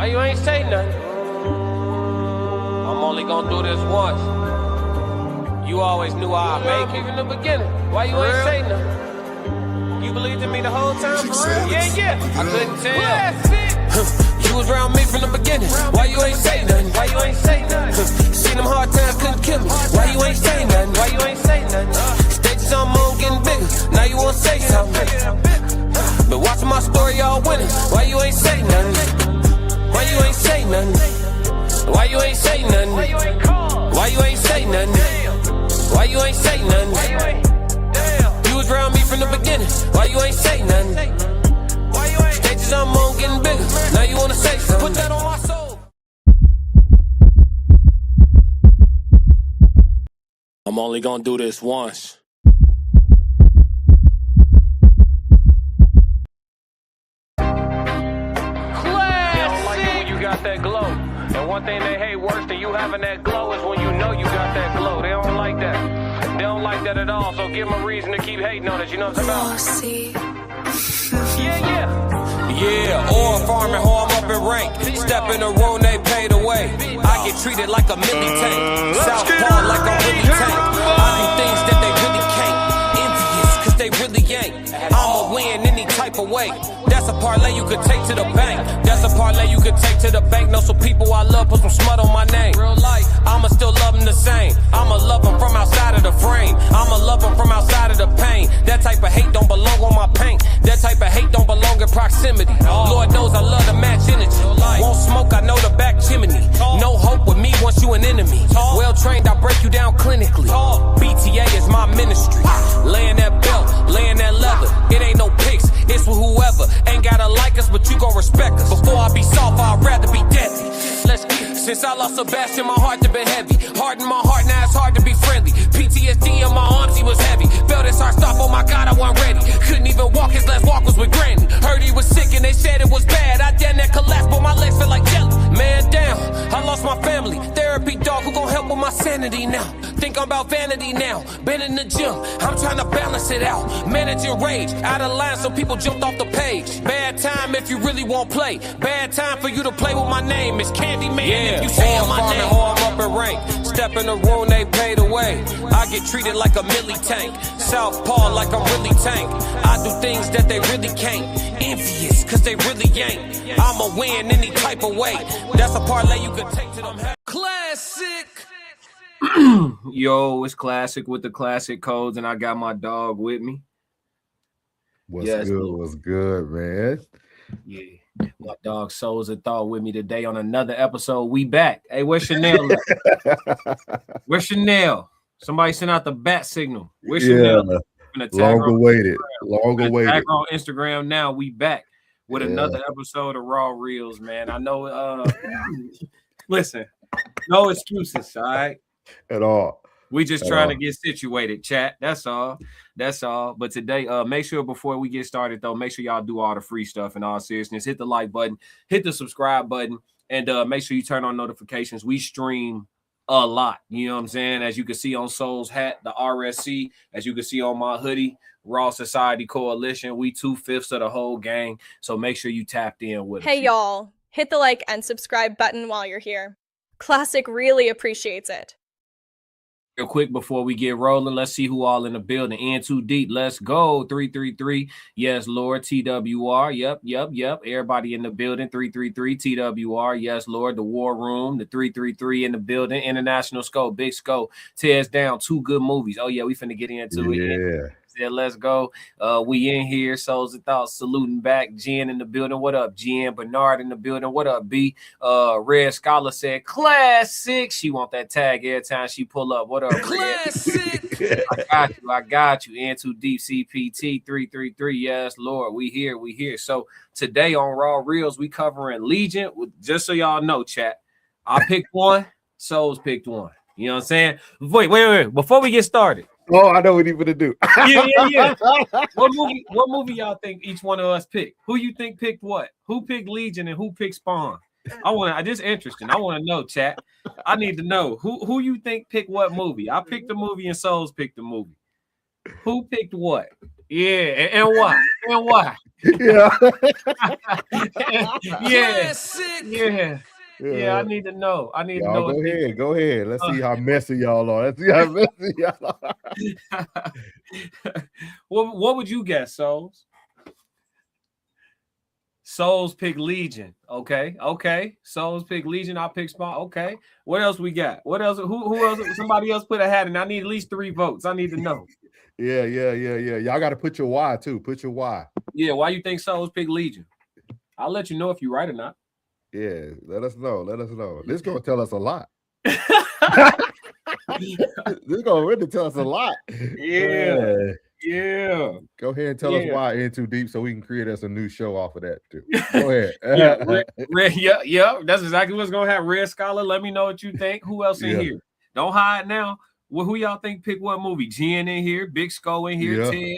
Why you ain't say nothing? I'm only gonna do this once. You always knew I'd make it from the beginning. Why you ain't say nothing? You believed in me the whole time, for real? Yeah. I couldn't tell. You was around me from the beginning. Why you ain't say nothing? Why you ain't say nothing? Seen them hard times couldn't kill me. Why you ain't say nothing? Why you ain't say nothing? Stages I'm on getting bigger. Now you wanna say something. Been watching my story all winning. Why you ain't say nothing? Why you ain't say nothing? Why you ain't say nothing? Why you ain't call? Why you ain't say nothing? Why you ain't say nothing? You was around me from the beginning. Why you ain't say nothing? Why you ain't? Stages I'm on getting bigger. Now you wanna say something? Put that on my soul. I'm only gonna do this once. That glow. And one thing they hate worse than you having that glow is when you know you got that glow. They don't like that. They don't like that at all. So give them a reason to keep hating on it. You know what I'm talking about? Yeah, oil farming, how I'm up in rank. Step in the room, they paid away. I get treated like a milli tank. Southpaw like a really tank. I do things that they really can't. Envious, cause they really ain't. I'ma win any type of way. That's a parlay you could take to the bank. That's a parlay you could take to the bank. Know some people I love, put some smut on my name. Real life, I'ma still love them the same. I'ma love them from outside of the frame. I'ma love them from outside of the pain. That type of hate don't belong on my paint. That type of hate don't belong in proximity. Lord knows I love to match energy. Won't smoke, I know the back chimney. No hope with me once you an enemy. Well trained, I break you down clinically. BTA is my ministry. Laying that belt, laying that leather. It ain't no pics, it's with whoever. Ain't gotta like us, but you gon' respect us. Before I be soft, I'd rather be deadly. Let's get. Since I lost Sebastian, my heart has been heavy. Hard in my heart, now it's hard to be friendly. PTSD in my arms, he was heavy. Felt his heart stop, oh my God, I wasn't ready. Couldn't even walk, his last walk was with Granny. Heard he was sick and they said it was bad. I damn that collapsed, but my legs felt like jelly. Man down, I lost my family. Therapy dog, who gon' help with my sanity now? Think I'm about vanity now. Been in the gym, I'm trying to balance it out. Managing rage, out of line, so people jumped off the page. Bad time if you really won't play. Bad time for you to play with my name. It's Candyman if you say my name. I'm up in rank. Step in the room, they paid away. I get treated like a milli tank. Southpaw like I'm really tank. I do things that they really can't. Envious, cause they really ain't. I'ma win any type of way. That's a parlay you could take to them. Classic. Yo, it's Classic with the classic codes, and I got my dog with me. What's good, man? Yeah. My dog Souls of Thought with me today on another episode. We back. Hey, where's Chanel? Where's Chanel? Somebody sent out the bat signal. Where's Chanel? Long awaited. Tag her on Instagram now. We back with another episode of Raw Reels, man. I know. Listen, no excuses, all right? At all. We just trying to get situated, chat. That's all. But today, make sure before we get started, though, make sure y'all do all the free stuff in all seriousness. Hit the like button, hit the subscribe button, and make sure you turn on notifications. We stream a lot. You know what I'm saying? As you can see on Soul's hat, the RSC, as you can see on my hoodie, Raw Society Coalition, we 2/5 of the whole gang. So make sure you tapped in with us. Hey, y'all. Hit the like and subscribe button while you're here. Classic really appreciates it. Real quick before we get rolling, let's see who all in the building. In too deep. Let's go. 333. Yes, Lord. TWR. Yep. Everybody in the building. 333. TWR. Yes, Lord. The War Room. The 333 in the building. International Scope. Big Scope. Tears down 2 good movies. Oh, yeah. We finna get into it. Yeah. Let's go. We in here. Souls of Thought saluting back. Jen in the building. What up, Jen? Bernard in the building. What up, B? Red Scholar said classic. She want that tag every time she pull up. What up, classic? I got you. In too deep. CPT 333. Yes, Lord. We here. So today on Raw Reels, we covering Legion. Just so y'all know, chat. I picked one. Souls picked one. You know what I'm saying? Wait. Before we get started. Oh, I know what he's gonna do. Yeah. What movie y'all think each one of us picked? Who you think picked what? Who picked Legion and who picked Spawn? I just interesting. I want to know, chat. I need to know who you think picked what movie. I picked the movie and Souls picked the movie. Who picked what? Yeah, and why? And why? Yeah. Yeah. I need to know. Y'all go ahead. Go ahead. Let's see how messy y'all are. Let's see how messy y'all are. What would you guess, Souls? Souls pick Legion. Okay. Souls pick Legion. I'll pick Spawn. Okay. What else we got? What else? Who else? Somebody else put a hat in. I need at least 3 votes. I need to know. Yeah. Y'all got to put your why too. Put your why. Yeah. Why you think Souls pick Legion? I'll let you know if you're right or not. Yeah. Let us know. This is gonna tell us a lot. This is gonna really tell us a lot. Yeah. Go ahead and tell us why In Too Deep so we can create us a new show off of that too. Go ahead. Yeah. That's exactly what's gonna happen. Red Scholar, let me know what you think. Who else in here? Don't hide now. Well, who y'all think pick what movie? Jen in here, Big Skull in here, Ted.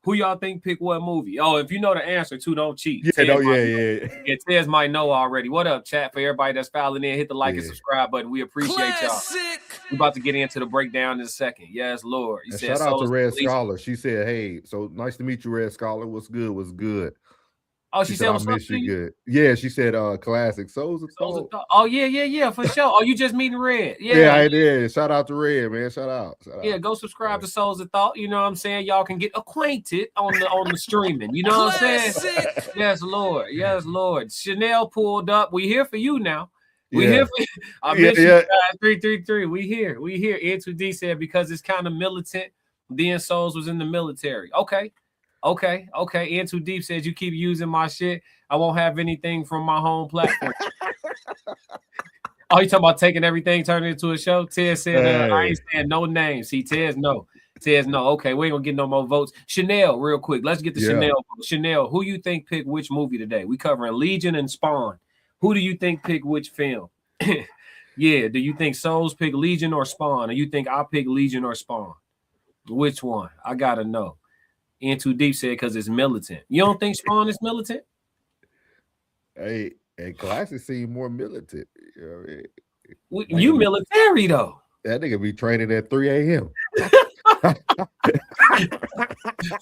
Who y'all think pick what movie? Oh, if you know the answer too, don't cheat. Yeah. Tez might know already. What up, chat? For everybody that's filing in, hit the like and subscribe button. We appreciate y'all. We about to get into the breakdown in a second. Yes, Lord. Shout out to Red Scholar. She said, "Hey, so nice to meet you, Red Scholar. What's good? What's good?" Oh, she said, "What's I miss you good." Yeah, she said, "Classic Souls of Thought." Oh, yeah, for sure. Oh, you just meeting Red? Yeah, I did. Shout out to Red, man. Shout out. Yeah, go subscribe to Souls of Thought. You know what I'm saying? Y'all can get acquainted on the streaming. You know what I'm saying? Yes, Lord. Chanel pulled up. We here for you now. We here for you. I miss you guys. 333. We here. N2D said because it's kind of militant. Then Souls was in the military. Okay. N2 Deep says you keep using my shit. I won't have anything from my home platform. Oh, you talking about taking everything, turning it into a show? Ted said, I ain't saying no names. See, Ted's no. Okay, we ain't gonna get no more votes. Chanel, real quick. Let's get to Chanel. Chanel, who you think picked which movie today? We covering Legion and Spawn. Who do you think picked which film? Yeah, do you think Souls pick Legion or Spawn? Or you think I pick Legion or Spawn? Which one? I gotta know. In Too Deep said because it's militant. You don't think Spawn is militant? Hey, and Classic seem more militant. You know what I mean? You military though. That nigga be training at 3 a.m.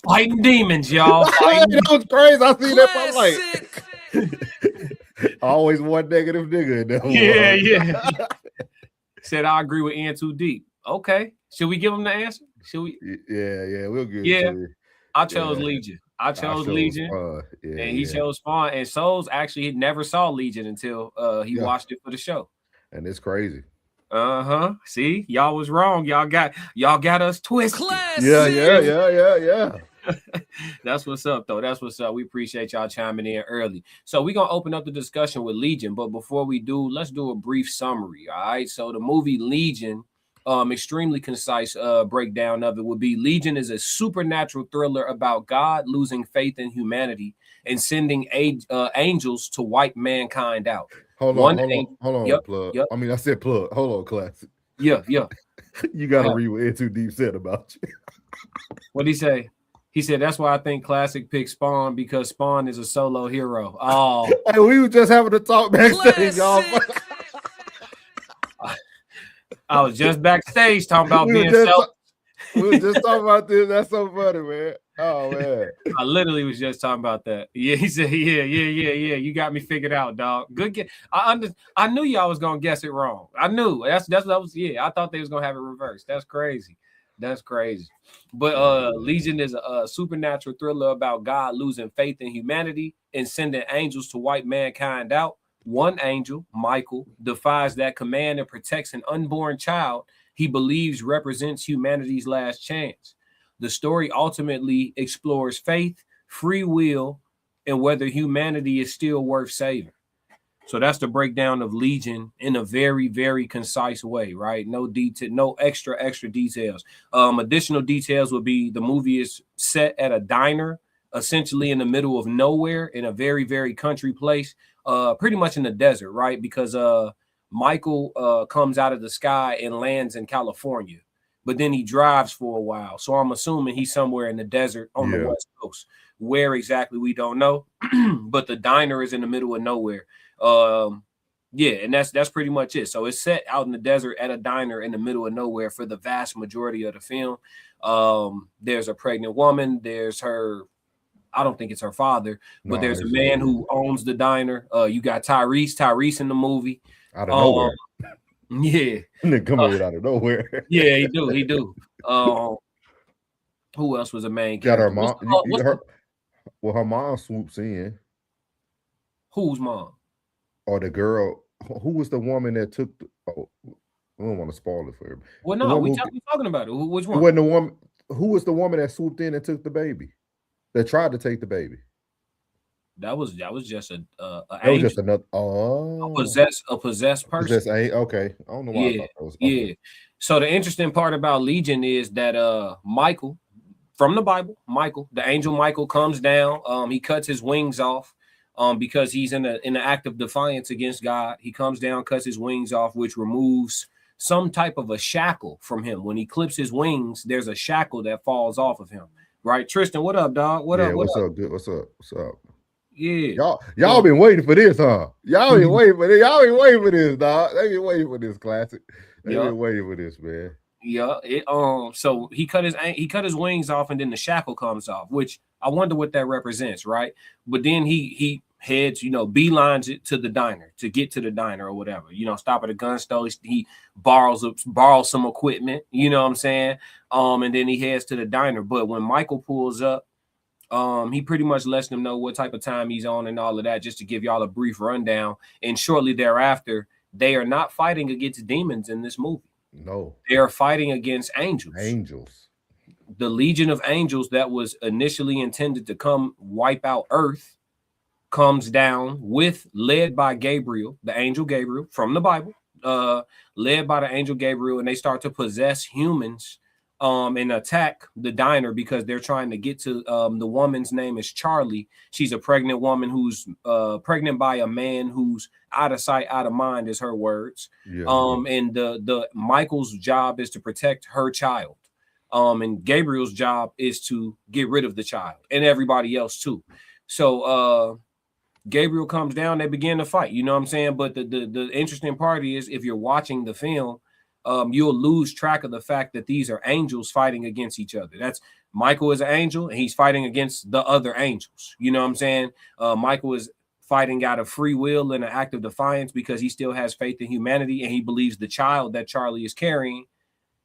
Fighting demons, y'all. That was crazy. I seen that. I'm like, always one negative nigga in there. Yeah. Said I agree with N Too Deep. Okay. Should we give him the answer? Should we? Yeah, we'll give it to you. I chose Legion. I chose Legion. And he chose Spawn. And Souls actually never saw Legion until he watched it for the show. And it's crazy. See, y'all was wrong. Y'all got us twisted. Yeah. That's what's up, though. That's what's up. We appreciate y'all chiming in early. So we're gonna open up the discussion with Legion, but before we do, let's do a brief summary. All right. So the movie Legion, extremely concise breakdown of it would be Legion is a supernatural thriller about God losing faith in humanity and sending angels to wipe mankind out. Hold on, plug. Yep. I mean, I said plug. Hold on, Classic. Yeah. You gotta read what N Too Deep said about you. What'd he say? He said that's why I think Classic picked Spawn because Spawn is a solo hero. Oh, hey, we were just having a talk backstage, y'all. I was just backstage talking about being self. We were just talking about this. That's so funny, man. Oh man, I literally was just talking about that. Yeah, he said, yeah. You got me figured out, dog. Good guess. I knew y'all was gonna guess it wrong. I knew. That's what I was. Yeah, I thought they was gonna have it reversed. That's crazy. But Legion is a supernatural thriller about God losing faith in humanity and sending angels to wipe mankind out. One angel, Michael, defies that command and protects an unborn child he believes represents humanity's last chance. The story ultimately explores faith, free will, and whether humanity is still worth saving. So that's the breakdown of Legion in a very, very concise way, right? No detail, no extra details. Additional details would be the movie is set at a diner, essentially in the middle of nowhere in a very, very country place, pretty much in the desert, right? Because Michael comes out of the sky and lands in California, but then he drives for a while. So I'm assuming he's somewhere in the desert on the West Coast. Where exactly, we don't know, but the diner is in the middle of nowhere. And that's pretty much it. So it's set out in the desert at a diner in the middle of nowhere for the vast majority of the film. There's a pregnant woman. There's her. I don't think it's her father, but there's a man who owns the diner. You got Tyrese in the movie. Out of nowhere. Yeah. Come in out of nowhere. Yeah, he do. Who else was a main Got character? her mom. Well, her mom swoops in. Whose mom? Or the girl. Who was the woman that took I don't want to spoil it for him. Well, no, we talking about it. Which one? When the woman, who was the woman that swooped in and took the baby? That tried to take the baby. That was just a that was just another a possessed person. Okay. I don't know why I thought that was okay. So the interesting part about Legion is that Michael from the Bible, the angel Michael comes down. He cuts his wings off because he's in an act of defiance against God. He comes down, cuts his wings off, which removes some type of a shackle from him. When he clips his wings, there's a shackle that falls off of him. Right, Tristan, what up, dog? What up? What's up? Good. What's up? Yeah, y'all been waiting for this, huh? Y'all been waiting for this. Y'all been waiting for this, dog. They been waiting for this classic. They been waiting for this, man. Yeah. So he cut his wings off, and then the shackle comes off, which I wonder what that represents, right? But then he heads, beelines it to the diner to get to the diner or whatever. Stop at a gun store. He borrows some equipment. You know what I'm saying? And then he heads to the diner. But when Michael pulls up, he pretty much lets them know what type of time he's on and all of that, just to give y'all a brief rundown. And shortly thereafter, they are not fighting against demons in this movie. No, they are fighting against angels. Angels. The legion of angels that was initially intended to come wipe out Earth comes down led by Gabriel, the angel Gabriel from the Bible, led by the angel Gabriel, and they start to possess humans and attack the diner because they're trying to get to the woman's name is Charlie. She's a pregnant woman who's pregnant by a man who's out of sight, out of mind, is her words. Yeah. And the Michael's job is to protect her child. And Gabriel's job is to get rid of the child and everybody else too. So Gabriel comes down, they begin to fight, you know what I'm saying? But the interesting part is, if you're watching the film, you'll lose track of the fact that these are angels fighting against each other. That's Michael is an angel and he's fighting against the other angels. You know what I'm saying? Michael is fighting out of free will and an act of defiance because he still has faith in humanity, and he believes the child that Charlie is carrying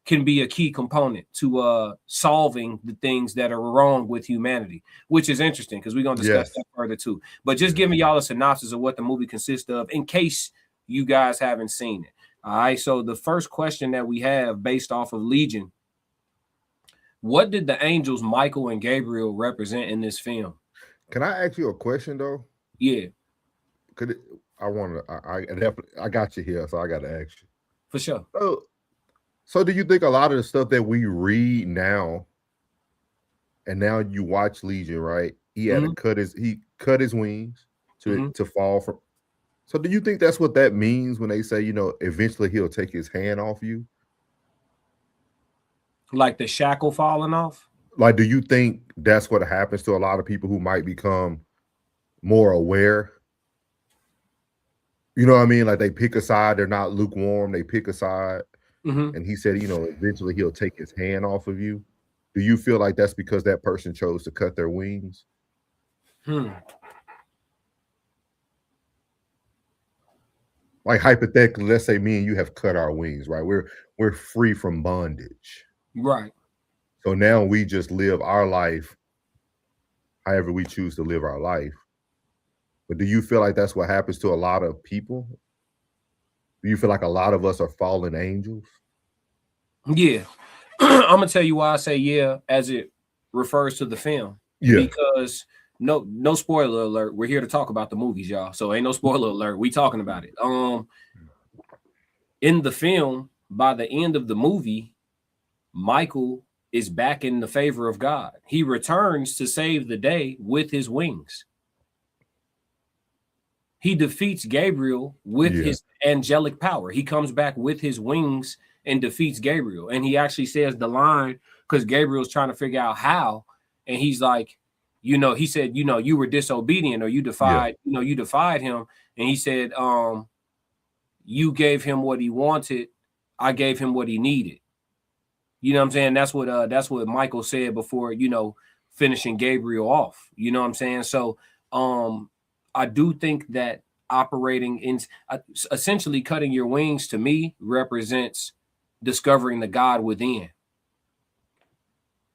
can be a key component to solving the things that are wrong with humanity, which is interesting because we're going to discuss that further too. But just giving y'all a synopsis of what the movie consists of in case you guys haven't seen it. All right, so the first question that we have based off of Legion, what did the angels Michael and Gabriel represent in this film? Can I ask you a question though? Yeah. I got you here, so I got to ask you. For sure. So do you think a lot of the stuff that we read now, and now you watch Legion, right? He had to cut his wings to fall from. So do you think that's what that means when they say, eventually he'll take his hand off you? Like the shackle falling off? Like, do you think that's what happens to a lot of people who might become more aware? You know what I mean? Like, they pick a side, they're not lukewarm, they pick a side. And he said, eventually he'll take his hand off of you. Do you feel like that's because that person chose to cut their wings? Like, hypothetically, let's say me and you have cut our wings, right? We're free from bondage. Right. So now we just live our life however we choose to live our life. But do you feel like that's what happens to a lot of people? Do you feel like a lot of us are fallen angels? Yeah. I'm going to tell you why I say yeah as it refers to the film. Yeah. Because no spoiler alert. We're here to talk about the movies, y'all. So ain't no spoiler alert. We talking about it. In the film, by the end of the movie, Michael is back in the favor of God. He returns to save the day with his wings. He defeats Gabriel with his angelic power. He comes back with his wings and defeats Gabriel. And he actually says the line, because Gabriel's trying to figure out how. And he's like, he said, you were disobedient, or you defied, you defied him. And he said, you gave him what he wanted. I gave him what he needed. You know what I'm saying? That's what Michael said before, finishing Gabriel off. You know what I'm saying? So I do think that operating in essentially cutting your wings, to me, represents discovering the God within.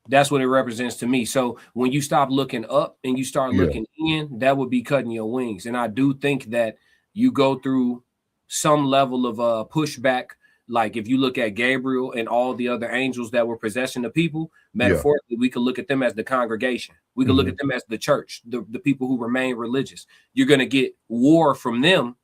That's what it represents to me. So when you stop looking up and you start looking in, that would be cutting your wings. And I do think that you go through some level of pushback. Like if you look at Gabriel and all the other angels that were possessing the people, metaphorically, we could look at them as the congregation. We could look at them as the church, the people who remain religious. You're going to get war from them.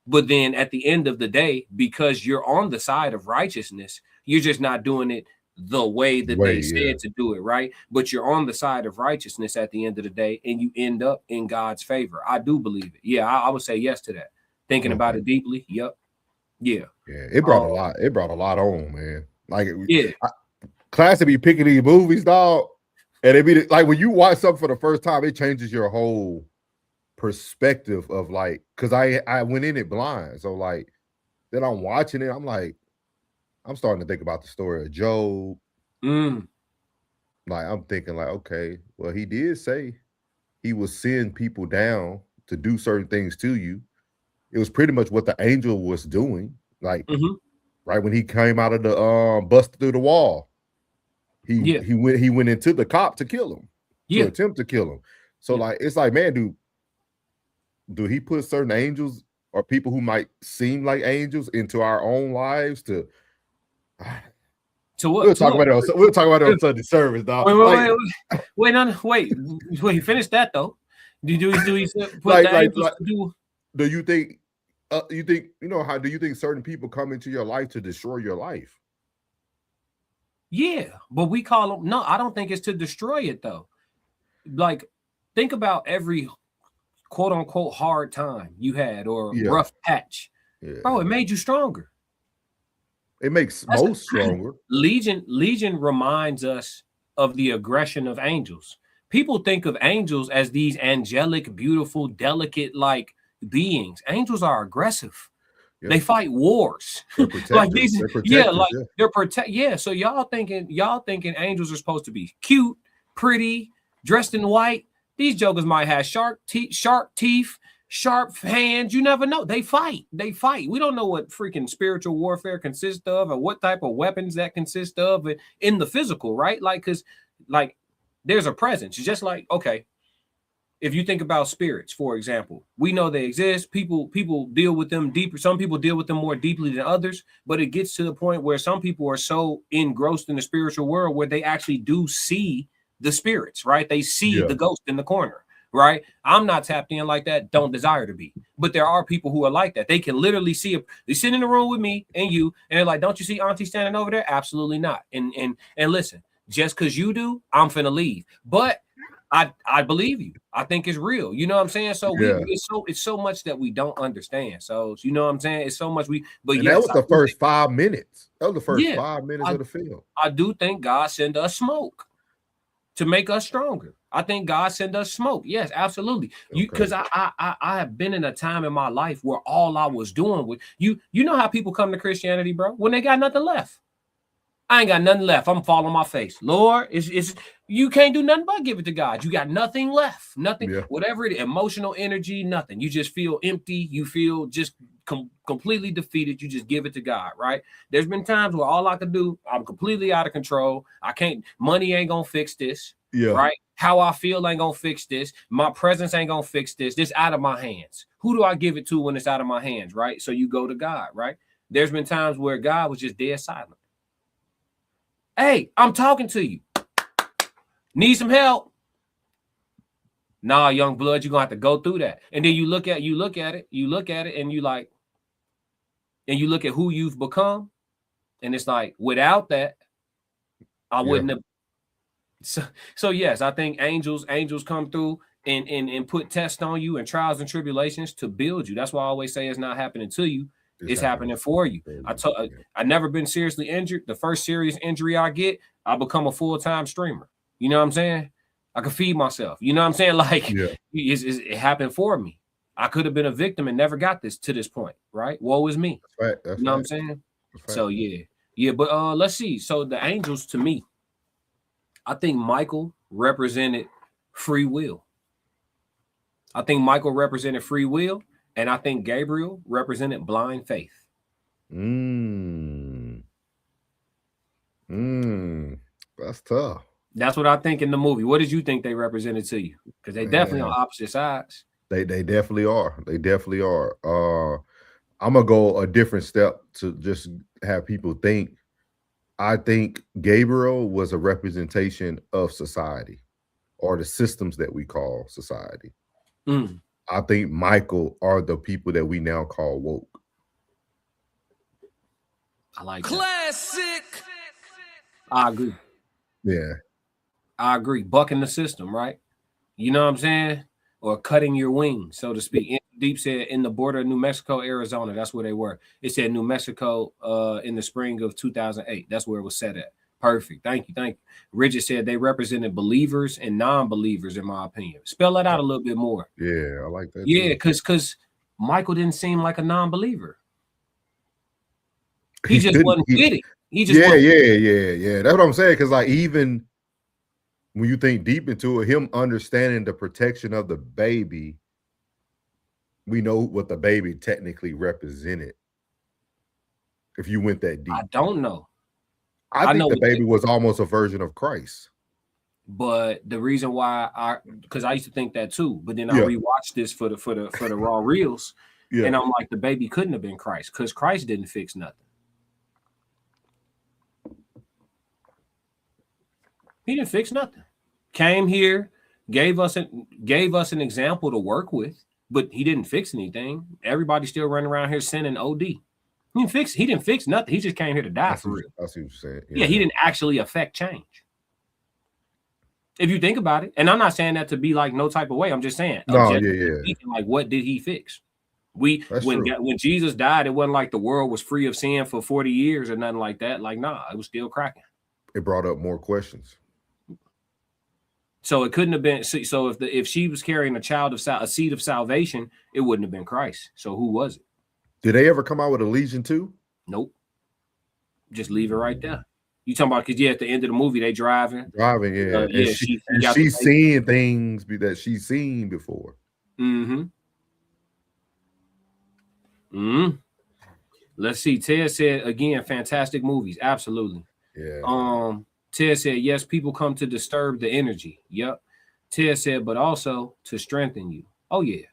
But then at the end of the day, because you're on the side of righteousness, you're just not doing it the way that they said to do it, right? But you're on the side of righteousness at the end of the day, and you end up in God's favor. I do believe it. Yeah, I would say yes to that. Thinking about it deeply. Yep. Yeah. Yeah. It brought a lot. It brought a lot on, man. Like, class to be picking these movies, dog. And it be like when you watch something for the first time, it changes your whole perspective of like, because I went in it blind. So like, then I'm watching it. I'm like, I'm starting to think about the story of Job. Like, I'm thinking like, okay, well, he did say he will send people down to do certain things to you. It was pretty much what the angel was doing. Like, right when he came out of the busted through the wall, he went into the cop to kill him, to attempt to kill him. So like, it's like, man, do he put certain angels or people who might seem like angels into our own lives to what? We'll talk about it on Sunday service, dog. Wait. Finish that though. Do you think do you think certain people come into your life to destroy your life? Yeah, but we call them. No, I don't think it's to destroy it though. Like, think about every quote unquote hard time you had or rough patch, bro. It made you stronger. It makes most stronger. Legion reminds us of the aggression of angels. People think of angels as these angelic, beautiful, delicate like beings. Angels are aggressive. Yep. They fight wars. Like these, they're protect. Yeah, so y'all thinking angels are supposed to be cute, pretty, dressed in white. These jokers might have sharp teeth, sharp hands. You never know. They fight. We don't know what freaking spiritual warfare consists of, or what type of weapons that consist of in the physical, right? Like, because like there's a presence. It's just like, okay, if you think about spirits, for example, we know they exist. People deal with them deeper. Some people deal with them more deeply than others, but it gets to the point where some people are so engrossed in the spiritual world where they actually do see the spirits, right? They see the ghost in the corner, right? I'm not tapped in like that. Don't desire to be. But there are people who are like that. They can literally see it. They sit in the room with me and you, and they're like, don't you see Auntie standing over there? Absolutely not. And listen, just because you do, I'm finna leave. But I believe you. I think it's real. You know what I'm saying? So it's so much that we don't understand. So you know what I'm saying? It's so much that was the first 5 minutes. That was the first 5 minutes of the film. I do think God sent us smoke to make us stronger. I think God sent us smoke. Yes, absolutely. Because I have been in a time in my life where all I was doing was you know how people come to Christianity, bro, when they got nothing left. I ain't got nothing left. I'm falling on my face. Lord, it's you can't do nothing but give it to God. You got nothing left. Nothing, whatever it is, emotional energy, nothing. You just feel empty. You feel just completely defeated. You just give it to God, right? There's been times where all I could do, I'm completely out of control. I can't, money ain't gonna fix this. Right? How I feel ain't gonna fix this. My presence ain't gonna fix this. This out of my hands. Who do I give it to when it's out of my hands, right? So you go to God, right? There's been times where God was just dead silent. Hey, I'm talking to you. Need some help? Nah, young blood, you're gonna have to go through that. And then you look at it, and you like, and you look at who you've become, and it's like, without that, I wouldn't have. So yes, I think angels come through and put tests on you and trials and tribulations to build you. That's why I always say it's not happening to you. It's happening for you. I never been seriously injured. The first serious injury I get, I become a full-time streamer. You know what I'm saying? I can feed myself. You know what I'm saying? Like, it happened for me. I could have been a victim and never got to this point, right? Woe is me. That's right. You know what I'm saying? So yeah. Yeah, but let's see. So the angels, to me, I think Michael represented free will. I think Michael represented free will, and I think Gabriel represented blind faith. That's tough. That's what I think in the movie. What did you think they represented to you? Because they definitely on opposite sides. They definitely are. They definitely are. I'm gonna go a different step to just have people think. I think Gabriel was a representation of society or the systems that we call society. I think Michael are the people that we now call woke. I like classic. That. I agree. Yeah. I agree. Bucking the system, right? You know what I'm saying? Or cutting your wings, so to speak. Deep said in the border of New Mexico, Arizona. That's where they were. It said New Mexico in the spring of 2008. That's where it was set at. Perfect. Thank you. Rigid said they represented believers and non-believers, in my opinion. Spell that out a little bit more. Yeah, I like that. Yeah, because Michael didn't seem like a non-believer. He just wasn't with it. He just yeah. That's what I'm saying. Because like even when you think deep into it, him understanding the protection of the baby, we know what the baby technically represented. If you went that deep, I don't know. I think the baby was almost a version of Christ. But the reason why because I used to think that too, but then I rewatched this for the raw reels, and I'm like, the baby couldn't have been Christ because Christ didn't fix nothing. He didn't fix nothing. Came here, gave us an example to work with, but he didn't fix anything. Everybody's still running around here sinning OD. He didn't fix nothing. He just came here to die for real. That's what you're saying. Yeah, he didn't actually affect change. If you think about it, and I'm not saying that to be like no type of way. I'm just saying, like, what did he fix? When Jesus died, it wasn't like the world was free of sin for 40 years or nothing like that. Like, nah, it was still cracking. It brought up more questions. So it couldn't have been. So if she was carrying a seed of salvation, it wouldn't have been Christ. So who was it? Did they ever come out with a Legion 2? Nope. Just leave it right there. You talking about because at the end of the movie they driving, yeah. She's seeing things that she's seen before. Let's see. Ted said again, fantastic movies. Absolutely. Yeah. Ted said, yes, people come to disturb the energy. Yep. Ted said, but also to strengthen you. Oh, yeah.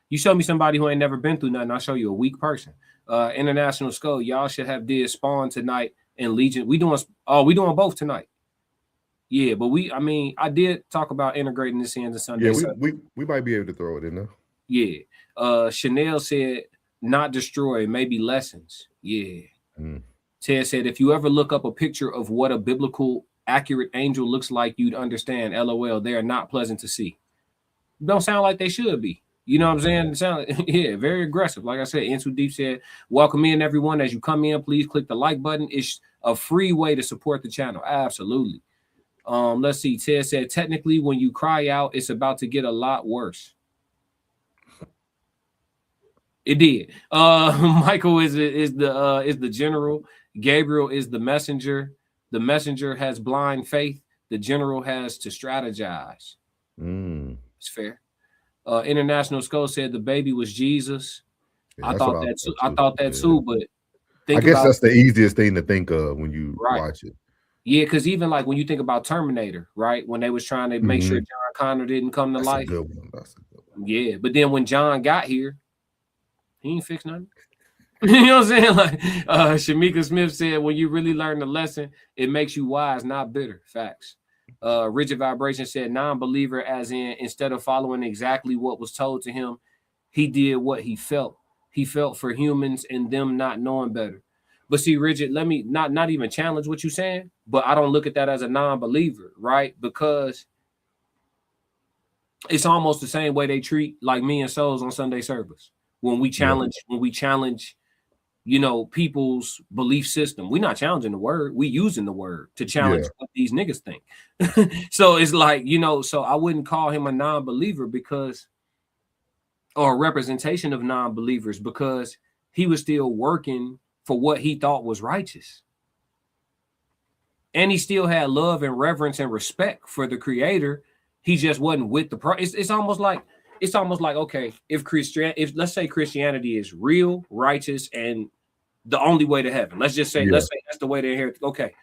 You show me somebody who ain't never been through nothing, I'll show you a weak person. International Skull, y'all should have did Spawn tonight and Legion. We doing both tonight. Yeah, but I did talk about integrating this into Sunday. Yeah, we might be able to throw it in there. Yeah. Chanel said, not destroy, maybe lessons. Yeah. Ted said, if you ever look up a picture of what a biblical accurate angel looks like, you'd understand. LOL, they are not pleasant to see. Don't sound like they should be. You know what I'm saying? Very aggressive. Like I said, Into Deep said, welcome in everyone. As you come in, please click the like button. It's a free way to support the channel. Absolutely. Let's see. Ted said, technically, when you cry out, it's about to get a lot worse. It did. Michael is the general. Gabriel is the messenger. The messenger has blind faith. The general has to strategize. It's fair. International Skull said the baby was Jesus. Yeah, I thought that too, but I guess that's the easiest thing to think of when you watch it. Yeah, because even like when you think about Terminator, right? When they was trying to make sure John Connor didn't come to life. That's a good one. Yeah, but then when John got here, he ain't fixed nothing. You know what I'm saying? Like Shamika Smith said, when you really learn the lesson, it makes you wise, not bitter. Facts. Rigid Vibration said non-believer, as in instead of following exactly what was told to him, he did what he felt. He felt for humans and them not knowing better. But see, Rigid, let me not even challenge what you're saying, but I don't look at that as a non-believer, right? Because it's almost the same way they treat like me and Souls on Sunday service. When we challenge, you know, people's belief system. We're not challenging the word. We using the word to challenge what these niggas think. So it's like, you know, so I wouldn't call him a non-believer or a representation of non-believers because he was still working for what he thought was righteous. And he still had love and reverence and respect for the creator. He just wasn't with the it's almost like okay, if let's say Christianity is real, righteous, and the only way to heaven. Let's say that's the way to inherit. Okay,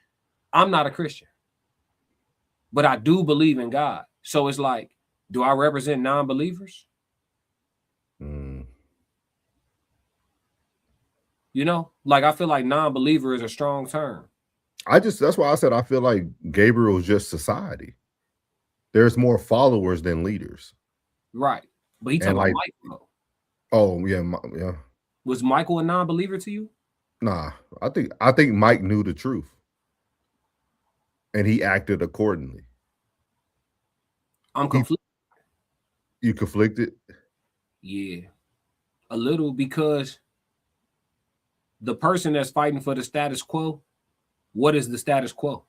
I'm not a Christian, but I do believe in God. So it's like, do I represent non-believers? You know, like I feel like non-believer is a strong term. That's why I said I feel like Gabriel is just society. There's more followers than leaders. Right. But he talking about Michael. Oh, yeah. Was Michael a non-believer to you? Nah, I think Mike knew the truth. And he acted accordingly. I'm conflicted. You conflicted? Yeah. A little, because the person that's fighting for the status quo, what is the status quo?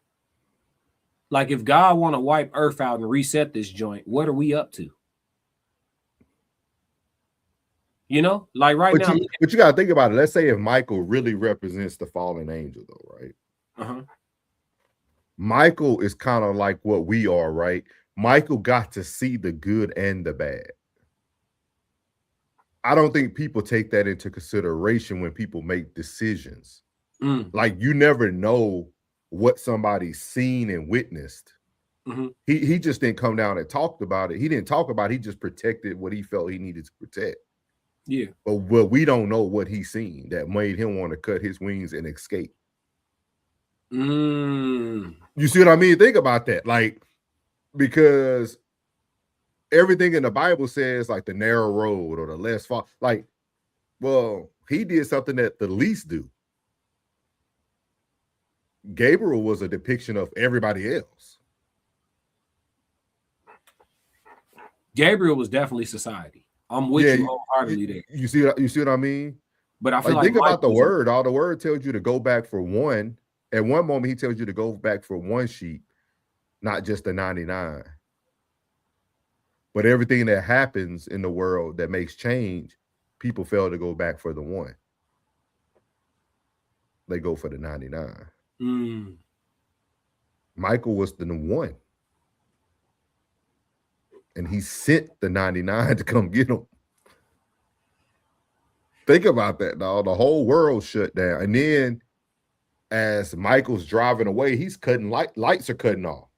Like, if God want to wipe Earth out and reset this joint, what are we up to? You know, like right now. But you got to think about it. Let's say if Michael really represents the fallen angel, though, right? Uh-huh. Michael is kind of like what we are, right? Michael got to see the good and the bad. I don't think people take that into consideration when people make decisions. Like, you never know what somebody's seen and witnessed. Mm-hmm. He just didn't come down and talked about it. He didn't talk about it. He just protected what he felt he needed to protect. Yeah. But we don't know what he's seen that made him want to cut his wings and escape. You see what I mean? Think about that. Like, because everything in the Bible says like the narrow road or the less far. Like, well, he did something that the least do. Gabriel was a depiction of everybody else. Gabriel was definitely society. I'm with you wholeheartedly there. You see what I mean? But I feel like think about the word. All the word tells you to go back for one. At one moment, he tells you to go back for one sheep, not just the 99. But everything that happens in the world that makes change, people fail to go back for the one. They go for the 99. Michael was the one. And he sent the 99 to come get him. Think about that, dog. The whole world shut down. And then as Michael's driving away, he's cutting lights are cutting off.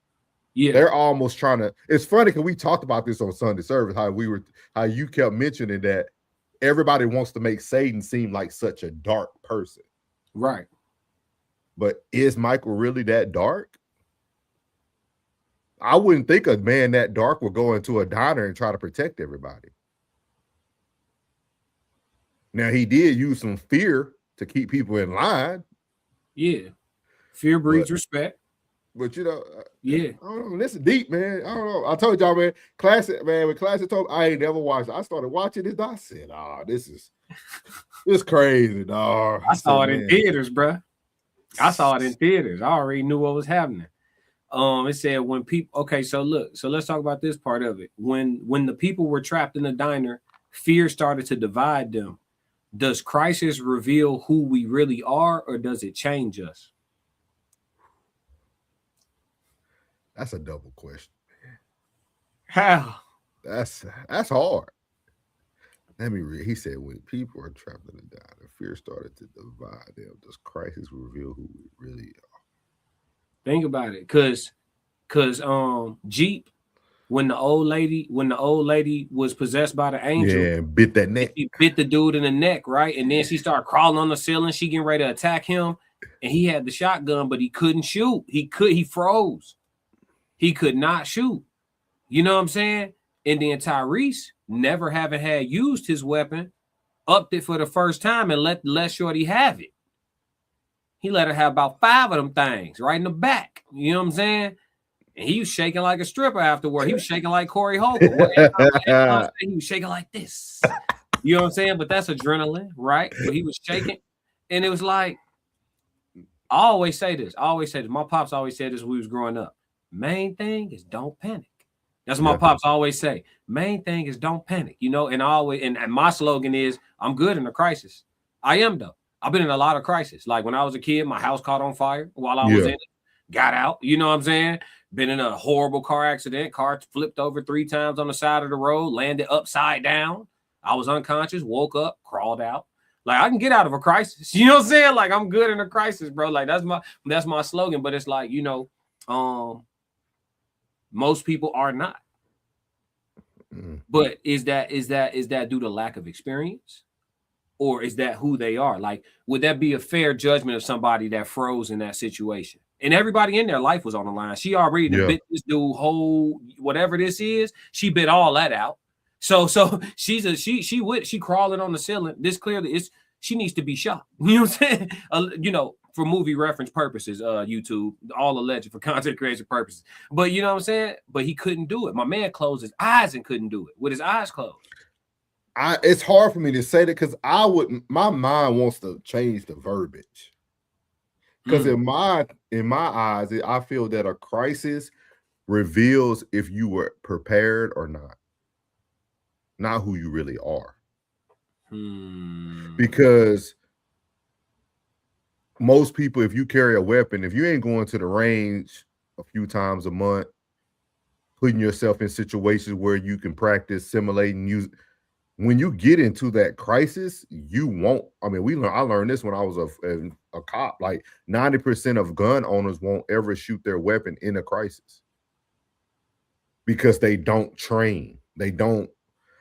Yeah. They're almost trying to. It's funny because we talked about this on Sunday service, how you kept mentioning that everybody wants to make Satan seem like such a dark person. Right. But is Michael really that dark? I wouldn't think a man that dark would go into a diner and try to protect everybody. Now, he did use some fear to keep people in line. Yeah. Fear breeds respect. But, you know, yeah. I don't know. This is deep, man. I don't know. I told y'all, man, Classic, man, when Classic told me, I ain't never watched it. I started watching this. I said, this is crazy, dog. I saw it in theaters, bro. I saw it in theaters. I already knew what was happening. It said when people, okay, so look, so let's talk about this part of it. When the people were trapped in the diner, fear started to divide them. Does crisis reveal who we really are, or does it change us? That's a double question. How? That's hard. Let me read. He said, when people are trapped in the diner, fear started to divide them. Does crisis reveal who we really are? Think about it, cause Jeep, when the old lady was possessed by the angel, yeah, bit that neck. He bit the dude in the neck, right? And then she started crawling on the ceiling. She getting ready to attack him, and he had the shotgun, but he couldn't shoot. He froze. He could not shoot. You know what I'm saying? And then Tyrese, never having had used his weapon, upped it for the first time and let Shorty have it. He let her have about 5 of them things right in the back. You know what I'm saying? And he was shaking like a stripper afterward. He was shaking like Corey Holcomb. He was shaking like this. You know what I'm saying? But that's adrenaline, right? But he was shaking. And it was like, I always say this. My pops always said this when we was growing up. Main thing is don't panic. That's what my pops always say. Main thing is don't panic. You know, and my slogan is, I'm good in a crisis. I am, though. I've been in a lot of crisis. Like when I was a kid, my house caught on fire while I was in it. got out. You know what I'm saying? Been in a horrible car accident. Car flipped over 3 times on the side of the road, landed upside down. I was unconscious, woke up, crawled out. Like, I can get out of a crisis. You know what I'm saying? Like, I'm good in a crisis, bro. Like, that's my slogan. But it's like, you know, most people are not. But is that due to lack of experience? Or is that who they are? Like, would that be a fair judgment of somebody that froze in that situation? And everybody in their life was on the line. She already bit this dude whole, whatever this is, she bit all that out. So she crawling on the ceiling. This clearly is, she needs to be shot. You know what I'm saying? You know, for movie reference purposes, YouTube, all alleged for content creation purposes. But you know what I'm saying? But he couldn't do it. My man closed his eyes and couldn't do it with his eyes closed. It's hard for me to say that because my mind wants to change the verbiage. Because in my eyes, I feel that a crisis reveals if you were prepared or not who you really are. Because most people, if you carry a weapon, if you ain't going to the range a few times a month, putting yourself in situations where you can practice simulating, use. When you get into that crisis, you won't. I mean, I learned this when I was a cop. Like 90% of gun owners won't ever shoot their weapon in a crisis because they don't train. They don't.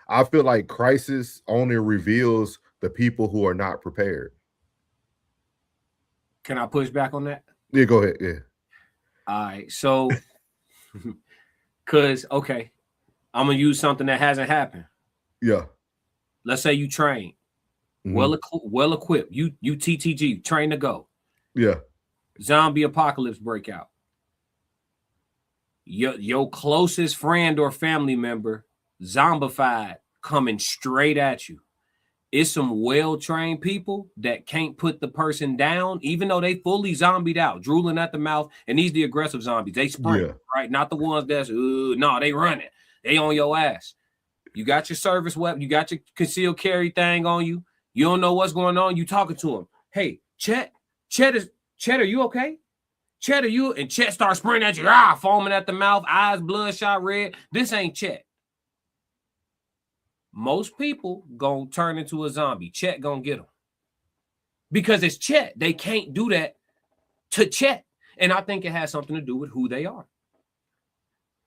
I feel like crisis only reveals the people who are not prepared. Can I push back on that? Yeah, go ahead. Yeah. All right. So, because okay, I'm gonna use something that hasn't happened. Yeah. Let's say you train, well equipped. You TTG, train to go. Yeah. Zombie apocalypse breakout. Your closest friend or family member, zombified, coming straight at you. It's some well-trained people that can't put the person down, even though they fully zombied out, drooling at the mouth. And these the aggressive zombies. They sprint, right? Not the ones that's no, they running. They on your ass. You got your service weapon. You got your concealed carry thing on you. You don't know what's going on. You talking to him. Hey, Chet, are you okay? Chet, are you? And Chet starts sprinting at you, foaming at the mouth, eyes bloodshot red. This ain't Chet. Most people gonna turn into a zombie. Chet gonna get them. Because it's Chet. They can't do that to Chet. And I think it has something to do with who they are.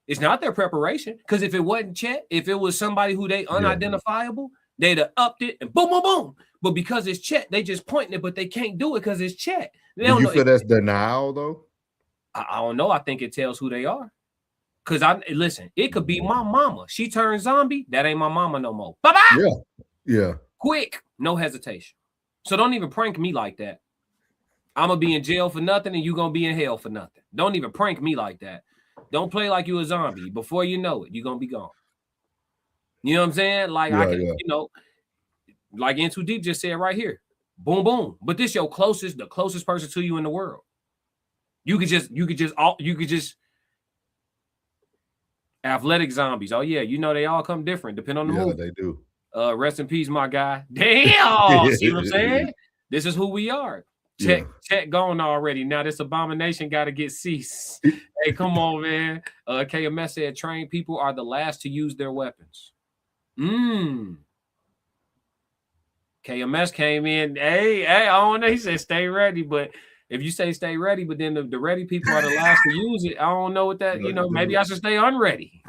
It's not their preparation, because if it wasn't Chet, if it was somebody who they unidentifiable, they'd have upped it and boom, boom, boom. But because it's Chet, they just pointing it, but they can't do it because it's Chet. Do you feel that's denial, though? I don't know. I think it tells who they are. Because listen, it could be my mama. She turned zombie. That ain't my mama no more. Bye-bye. Yeah. Quick, no hesitation. So don't even prank me like that. I'm going to be in jail for nothing and you going to be in hell for nothing. Don't even prank me like that. Don't play like you a zombie. Before you know it, you're going to be gone. You know what I'm saying? Like, you know, like In Too Deep just said right here. Boom, boom. But this the closest person to you in the world. You could just athletic zombies. Oh, yeah. You know, they all come different depending on the movie. They do. Rest in peace, my guy. Damn. See what I'm saying? This is who we are. Check gone already. Now this abomination got to get ceased. Hey, come on, man. KMS said trained people are the last to use their weapons. KMS came in. Hey, I don't know. He said stay ready, but if you say stay ready, but then the ready people are the last to use it, I don't know what that, you know, maybe I should stay unready.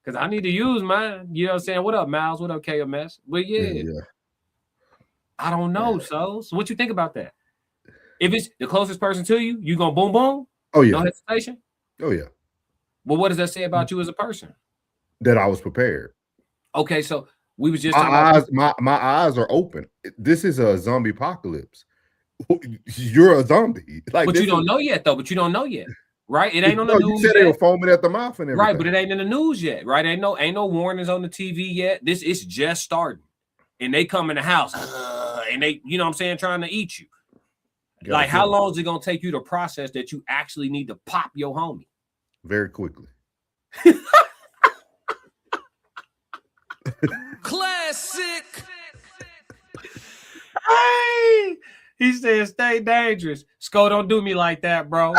Because I need to use mine. You know what I'm saying? What up, Miles? What up, KMS? But yeah. I don't know, so what you think about that? If it's the closest person to you, you gonna boom boom? Oh yeah. No hesitation? Oh yeah. Well, what does that say about you as a person? That I was prepared. Okay, so we was just my eyes are open. This is a zombie apocalypse. You're a zombie. Like, but you don't know yet, though. But you don't know yet, right? It ain't on the news. You said they were foaming at the mouth and everything. Right, but it ain't in the news yet, right? Ain't no warnings on the TV yet. This is just starting, and they come in the house, and they, you know what I'm saying, trying to eat you. Like, how long is it gonna take you to process that you actually need to pop your homie? Very quickly. Classic. Hey, he said, "Stay dangerous." Sco, don't do me like that, bro.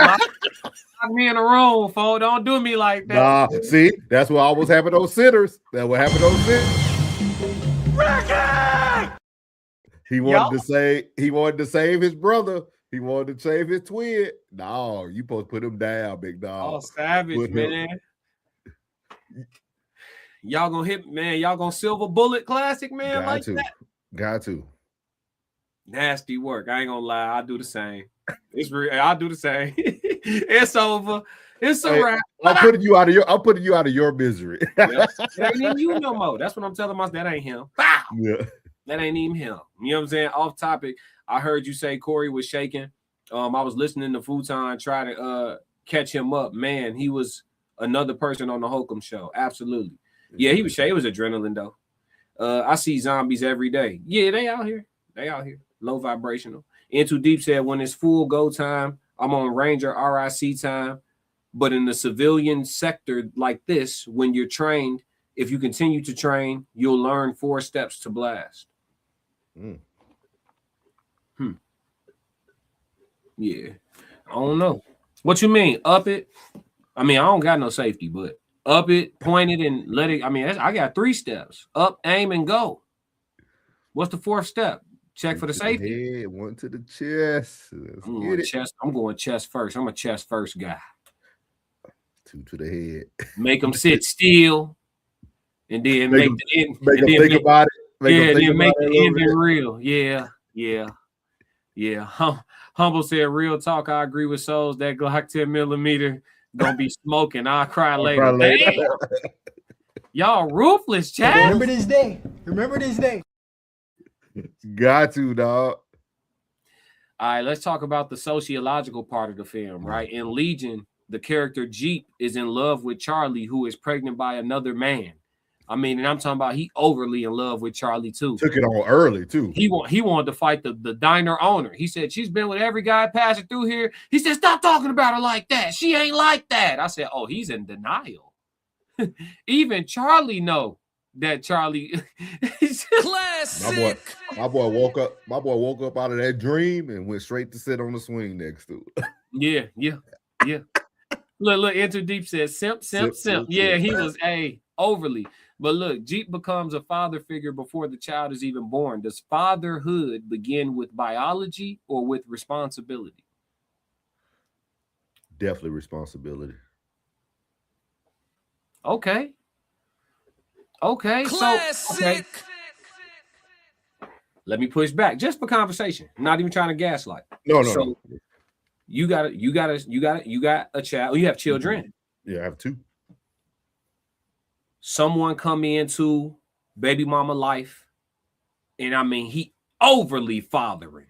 lock me in a room, folks. Don't do me like that. Nah, see, that's what always happened to those sinners. That what happened to those sinners. He wanted to save his brother. He wanted to save his twin. No, you supposed to put him down, big dog. Oh, savage, man. Y'all gonna hit, man. Y'all gonna silver bullet classic, man. Got to. Nasty work. I ain't gonna lie. I do the same. It's real. I'll do the same. It's over. It's a wrap. I'm putting you out of your misery. Yep. It ain't even you no more. That's what I'm telling myself. That ain't him. Bow! Yeah. That ain't even him. You know what I'm saying? Off topic. I heard you say Corey was shaking. I was listening to Futon try to catch him up. Man, he was another person on the Holcomb show. Absolutely. Yeah, he was shaking. It was adrenaline though. I see zombies every day. Yeah, they out here. Low vibrational. Into Deep said, when it's full go time, I'm on Ranger RIC time. But in the civilian sector like this, when you're trained, if you continue to train, you'll learn 4 steps to blast. Yeah. I don't know. What you mean? Up it? I mean, I don't got no safety, but up it, point it, and let it. I mean, I got 3 steps. Up, aim, and go. What's the 4th step? Check for the safety. Head, 1 to the chest. I'm going chest first. I'm a chest first guy. 2 to the head. Make them sit still, and then make them think about it. Make the ending real. Yeah. Humble said, real talk. I agree with Souls. That Glock 10mm gonna be smoking. I'll cry later. Y'all ruthless, chat. Remember this day. Got to, dog. All right, let's talk about the sociological part of the film, right? In Legion, the character Jeep is in love with Charlie, who is pregnant by another man. I mean, and I'm talking about he overly in love with Charlie too. Took it on early too. He wanted to fight the diner owner. He said, she's been with every guy passing through here. He said, stop talking about her like that. She ain't like that. I said, oh, he's in denial. Even Charlie know that Charlie classic. My boy woke up out of that dream and went straight to sit on the swing next to it. Yeah. Look, Enter Deep says simp. Yeah, he was overly. But look, Jeep becomes a father figure before the child is even born. Does fatherhood begin with biology or with responsibility? Definitely responsibility. Okay. Classic. Let me push back just for conversation. I'm not even trying to gaslight. No. You got a child. You have children. Yeah, I have 2. Someone come into baby mama life, and I mean he overly fathering.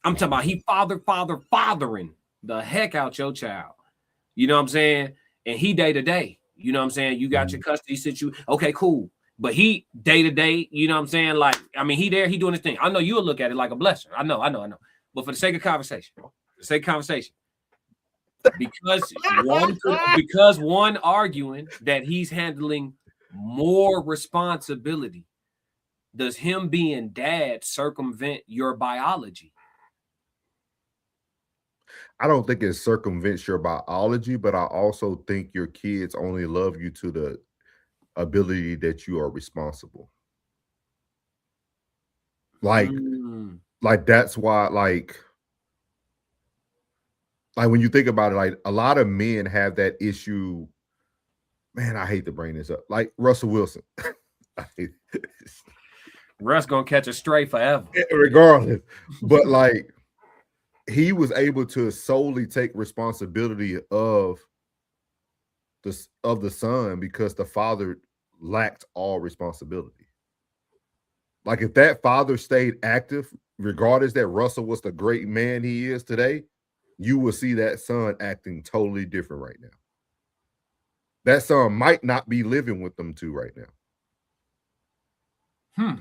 I'm talking about he fathering the heck out your child. You know what I'm saying? And he day to day. You know what I'm saying? You got your custody situation. Okay, cool. But he day to day, you know what I'm saying? Like, I mean, he doing his thing. I know you'll look at it like a blessing. I know. But for the sake of conversation, because one arguing that he's handling more responsibility, does him being dad circumvent your biology? I don't think it circumvents your biology, but I also think your kids only love you to the ability that you are responsible. Like that's why, like when you think about it, like a lot of men have that issue. Man, I hate to bring this up. Like Russell Wilson. Russ gonna catch a stray forever. Regardless. But like he was able to solely take responsibility of the son because the father lacked all responsibility. Like if that father stayed active, regardless that Russell was the great man he is today, you will see that son acting totally different right now. That son might not be living with them two right now.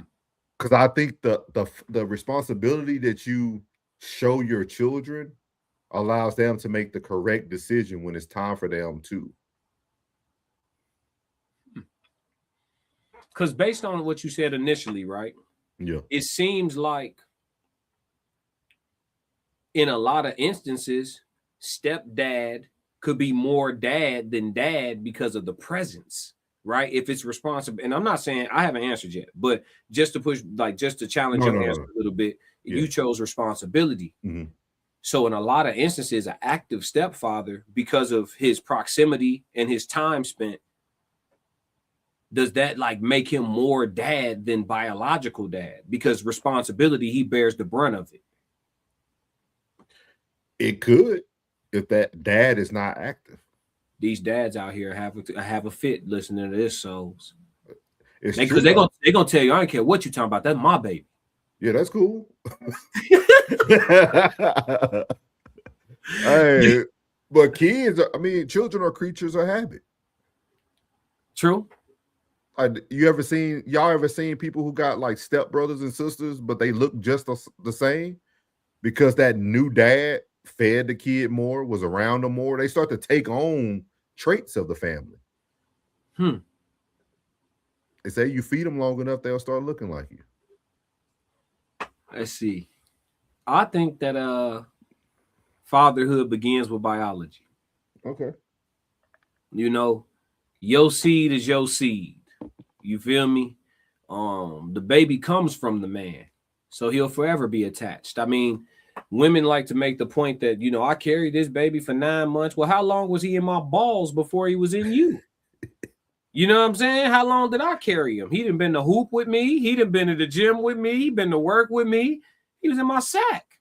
Because I think the responsibility that you show your children allows them to make the correct decision when it's time for them to. Because based on what you said initially, right? Yeah. It seems like in a lot of instances, stepdad could be more dad than dad because of the presence, right? If it's responsible, and I'm not saying I haven't answered yet, but just to push, like just to challenge your answer a little bit, you chose responsibility. So in a lot of instances, an active stepfather, because of his proximity and his time spent, does that like make him more dad than biological dad? Because responsibility, he bears the brunt of it. It could, if that dad is not active. These dads out here have a fit listening to this, souls. Because they're gonna tell you, I don't care what you're talking about. That's my baby. Yeah, that's cool. Hey, but kids, I mean, children are creatures of habit. True. Y'all ever seen people who got like stepbrothers and sisters, but they look just the same because that new dad fed the kid more, was around them more? They start to take on traits of the family. They say you feed them long enough, they'll start looking like you. Let's see. I think that fatherhood begins with biology. Okay. You know, your seed is your seed. You feel me? The baby comes from the man, so he'll forever be attached. I mean, women like to make the point that, you know, I carried this baby for 9 months. Well, how long was he in my balls before he was in you? You know what I'm saying? How long did I carry him? He done been to hoop with me. He done been to the gym with me. He been to work with me. He was in my sack.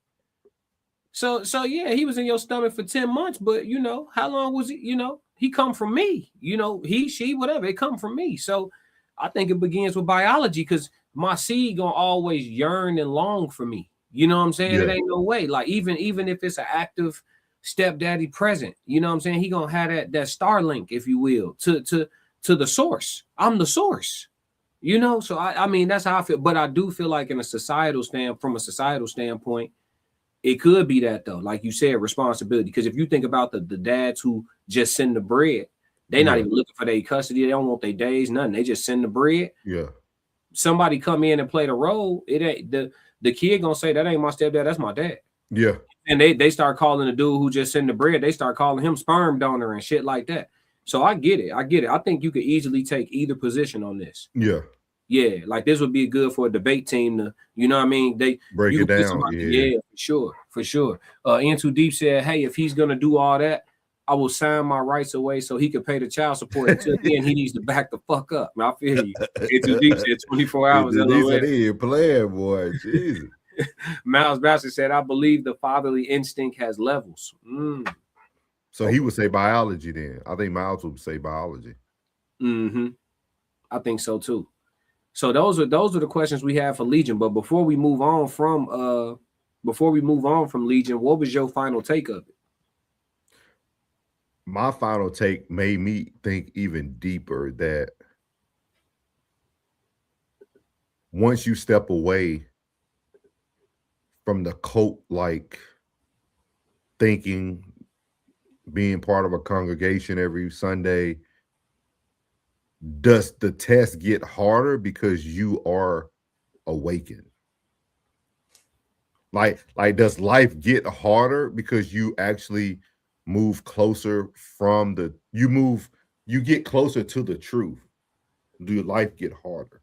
So yeah, he was in your stomach for 10 months, but you know, how long was he? You know, he come from me, you know, he, she, whatever, it come from me. So I think it begins with biology, because my seed gonna always yearn and long for me. You know what I'm saying? Yeah. It ain't no way. Like even if it's an active stepdaddy present, you know what I'm saying? He gonna have that Starlink, if you will, to the source. I'm the source. You know, so I mean, that's how I feel. But I do feel like from a societal standpoint, it could be that though, like you said, responsibility. Because if you think about the dads who just send the bread, they're not even looking for their custody. They don't want their days, nothing. They just send the bread. Yeah. Somebody come in and play the role. It ain't the kid gonna say that ain't my stepdad, that's my dad. Yeah. And they start calling the dude who just send the bread, they start calling him sperm donor and shit like that. So I get it. I think you could easily take either position on this. Yeah. Yeah, like this would be good for a debate team to, you know what I mean? They break it down. Yeah, for sure. In Too Deep said, hey, if he's gonna do all that, I will sign my rights away so he can pay the child support. Until then, he needs to back the fuck up. I feel you. In Too Deep said 24 hours. He playing, boy. Jesus. Miles Bassett said, I believe the fatherly instinct has levels. So he would say biology then. I think Miles would say biology. I think so too. So those are the questions we have for Legion. But before we move on from Legion, what was your final take of it? My final take made me think even deeper that once you step away from the cult-like thinking, being part of a congregation every Sunday, does the test get harder because you are awakened? Like does life get harder because you actually move closer from you get closer to the truth? Do life get harder?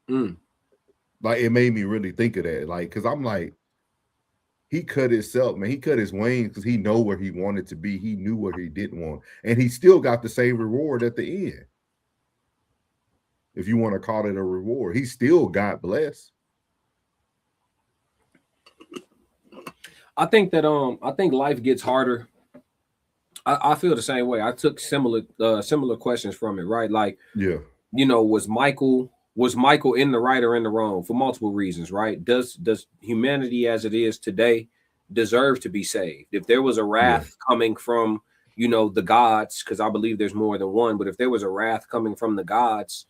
Like it made me really think of that. Like, because I'm like, he cut himself, man. He cut his wings because he know where he wanted to be. He knew what he didn't want. And he still got the same reward at the end. If you want to call it a reward, he still got blessed. I think that I think life gets harder. I feel the same way. I took similar questions from it, right? Like, yeah, you know, was Michael in the right or in the wrong for multiple reasons, right? Does humanity as it is today deserve to be saved? If there was a wrath coming from, you know, the gods, because I believe there's more than one, but if there was a wrath coming from the gods,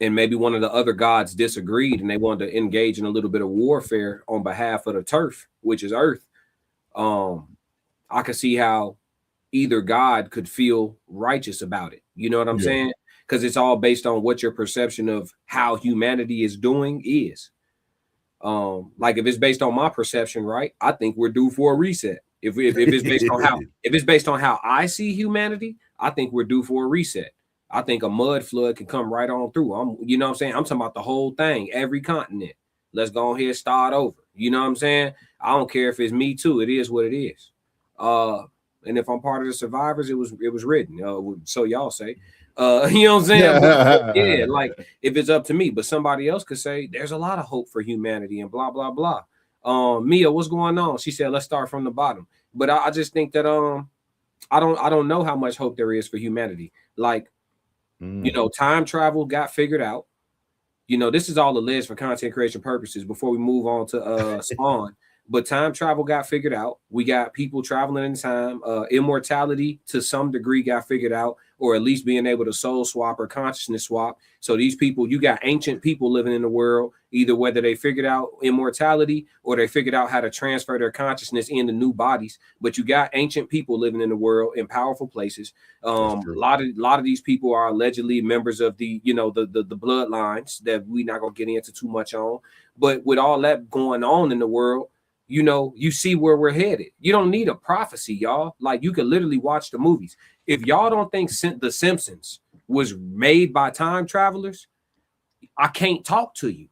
and maybe one of the other gods disagreed and they wanted to engage in a little bit of warfare on behalf of the turf, which is Earth, I could see how either God could feel righteous about it. You know what I'm saying? Because it's all based on what your perception of how humanity is doing is. Like if it's based on my perception, right? I think we're due for a reset. If it's based on how I see humanity, I think we're due for a reset. I think a mud flood can come right on through. You know what I'm saying? I'm talking about the whole thing, every continent. Let's go ahead and start over. You know what I'm saying? I don't care if it's me too. It is what it is. And if I'm part of the survivors, it was written. So y'all say, you know what I'm saying? But, yeah, like if it's up to me, but somebody else could say there's a lot of hope for humanity and blah blah blah. Mia, what's going on? She said, let's start from the bottom. But I just think that I don't know how much hope there is for humanity. Like, you know, time travel got figured out. You know, this is all alleged for content creation purposes before we move on to Spawn. But time travel got figured out. We got people traveling in time. Immortality to some degree got figured out, or at least being able to soul swap or consciousness swap. So these people, you got ancient people living in the world, either whether they figured out immortality or they figured out how to transfer their consciousness into new bodies. But you got ancient people living in the world in powerful places. A lot of these people are allegedly members of the, you know, the bloodlines that we're not gonna get into too much on. But with all that going on in the world, you know, you see where we're headed. You don't need a prophecy, y'all. Like, you could literally watch the movies. If y'all don't think The Simpsons was made by time travelers, I can't talk to you.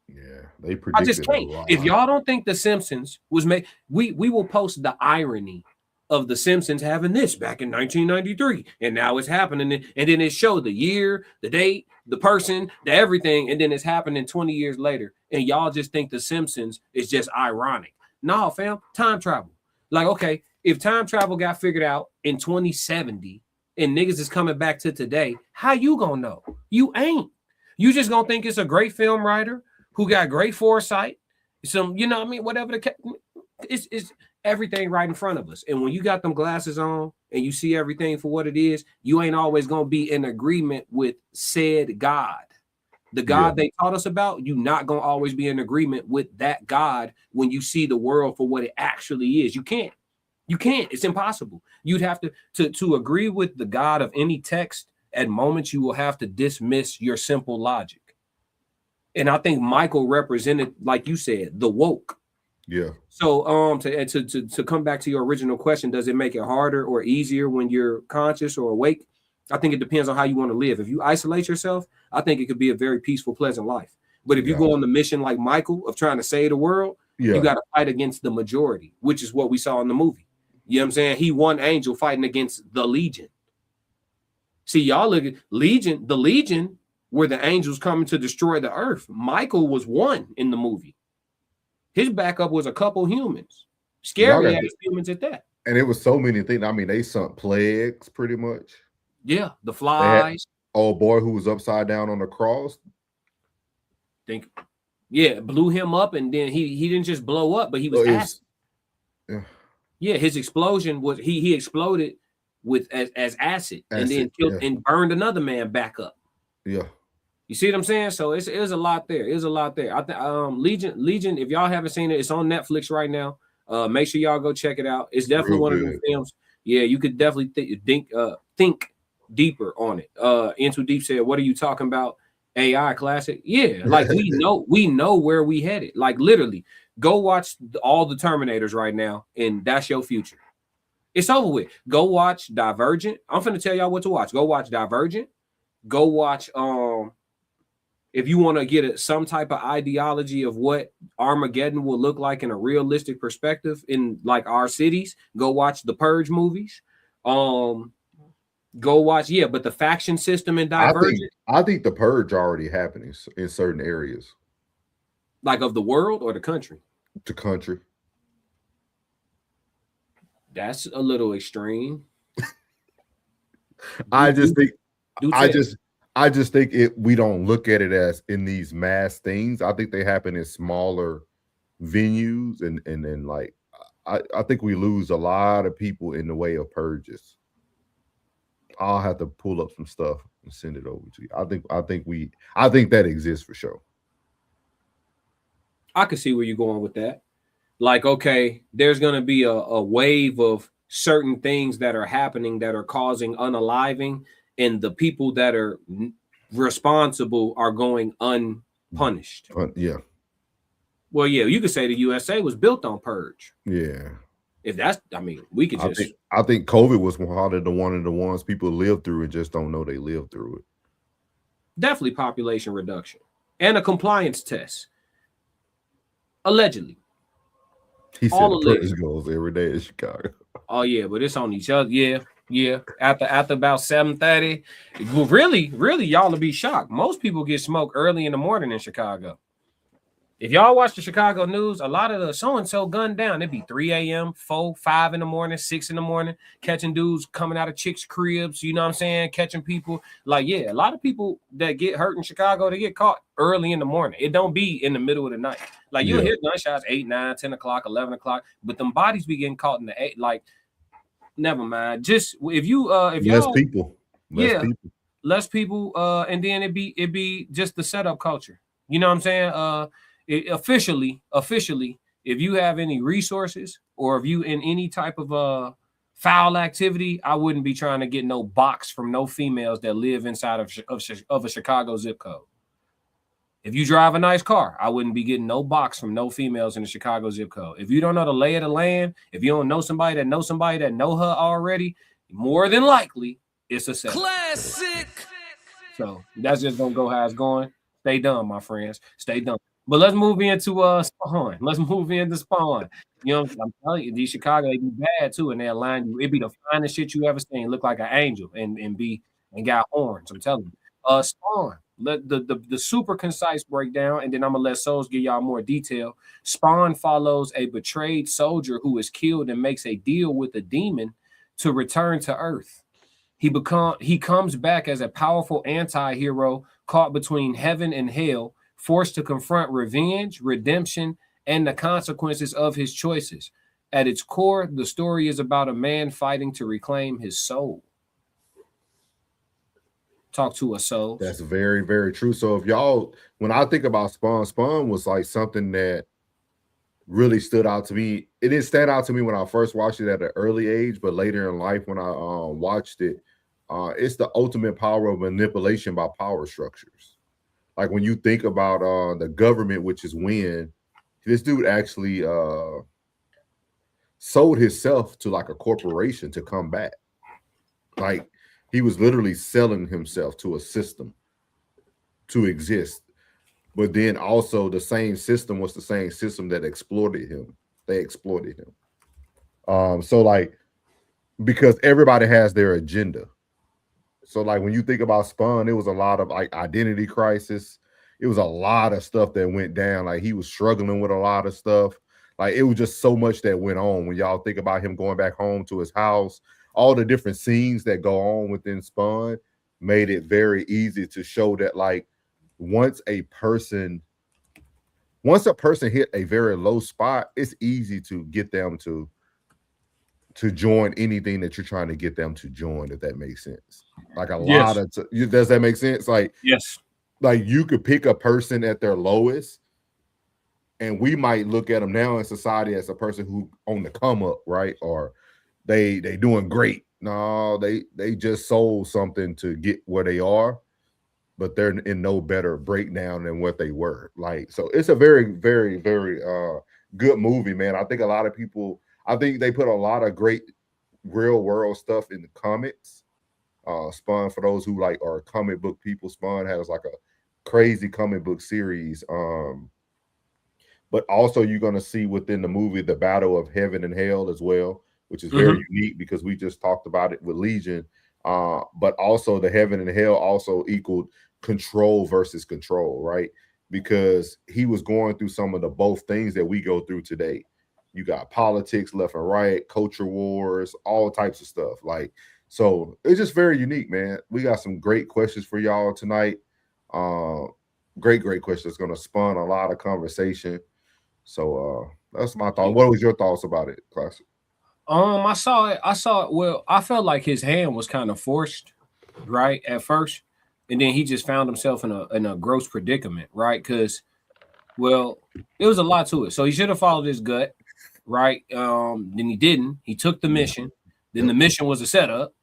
Yeah, they predicted. I just can't. If y'all don't think The Simpsons was made, we will post the irony of The Simpsons having this back in 1993, and now it's happening, and then it showed the year, the date, the person, the everything, and then it's happening 20 years later, and y'all just think The Simpsons is just ironic. No, fam, time travel. Like, okay, if time travel got figured out in 2070 and niggas is coming back to today, how you gonna know? You ain't. You just gonna think it's a great film writer who got great foresight, some, you know what I mean, whatever it's everything right in front of us. And when you got them glasses on and you see everything for what it is, you ain't always going to be in agreement with said God. The God they taught us about, you not going to always be in agreement with that God when you see the world for what it actually is. You can't. It's impossible. You'd have to agree with the God of any text. At moments, you will have to dismiss your simple logic. And I think Michael represented, like you said, the woke. Yeah. So to come back to your original question, does it make it harder or easier when you're conscious or awake? I think it depends on how you want to live. If you isolate yourself, I think it could be a very peaceful, pleasant life. But if you go on the mission like Michael of trying to save the world, you got to fight against the majority, which is what we saw in the movie. You know what I'm saying? He one angel fighting against the Legion. See, y'all look at Legion. The Legion were the angels coming to destroy the earth. Michael was one in the movie. His backup was a couple humans, scary ass humans at that. And it was so many things. I mean, they sent plagues pretty much. Yeah, the flies. Old boy who was upside down on the cross. Blew him up, and then he didn't just blow up, but he was acid. Yeah, his explosion was he exploded with as acid, and then killed and burned another man back up. Yeah. You see what I'm saying? So it's a lot there. It's a lot there. I think Legion, if y'all haven't seen it, it's on Netflix right now. Make sure y'all go check it out. It's definitely one of the films. Yeah, you could definitely think deeper on it. Into Deep said, "What are you talking about? AI classic?" Yeah, like we know where we headed. Like literally, go watch all the Terminators right now, and that's your future. It's over with. Go watch Divergent. I'm finna tell y'all what to watch. Go watch Divergent. Go watch if you want to get some type of ideology of what Armageddon will look like in a realistic perspective in like our cities, go watch the Purge movies. Go watch, but the faction system in Divergent. I think the Purge already happening in certain areas. Like of the world or the country? The country. That's a little extreme. I just think we don't look at it as in these mass things. I think they happen in smaller venues, and then like I think we lose a lot of people in the way of purges. I'll have to pull up some stuff and send it over to you. I think that exists for sure. I can see where you're going with that. Like, okay, there's going to be a wave of certain things that are happening that are causing unaliving, and the people that are responsible are going unpunished. Yeah. Well, yeah, you could say the USA was built on purge. Yeah. If that's, I mean, we could just. I think COVID was one of the ones people lived through and just don't know they lived through it. Definitely population reduction and a compliance test. Allegedly. He said the purpose goes every day in Chicago. Oh yeah, but it's on each other. Yeah. After about 7:30. Well, really, y'all will be shocked. Most people get smoked early in the morning in Chicago. If y'all watch the Chicago news, a lot of the so-and-so gunned down. It'd be 3 a.m., 4, 5 in the morning, 6 in the morning, catching dudes coming out of chicks' cribs, you know what I'm saying? Catching people. Like, yeah, a lot of people that get hurt in Chicago, they get caught early in the morning. It don't be in the middle of the night. Like, you'll hear gunshots 8, 9, 10 o'clock, 11 o'clock, but them bodies be getting caught in the 8. Like, never mind. Just if less people. Less people, and then it be just the setup culture. You know what I'm saying? Officially, if you have any resources or if you in any type of foul activity, I wouldn't be trying to get no box from no females that live inside of a Chicago zip code. If you drive a nice car, I wouldn't be getting no box from no females in the Chicago zip code. If you don't know the lay of the land, if you don't know somebody that know her already, more than likely it's a setup. Classic. So that's just gonna go how it's going. Stay dumb, my friends. Stay dumb. But let's move into Spawn. Let's move into Spawn. You know, I'm telling you, these Chicago, they be bad too, and they'll line you. It be the finest shit you ever seen. Look like an angel and got horns. I'm telling you. Spawn. The super concise breakdown, and then I'm gonna let Souls give y'all more detail. Spawn follows a betrayed soldier who is killed and makes a deal with a demon to return to Earth. He comes back as a powerful anti-hero caught between heaven and hell, forced to confront revenge, redemption, and the consequences of his choices. At its core, the story is about a man fighting to reclaim his soul. Talk to us, Souls. That's very, very true. So if y'all, when I think about Spawn was like something that really stood out to me. It didn't stand out to me when I first watched it at an early age, but later in life when I watched it, it's the ultimate power of manipulation by power structures. Like when you think about the government, which is when this dude actually sold himself to like a corporation to come back. Like he was literally selling himself to a system to exist. But then also the same system was the same system that exploited him. They exploited him. So like, because everybody has their agenda. So like when you think about Spawn, it was a lot of like identity crisis. It was a lot of stuff that went down. Like he was struggling with a lot of stuff. Like it was just so much that went on. When y'all think about him going back home to his house, all the different scenes that go on within Spawn made it very easy to show that like once a person hit a very low spot, it's easy to get them to join anything that you're trying to get them to join, if that makes sense. Like a lot of does that make sense? Like yes, like you could pick a person at their lowest, and we might look at them now in society as a person who on the come up, right? Or they doing great. No, they just sold something to get where they are, but they're in no better breakdown than what they were. Like, so it's a very, very, very good movie, man. I think a lot of people, I think they put a lot of great real world stuff in the comics. Spawn, for those who like are comic book people, Spawn has like a crazy comic book series. But also you're going to see within the movie the battle of heaven and hell as well, which is very unique because we just talked about it with Legion. But also the heaven and hell also equaled control versus control, right? Because he was going through some of the both things that we go through today. You got politics left and right, culture wars, all types of stuff. Like, so it's just very unique, man. We got some great questions for y'all tonight. Great questions. It's going to spawn a lot of conversation. So that's my thought. What was your thoughts about it, Classic? I saw it. Well, I felt like his hand was kind of forced, right, at first, and then he just found himself in a gross predicament, right? Because, well, it was a lot to it. So he should have followed his gut, right? Then he didn't. He took the mission. Then the mission was a setup.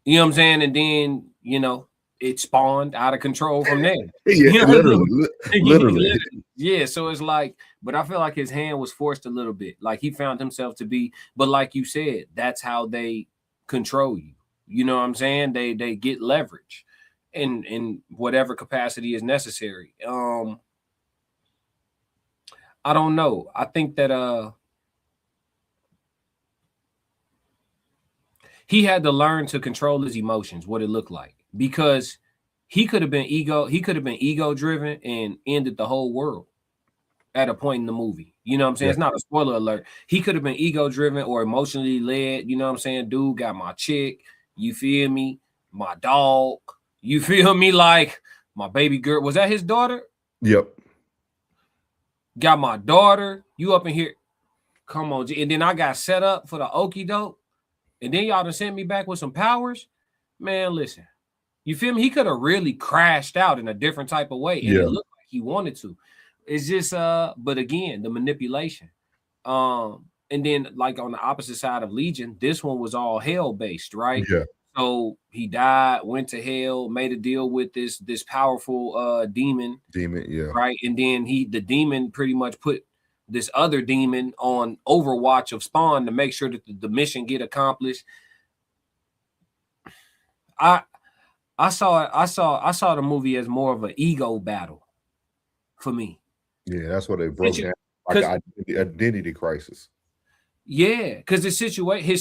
You know what I'm saying? And then, you know, it spawned out of control from there. Yeah, literally. Yeah, so it's like, but I feel like his hand was forced a little bit. Like he found himself to be, but like you said, that's how they control you. You know what I'm saying? They get leverage in whatever capacity is necessary. I don't know. I think that he had to learn to control his emotions, what it looked like, because he could have been ego driven and ended the whole world at a point in the movie. You know what I'm saying? Yeah. It's not a spoiler alert. He could have been ego driven or emotionally led. You know what I'm saying? Dude got my chick. You feel me? My dog. You feel me? Like my baby girl. Was that his daughter? Yep. Got my daughter. You up in here. Come on. And then I got set up for the okie doke. And then y'all done sent me back with some powers. Man, listen. You feel me? He could have really crashed out in a different type of way. And it looked like he wanted to. It's just but again, the manipulation. And then like on the opposite side of Legion, this one was all hell based, right? Yeah. So he died, went to hell, made a deal with this powerful demon. Yeah. Right. And then the demon pretty much put this other demon on overwatch of Spawn to make sure that the mission get accomplished. I saw the movie as more of an ego battle for me. Yeah, that's what they broke down, like an identity crisis. Yeah, because his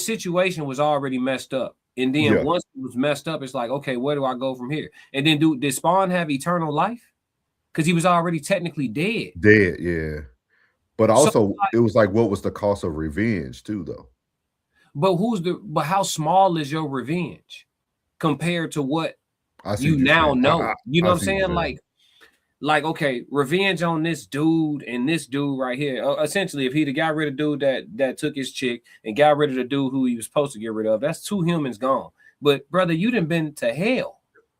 situation was already messed up. And then once it was messed up, it's like, okay, where do I go from here? And then did Spawn have eternal life? Because he was already technically dead. Dead, yeah. But also, it was like, what was the cost of revenge, too, though? But how small is your revenge compared to what you now know? You know what I'm saying? Like, okay, revenge on this dude and this dude right here. Essentially, if he'd have got rid of dude that took his chick and got rid of the dude who he was supposed to get rid of, that's 2 humans gone. But brother, you done been to hell.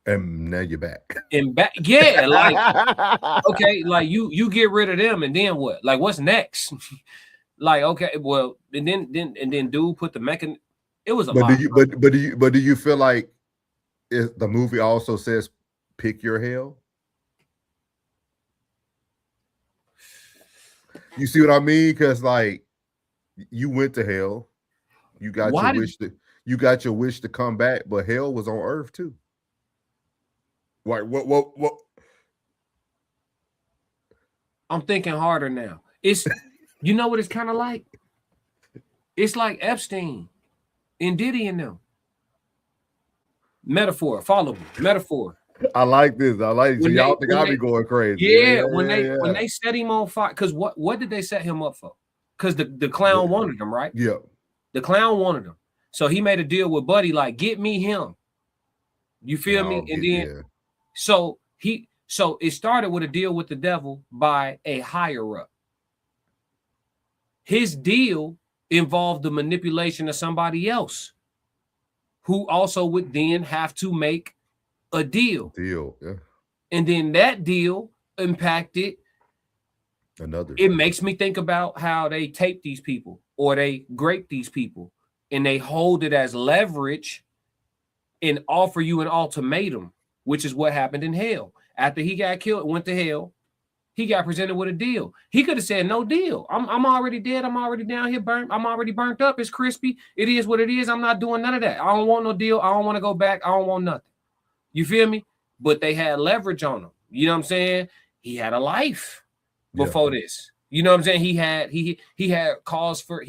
And now you're back. Yeah, like okay, like you get rid of them, and then what? Like, what's next? Like, okay, well, and then dude put the mechanism. It was a lot. Do you feel like the movie also says pick your hell? You see what I mean? Because like you went to hell, you got your wish to come back, but hell was on Earth too. Like what? I'm thinking harder now. It's you know what it's kind of like? It's like Epstein and Diddy and them. Metaphor, follow me. Metaphor. I like this. I like it. So y'all think I'll be going crazy. Yeah, when they set him on fire, because what did they set him up for? Because the clown wanted him, right? Yeah. The clown wanted him. So he made a deal with Buddy, like, get me him. You feel me? And then so it started with a deal with the devil by a higher up. His deal involved the manipulation of somebody else who also would then have to make a deal. Yeah. And then that deal impacted another. It makes me think about how they tape these people or they grape these people and they hold it as leverage and offer you an ultimatum, which is what happened in hell. After he got killed, went to hell, he got presented with a deal. He could have said, no deal. I'm already dead. I'm already down here burnt. I'm already burnt up. It's crispy. It is what it is. I'm not doing none of that. I don't want no deal. I don't want to go back. I don't want nothing. You feel me? But they had leverage on him. You know what I'm saying? He had a life before this. You know what I'm saying? He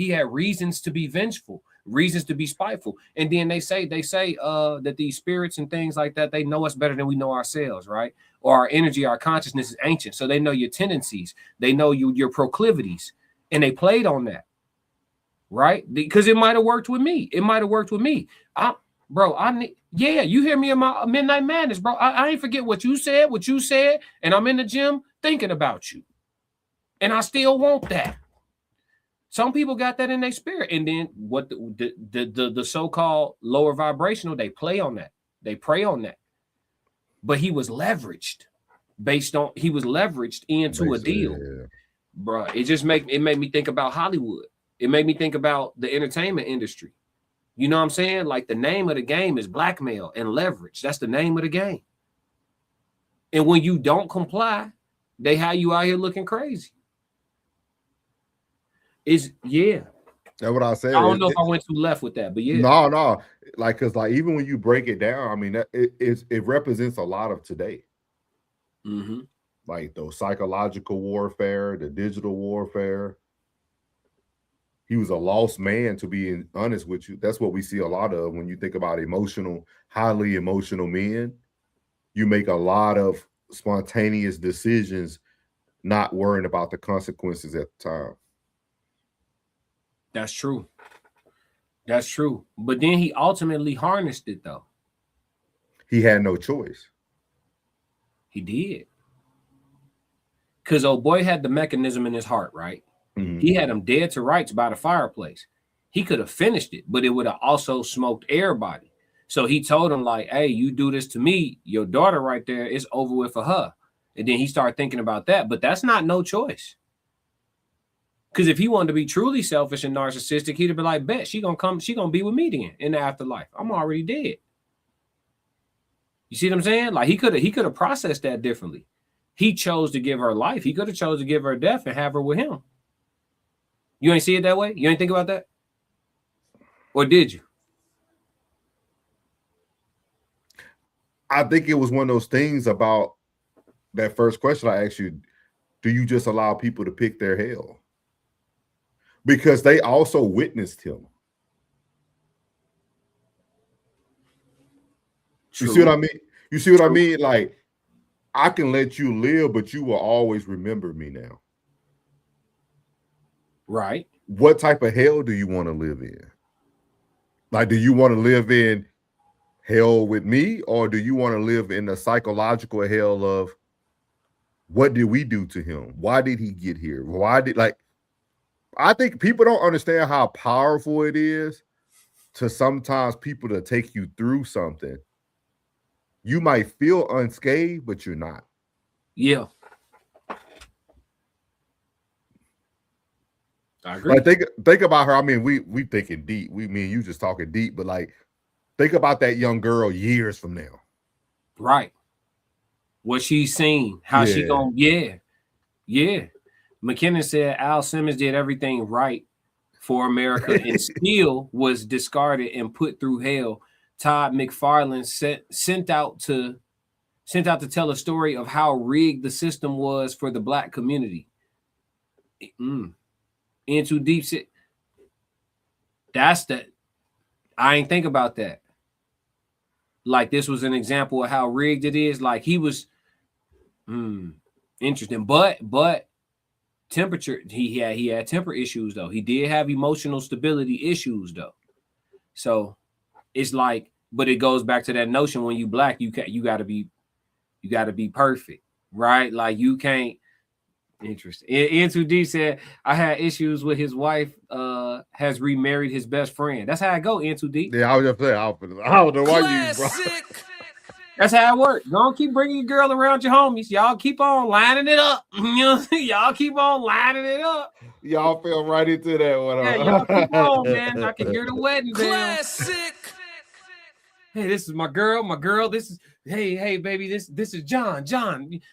had reasons to be vengeful, reasons to be spiteful. And then they say that these spirits and things like that, they know us better than we know ourselves, right? Or our energy, our consciousness is ancient. So they know your tendencies, they know your proclivities, and they played on that, right? Because it might have worked with me. You hear me in my Midnight Madness, bro. I ain't forget what you said, and I'm in the gym thinking about you. And I still want that. Some people got that in their spirit. And then what the so-called lower vibrational, they play on that. They prey on that. But he was leveraged into a deal. Yeah. Bro, it made me think about Hollywood. It made me think about the entertainment industry. You know what I'm saying? Like the name of the game is blackmail and leverage. That's the name of the game. And when you don't comply, They have you out here looking crazy. That's what I said. I don't know if I went too left with that, but yeah. No. Like, cause like even when you break it down, I mean, it represents a lot of today. Mm-hmm. Like those psychological warfare, the digital warfare. He was a lost man, to be honest with you. That's what we see a lot of when you think about highly emotional men. You make a lot of spontaneous decisions, not worrying about the consequences at the time. That's true. That's true. But then he ultimately harnessed it, though. He had no choice. He did. Because old boy had the mechanism in his heart, right? Mm-hmm. He had him dead to rights by the fireplace. He could have finished it, but it would have also smoked everybody. So he told him, like, hey, you do this to me, your daughter right there, it's over with for her. And then he started thinking about that. But that's not no choice. Because if he wanted to be truly selfish and narcissistic, he'd have been like, bet she gonna be with me then in the afterlife. I'm already dead. You see what I'm saying? Like he could have processed that differently. He chose to give her life. He could have chose to give her death and have her with him. You ain't see it that way? You ain't think about that? Or did you? I think it was one of those things about that first question I asked you. Do you just allow people to pick their hell? Because they also witnessed him. True. You see what I mean? You see what I mean? Like, I can let you live, but you will always remember me now. Right. What type of hell do you want to live in? Like, do you want to live in hell with me, or do you want to live in the psychological hell of what did we do to him? Why did he get here? I think people don't understand how powerful it is to sometimes people to take you through something. You might feel unscathed, but you're not. Yeah. I agree. Like think about her. I mean, we thinking deep. Me and you just talking deep, but like think about that young girl years from now. Right. What she's seen, how she gonna, yeah. McKinnon said Al Simmons did everything right for America and still was discarded and put through hell. Todd McFarlane sent out to tell a story of how rigged the system was for the black community. Into deep shit. That's that. I ain't think about that. Like this was an example of how rigged it is. Like he was interesting, but temperature. He had temper issues though. He did have emotional stability issues though. So it's like, but it goes back to that notion when you black, you gotta be perfect, right? Like you can't. Interesting. N2D said, I had issues with his wife has remarried his best friend. That's how I go, N2D. Yeah, I was just saying, I don't know why you, bro. That's how it works. Don't keep bringing your girl around your homies. Y'all keep on lining it up. You know, y'all keep on lining it up. Y'all fell right into that one. Yeah, y'all keep on, man. I can hear the wedding bell. Classic. Hey, this is my girl. This is hey, baby. This is John.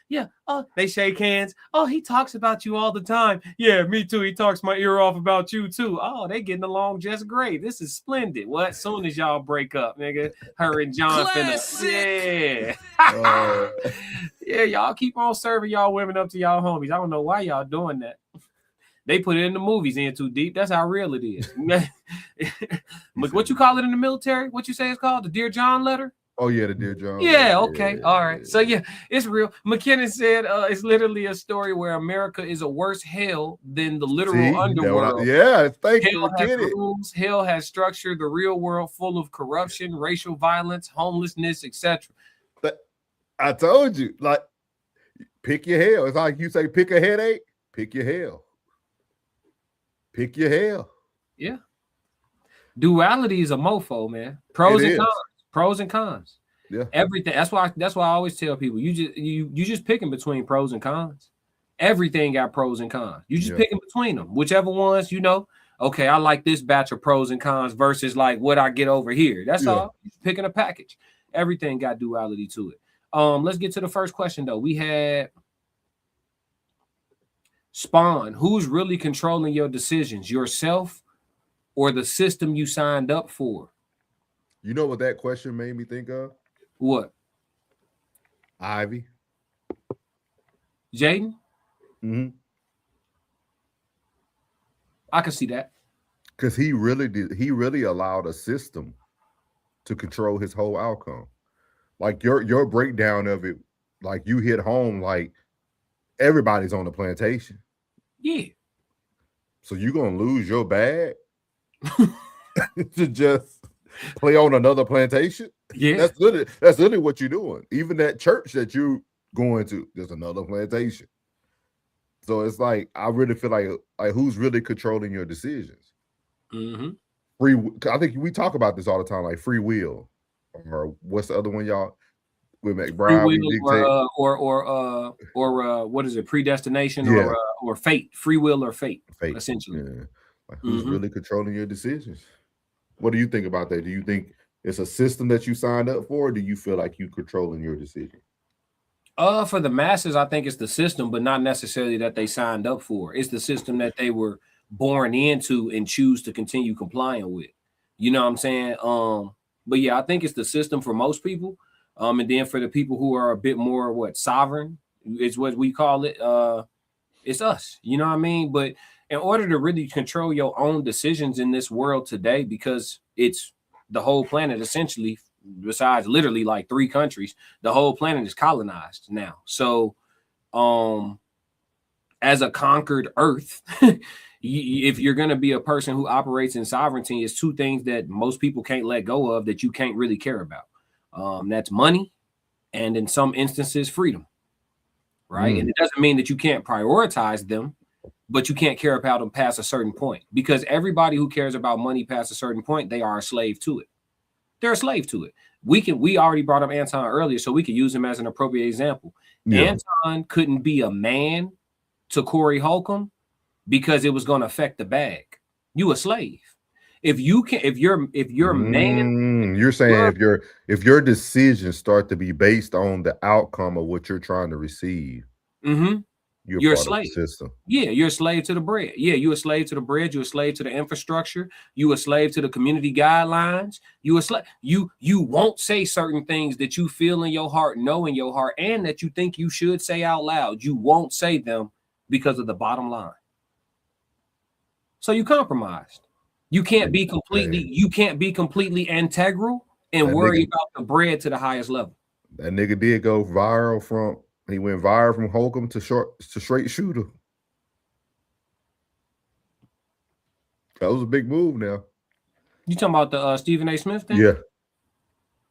Yeah. Oh, they shake hands. Oh, he talks about you all the time. Yeah, me too. He talks my ear off about you too. Oh, they getting along just great. This is splendid. What? Soon as y'all break up, nigga, her and John finna. Yeah. Yeah, y'all keep on serving y'all women up to y'all homies. I don't know why y'all doing that. They put it in the movies in too deep. That's how real it is. What you call it in the military? What you say it's called? The Dear John letter? Oh, yeah, the Dear John. Yeah, okay. All right. So, yeah, it's real. McKinnon said it's literally a story where America is a worse hell than the literal underworld. Thank you. Rules, hell has structure, the real world full of corruption, racial violence, homelessness, etc. I told you, like, pick your hell. It's like you say, pick a headache, pick your hell. Pick your hell. Yeah. Duality is a mofo, man. Pros and cons. Yeah. Everything. That's why I always tell people you just picking between pros and cons. Everything got pros and cons. You just picking between them. Whichever ones, okay, I like this batch of pros and cons versus like what I get over here. That's all. You're picking a package. Everything got duality to it. Let's get to the first question though. We had Spawn, who's really controlling your decisions, yourself or the system you signed up for? You know what that question made me think of? What? Ivy. Jaden? Mm-hmm. I can see that. Because he really allowed a system to control his whole outcome. Like your breakdown of it, like you hit home, like everybody's on the plantation. Yeah. So you're gonna lose your bag to just play on another plantation? Yeah. That's literally what you're doing. Even that church that you going to, there's another plantation. So it's like I really feel like who's really controlling your decisions? Mm-hmm. I think we talk about this all the time, like free will, or what's the other one, y'all? With McBride, we dictate, or what is it? Predestination, yeah, or fate, free will or fate, fate. essentially. Yeah. Like who's really controlling your decisions? What do you think about that? Do you think it's a system that you signed up for, or do you feel like you controlling your decision? For the masses, I think it's the system, but not necessarily that they signed up for. It's the system that they were born into and choose to continue complying with. You know what I'm saying? But yeah, I think it's the system for most people. And then for the people who are a bit more sovereign, it's what we call it. It's us. You know what I mean? But in order to really control your own decisions in this world today, because it's the whole planet essentially, besides literally like 3 countries, the whole planet is colonized now. So as a conquered Earth, if you're going to be a person who operates in sovereignty, it's 2 things that most people can't let go of that you can't really care about. That's money, and in some instances, freedom. Right. And it doesn't mean that you can't prioritize them, but you can't care about them past a certain point, because everybody who cares about money past a certain point, they are a slave to it. They're a slave to it. We already brought up Anton earlier, so we could use him as an appropriate example. Yeah. Anton couldn't be a man to Corey Holcomb because it was going to affect the bag. You a slave. If you're man, you're saying if your decisions start to be based on the outcome of what you're trying to receive, you're a part slave. Of the system. Yeah, you're a slave to the bread. Yeah, you're a slave to the bread. You're a slave to the infrastructure. You're a slave to the community guidelines. You a slave. You won't say certain things that you feel in your heart, know in your heart, and that you think you should say out loud. You won't say them because of the bottom line. So you compromised. You can't be completely integral and worry about the bread to the highest level. That nigga did go viral he went viral from Holcomb to straight shooter. That was a big move now. You talking about the Stephen A. Smith thing? Yeah.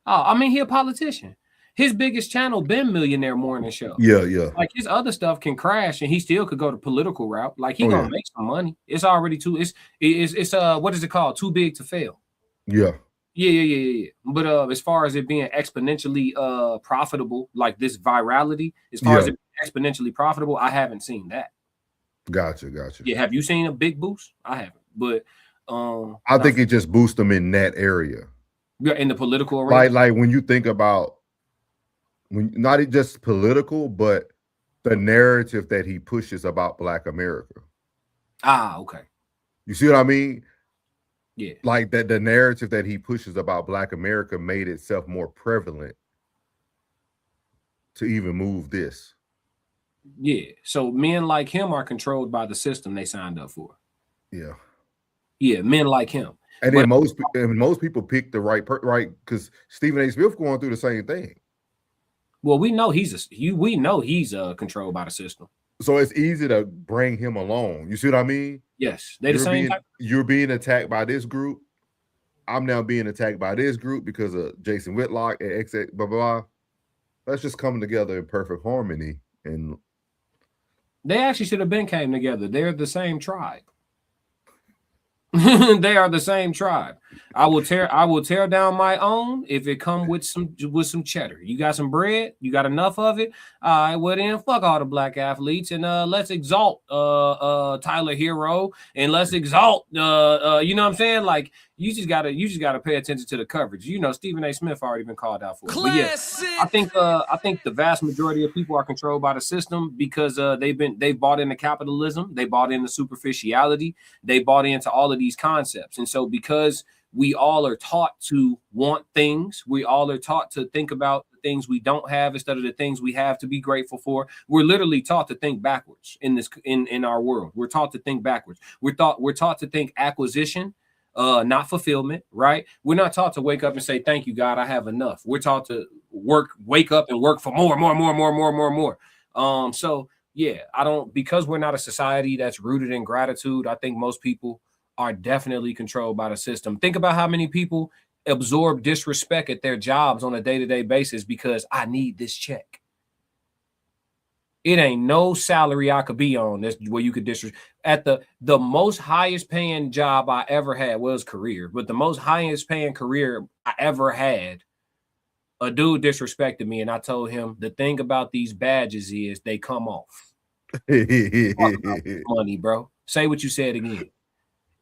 Oh, I mean, he a politician. His biggest channel been Millionaire Morning Show. Yeah. Like his other stuff can crash and he still could go the political route. Like he gonna make some money. It's already it's what is it called? Too big to fail. Yeah. Yeah. But as far as it being exponentially profitable, like this virality, as far as it being exponentially profitable, I haven't seen that. Gotcha. Yeah, have you seen a big boost? I haven't. But I think it just boosts them in that area. Yeah, in the political arena. Like when you think about not just political, but the narrative that he pushes about Black America. Ah, okay. You see what I mean? Yeah. Like that the narrative that he pushes about Black America made itself more prevalent to even move this. Yeah. So men like him are controlled by the system they signed up for. Yeah. Yeah, men like him. And then most people pick the right because Stephen A. Smith going through the same thing. Well, we know he's controlled by the system. So it's easy to bring him along. You see what I mean? Yes, they're the same type. You're being attacked by this group. I'm now being attacked by this group because of Jason Whitlock and XX, blah, blah, blah. Let's just come together in perfect harmony. And they actually should have been came together. They're the same tribe. They are the same tribe. I will tear down my own if it come with some cheddar. You got some bread, you got enough of it. All right, well then fuck all the black athletes and let's exalt Tyler Hero and let's exalt you know what I'm saying? Like you just gotta pay attention to the coverage. You know, Stephen A. Smith already been called out for it. But yeah, I think the vast majority of people are controlled by the system because they've bought into capitalism, they bought into superficiality, they bought into all of these concepts. And so because we all are taught to want things, we all are taught to think about the things we don't have instead of the things we have to be grateful for. We're literally taught to think backwards in our world. We're taught to think backwards. We're taught to think acquisition, not fulfillment, right? We're not taught to wake up and say, thank you, God, I have enough. We're taught to wake up and work for more. So yeah, because we're not a society that's rooted in gratitude, I think most people are definitely controlled by the system. Think about how many people absorb disrespect at their jobs on a day-to-day basis because I need this check. It ain't no salary I could be on that's where you could disrespect. At the most highest paying job I ever had was career, but the most highest paying career I ever had, a dude disrespected me, and I told him the thing about these badges is they come off. Money, bro. Say what you said again.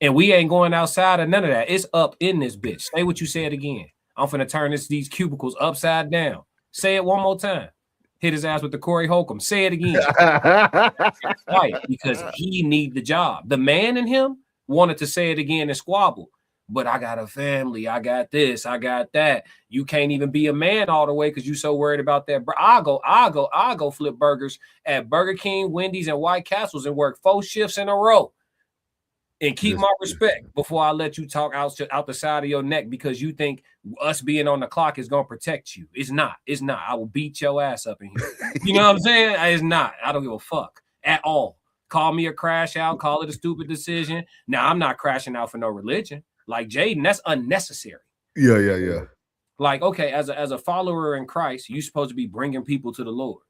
And we ain't going outside or none of that. It's up in this bitch. Say what you said again. I'm finna turn these cubicles upside down. Say it one more time. Hit his ass with the Corey Holcomb. Say it again. Right, because he need the job. The man in him wanted to say it again and squabble. But I got a family. I got this. I got that. You can't even be a man all the way because you so worried about that. I'll go flip burgers at Burger King, Wendy's, and White Castles and work 4 shifts in a row. And keep my respect before I let you talk out the side of your neck because you think us being on the clock is going to protect you. It's not. It's not. I will beat your ass up in here. You know what I'm saying? It's not. I don't give a fuck at all. Call me a crash out. Call it a stupid decision. Now, I'm not crashing out for no religion. Like Jaden, that's unnecessary. Yeah. Like, okay, as a follower in Christ, you're supposed to be bringing people to the Lord.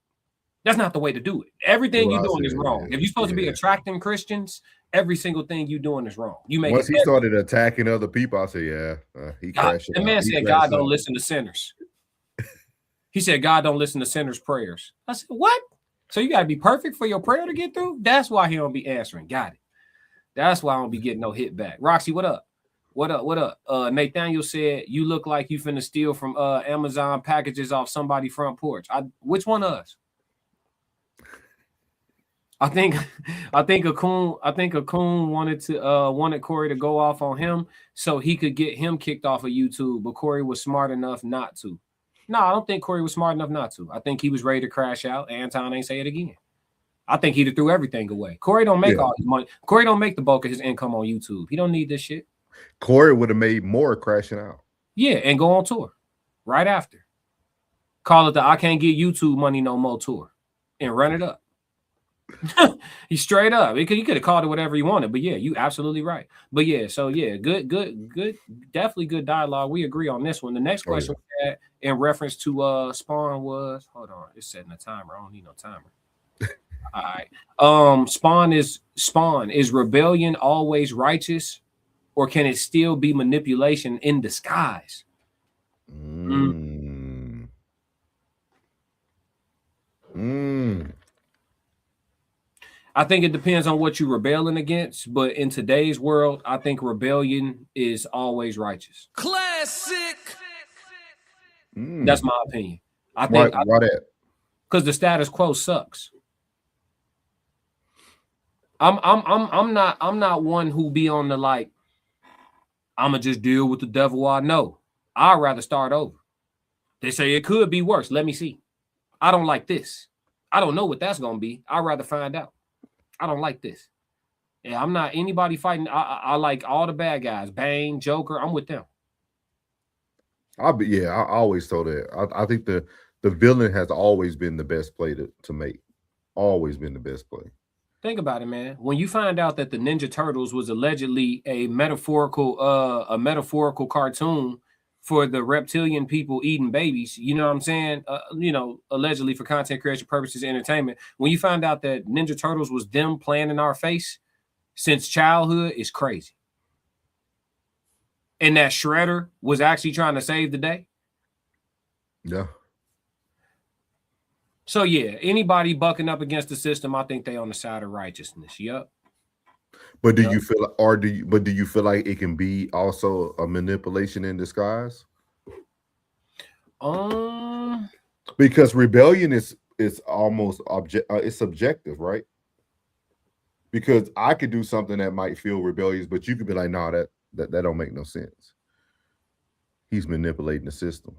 That's not the way to do it. Everything you're doing is wrong. If you're supposed to be attracting Christians, every single thing you're doing is wrong. Once he started attacking other people, I said, he crashed. The man said God don't listen to sinners. He said God don't listen to sinners' prayers. I said, what? So you got to be perfect for your prayer to get through? That's why he don't be answering. Got it. That's why I don't be getting no hit back. Roxy, what up? What up? Nathaniel said, you look like you finna steal from Amazon packages off somebody's front porch. Which one of us? I think Akun wanted Corey to go off on him so he could get him kicked off of YouTube, but Corey was smart enough not to. No, I don't think Corey was smart enough not to. I think he was ready to crash out. Anton ain't say it again. I think he'd have threw everything away. Corey don't make all his money. Corey don't make the bulk of his income on YouTube. He don't need this shit. Corey would have made more crashing out. Yeah, and go on tour right after. Call it the I can't get YouTube money no more tour and run it up. He's straight up. He could have called it whatever he wanted, but yeah, you absolutely right. But yeah, so yeah, good, definitely good dialogue. We agree on this one. The next question we had in reference to Spawn was, hold on, it's setting a timer. I don't need no timer. All right. Spawn is rebellion always righteous, or can it still be manipulation in disguise? I think it depends on what you're rebelling against, but in today's world, I think rebellion is always righteous. Classic. That's my opinion. I think why that? Because the status quo sucks. I'm not one who be on the like, I'ma just deal with the devil I know. I'd rather start over. They say it could be worse. Let me see. I don't like this. I don't know what that's gonna be. I'd rather find out. I don't like this. Yeah, I'm not anybody fighting. I like all the bad guys. Bane, Joker. I'm with them. I always told that. I think the villain has always been the best play to make. Always been the best play. Think about it, man. When you find out that the Ninja Turtles was allegedly a metaphorical cartoon for the reptilian people eating babies, you know what I'm saying? Allegedly for content creation purposes, entertainment. When you find out that Ninja Turtles was them playing in our face since childhood, is crazy. and that Shredder was actually trying to save the day. Yeah. So yeah, anybody bucking up against the system, I think they on the side of righteousness. Yep. But do you feel, do you feel like it can be also a manipulation in disguise? Because rebellion is almost it's subjective, right? Because I could do something that might feel rebellious, but you could be like, no, that don't make no sense. He's manipulating the system.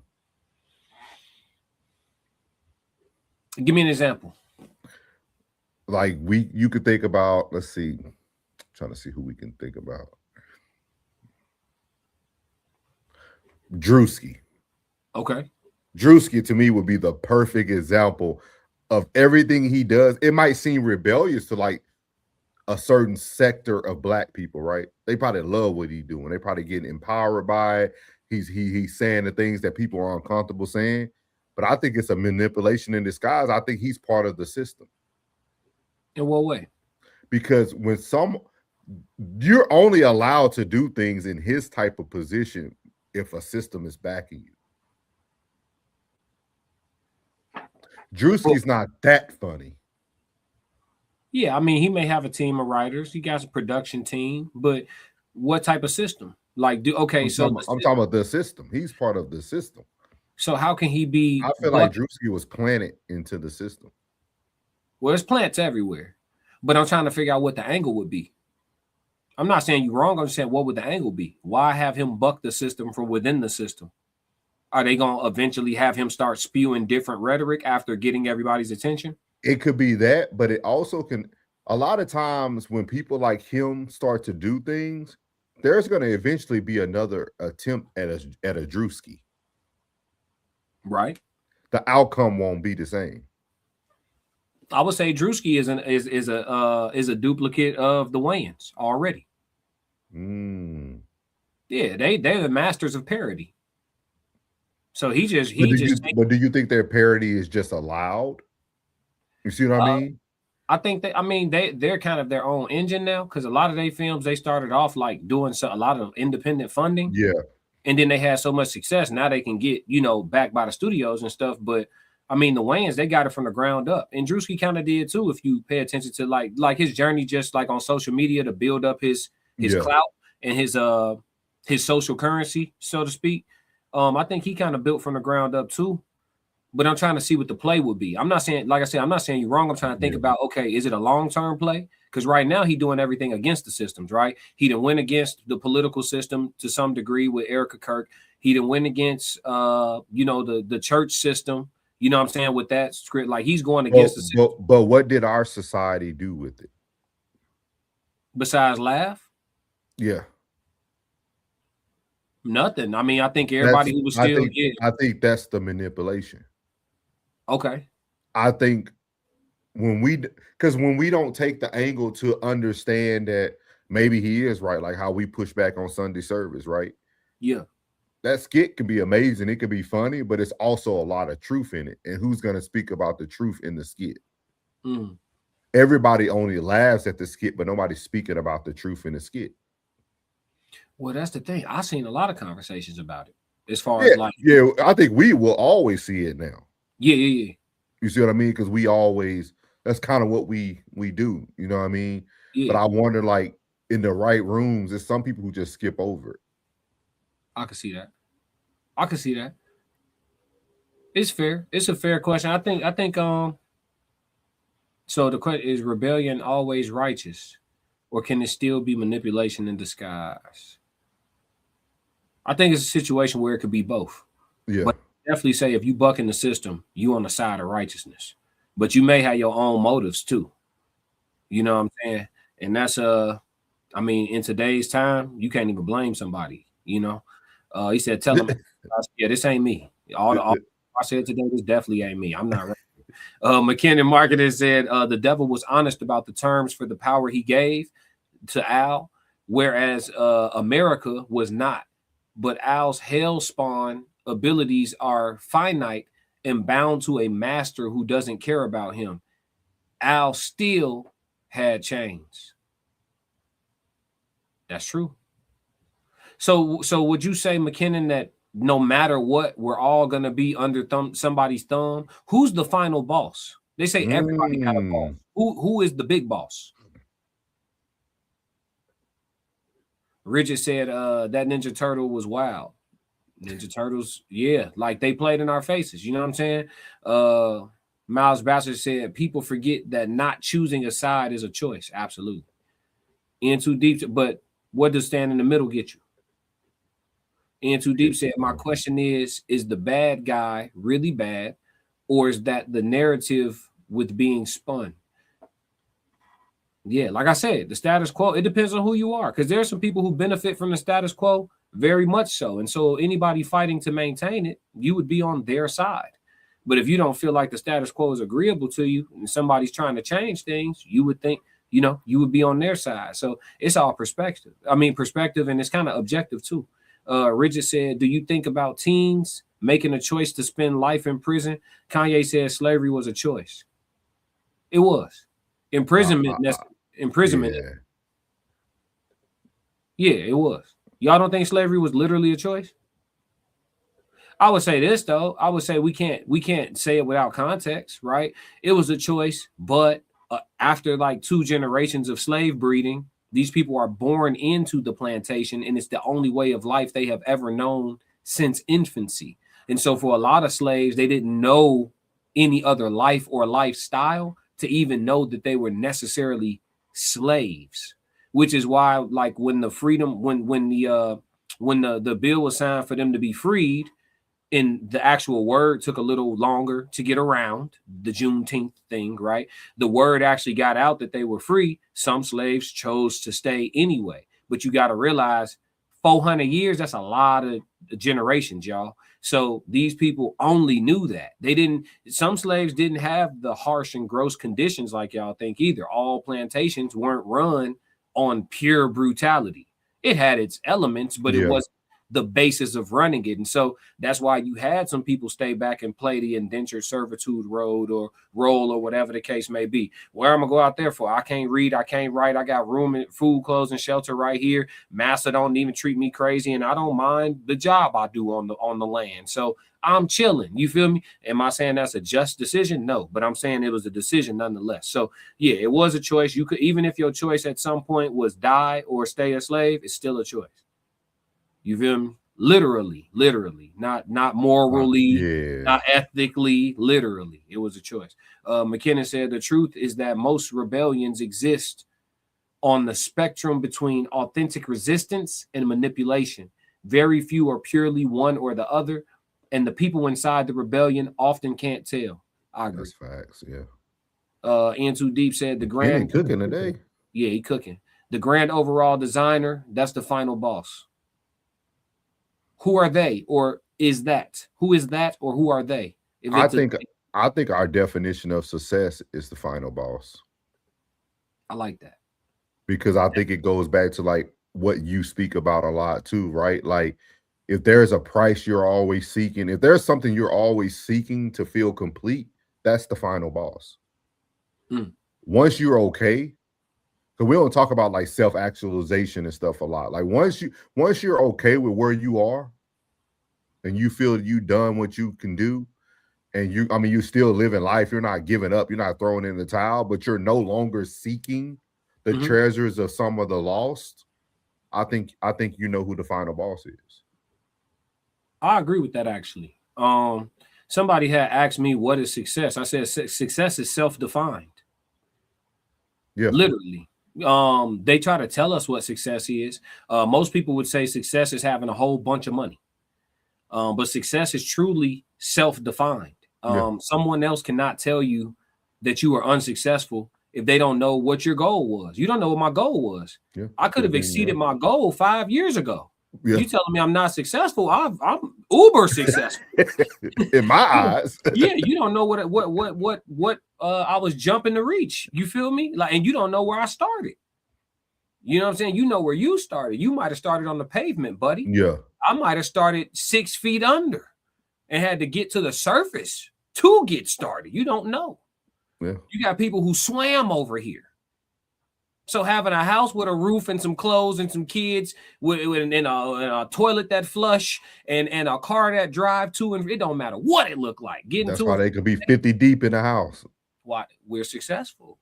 Give me an example. Like you could think about, let's see, I'm trying to see who we can think about. Drewski. Okay. Drewski to me would be the perfect example of everything he does. It might seem rebellious to like a certain sector of Black people, right? They probably love what he's doing. They probably getting empowered by it. He's saying the things that people are uncomfortable saying. But I think it's a manipulation in disguise. I think he's part of the system. In what way? Because when you're only allowed to do things in his type of position if a system is backing you. Drewski's not that funny. Yeah, I mean, he may have a team of writers. He got a production team, but what type of system? Like, I'm talking about the system. He's part of the system. So how can he be? I feel like Drewski was planted into the system. Well, there's plants everywhere, but I'm trying to figure out what the angle would be. I'm not saying you're wrong. I'm just saying, what would the angle be? Why have him buck the system from within the system? Are they going to eventually have him start spewing different rhetoric after getting everybody's attention? It could be that, but it also can. A lot of times when people like him start to do things, there's going to eventually be another attempt at a Drewski. Right. The outcome won't be the same. I would say Drewski is a duplicate of the Wayans already. Yeah, they're the masters of parody. So do you think their parody is just allowed? You see what I mean? I think they're kind of their own engine now, because a lot of their films, they started off like doing a lot of independent funding. Yeah. And then they had so much success. Now they can get, backed by the studios and stuff. But I mean, the Wayans, they got it from the ground up. And Drewski kind of did too, if you pay attention to like his journey, just like on social media to build up his clout and his social currency, so to speak. I think he kind of built from the ground up too. But I'm trying to see what the play would be. I'm not saying, like I said, I'm not saying you're wrong. I'm trying to think about, okay, is it a long-term play? Because right now he's doing everything against the systems, right? He done went against the political system to some degree with Erica Kirk. He done went against, the church system. You know what I'm saying? With that script, like he's going against the system. But what did our society do with it? Besides laugh? Yeah. Nothing. I mean, I think everybody who was still. I think that's the manipulation. Okay. I think when we don't take the angle to understand that maybe he is right, like how we push back on Sunday service, right? Yeah. That skit can be amazing. It can be funny, but it's also a lot of truth in it. And who's going to speak about the truth in the skit? Everybody only laughs at the skit, but nobody's speaking about the truth in the skit. Well, that's the thing. I've seen a lot of conversations about it. As far as I think we will always see it now. Yeah. You see what I mean? Because that's kind of what we do. You know what I mean? Yeah. But I wonder, like, in the right rooms, there's some people who just skip over it. I can see that. It's fair. It's a fair question. I think so the question is, rebellion always righteous, or can it still be manipulation in disguise? I think it's a situation where it could be both. Yeah. But definitely say if you buck in the system, you on the side of righteousness. But you may have your own motives too. You know what I'm saying? And that's in today's time, you can't even blame somebody, He said, tell him, yeah, this ain't me. All I said today, this definitely ain't me. I'm not right. McKinnon Marketing said the devil was honest about the terms for the power he gave to Al, whereas America was not. But Al's hell spawn abilities are finite and bound to a master who doesn't care about him. Al still had chains. That's true. So would you say, McKinnon, that no matter what, we're all gonna be under somebody's thumb? Who's the final boss? They say everybody got a boss. Who is the big boss? Richard said that Ninja Turtle was wild. Ninja Turtles, yeah, like they played in our faces. You know what I'm saying? Miles Bastard said people forget that not choosing a side is a choice. Absolutely. In too deep, but what does stand in the middle get you? In too deep said, my question is the bad guy really bad, or is that the narrative with being spun? Yeah, like I said, the status quo, it depends on who you are, because there are some people who benefit from the status quo very much so. And so anybody fighting to maintain it, you would be on their side. But if you don't feel like the status quo is agreeable to you and somebody's trying to change things, you would think, you would be on their side. So it's all perspective. I mean, perspective, and it's kind of objective too. Richard said, do you think about teens making a choice to spend life in prison? Kanye said slavery was a choice. It was. Imprisonment. Imprisonment. Yeah, it was. Y'all don't think slavery was literally a choice? I would say this though. I would say we can't say it without context, right? It was a choice, but after like 2 generations of slave breeding, these people are born into the plantation, and it's the only way of life they have ever known since infancy. And so for a lot of slaves, they didn't know any other life or lifestyle to even know that they were necessarily slaves, which is why, like, when the bill was signed for them to be freed, and the actual word took a little longer to get around, the Juneteenth thing, right? The word actually got out that they were free. Some slaves chose to stay anyway. But you got to realize 400 years, that's a lot of generations, y'all. So these people only knew that. Some slaves didn't have the harsh and gross conditions like y'all think either. All plantations weren't run on pure brutality. It had its elements, but it wasn't the basis of running it. And so that's why you had some people stay back and play the indentured servitude road or role or whatever the case may be. Where I'm gonna go out there for? I can't read, I can't write, I got room and food, clothes, and shelter right here. Master don't even treat me crazy, and I don't mind the job I do on the land. So I'm chilling. You feel me? Am I saying that's a just decision? No, but I'm saying it was a decision nonetheless. So yeah, it was a choice. You could, even if your choice at some point was die or stay a slave, it's still a choice. You feel me? Literally, not morally, not ethically, literally. It was a choice. McKinnon said the truth is that most rebellions exist on the spectrum between authentic resistance and manipulation. Very few are purely one or the other, and the people inside the rebellion often can't tell. I agree. That's facts, In Too Deep said the grand cooking today. Yeah, he cooking. The grand overall designer, that's the final boss. Who are they, or is that? Who is that, or who are they? I think our definition of success is the final boss. I like that. Because I think it goes back to like what you speak about a lot too, right? Like if there's a price you're always seeking, if there's something you're always seeking to feel complete, that's the final boss. Once you're okay, because we don't talk about like self-actualization and stuff a lot. Like once you're okay with where you are and you feel you done what you can do, and you're still living life, you're not giving up, you're not throwing in the towel, but you're no longer seeking the treasures of some of the lost. I think you know who the final boss is. I agree with that actually. Somebody had asked me what is success. I said success is self-defined. Yeah. Literally. They try to tell us what success is. Most people would say success is having a whole bunch of money. But success is truly self-defined. Someone else cannot tell you that you are unsuccessful if they don't know what your goal was. You don't know what my goal was. I could have exceeded my goal 5 years ago. You telling me I'm not successful? I'm uber successful in my eyes. You don't know what I was jumping to reach. You feel me? Like, and you don't know where I started. You know what I'm saying? You know where you started. You might have started on the pavement, buddy. Yeah. I might have started 6 feet under and had to get to the surface to get started. You don't know. Yeah. You got people who swam over here. So having a house with a roof and some clothes and some kids and a toilet that flush and a car that drive to, and it don't matter what it look like. That's why they could be 50 deep in the house. Why we're successful.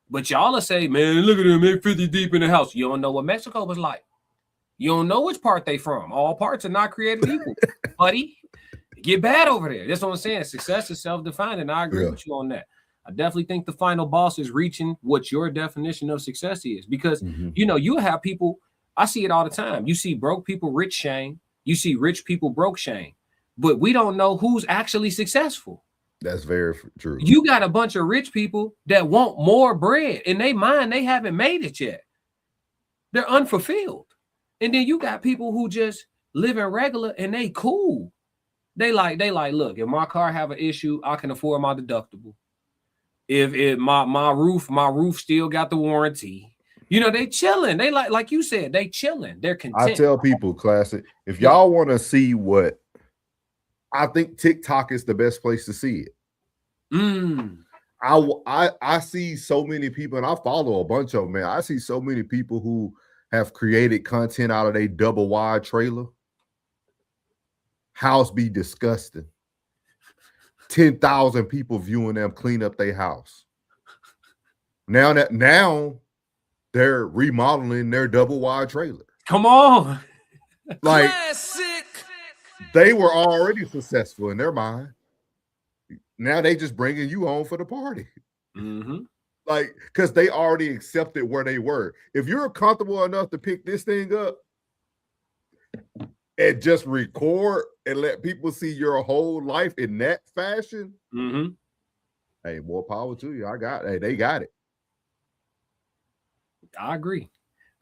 But y'all will say, man, look at them, they're 50 deep in the house. You don't know what Mexico was like. You don't know which part they from. All parts are not created equal, buddy. Get bad over there. That's what I'm saying. Success is self-defined, and I agree with you on that. I definitely think the final boss is reaching what your definition of success is, because you know, you have people, I see it all the time. You see broke people rich shame. You see rich people broke shame, but we don't know who's actually successful. That's very true. You got a bunch of rich people that want more bread in their mind. They haven't made it yet. They're unfulfilled. And then you got people who just living regular and they cool. They like, look, if my car have an issue, I can afford my deductible. If my roof still got the warranty, you know, they chilling. They like you said, they chilling. They're content. I tell people, Classic, if y'all want to see what, I think TikTok is the best place to see it. I see so many people, and I follow a bunch of them, man. I see so many people who have created content out of a double wide trailer. House be disgusting. 10,000 people viewing them clean up their house. Now they're remodeling their double wide trailer. Come on. Like, they were already successful in their mind. Now they just bringing you home for the party. Like, because they already accepted where they were. If you're comfortable enough to pick this thing up and just record and let people see your whole life in that fashion, hey, more power to you. They got it. I agree.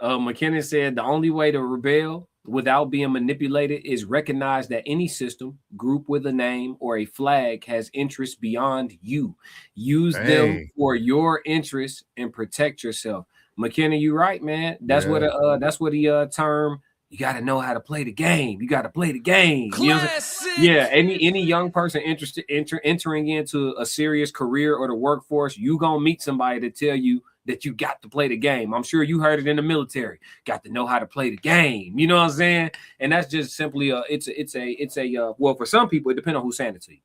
McKinnon said the only way to rebel without being manipulated is recognize that any system, group with a name, or a flag has interests beyond you. Use them for your interests and protect yourself. McKinnon, you right, man. That's what the term. You got to know how to play the game. You got to play the game. You know, yeah. Any young person interested entering into a serious career or the workforce, you gonna meet somebody to tell you that you got to play the game. I'm sure you heard it in the military. Got to know how to play the game. You know what I'm saying? And that's just simply well, for some people, it depends on who's saying it to you.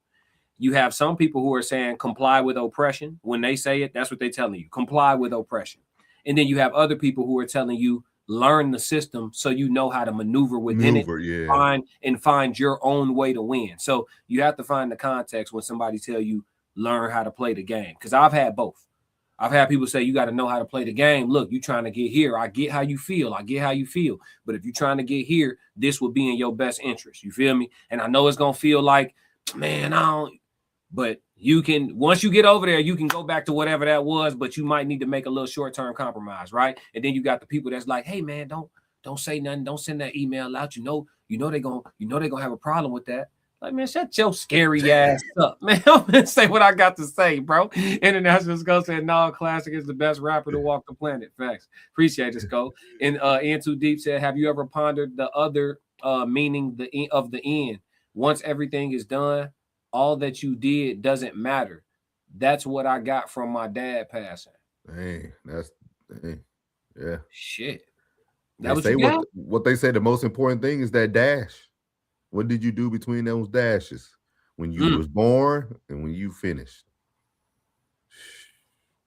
You have some people who are saying comply with oppression. When they say it, that's what they're telling you. Comply with oppression. And then you have other people who are telling you learn the system so you know how to maneuver within it, find your own way to win. So you have to find the context when somebody tell you learn how to play the game. Because I've had both. I've had people say you got to know how to play the game. Look, you trying to get here. I get how you feel. But if you're trying to get here, this will be in your best interest. You feel me? And I know it's going to feel like, man, I don't. But you can, once you get over there, you can go back to whatever that was, but you might need to make a little short-term compromise, right? And then you got the people that's like, hey, man, don't say nothing. Don't send that email out. You know they're gonna have a problem with that. Like, man, shut your scary ass up, man. I'm gonna say what I got to say, bro. International Skull said, no, Classic is the best rapper to walk the planet. Facts. Appreciate it, Skull. And In Too Deep said, have you ever pondered the other meaning of the end? Once everything is done, all that you did doesn't matter. That's what I got from my dad passing. Dang, yeah. Shit. What they say the most important thing is that dash. What did you do between those dashes? When you was born and when you finished?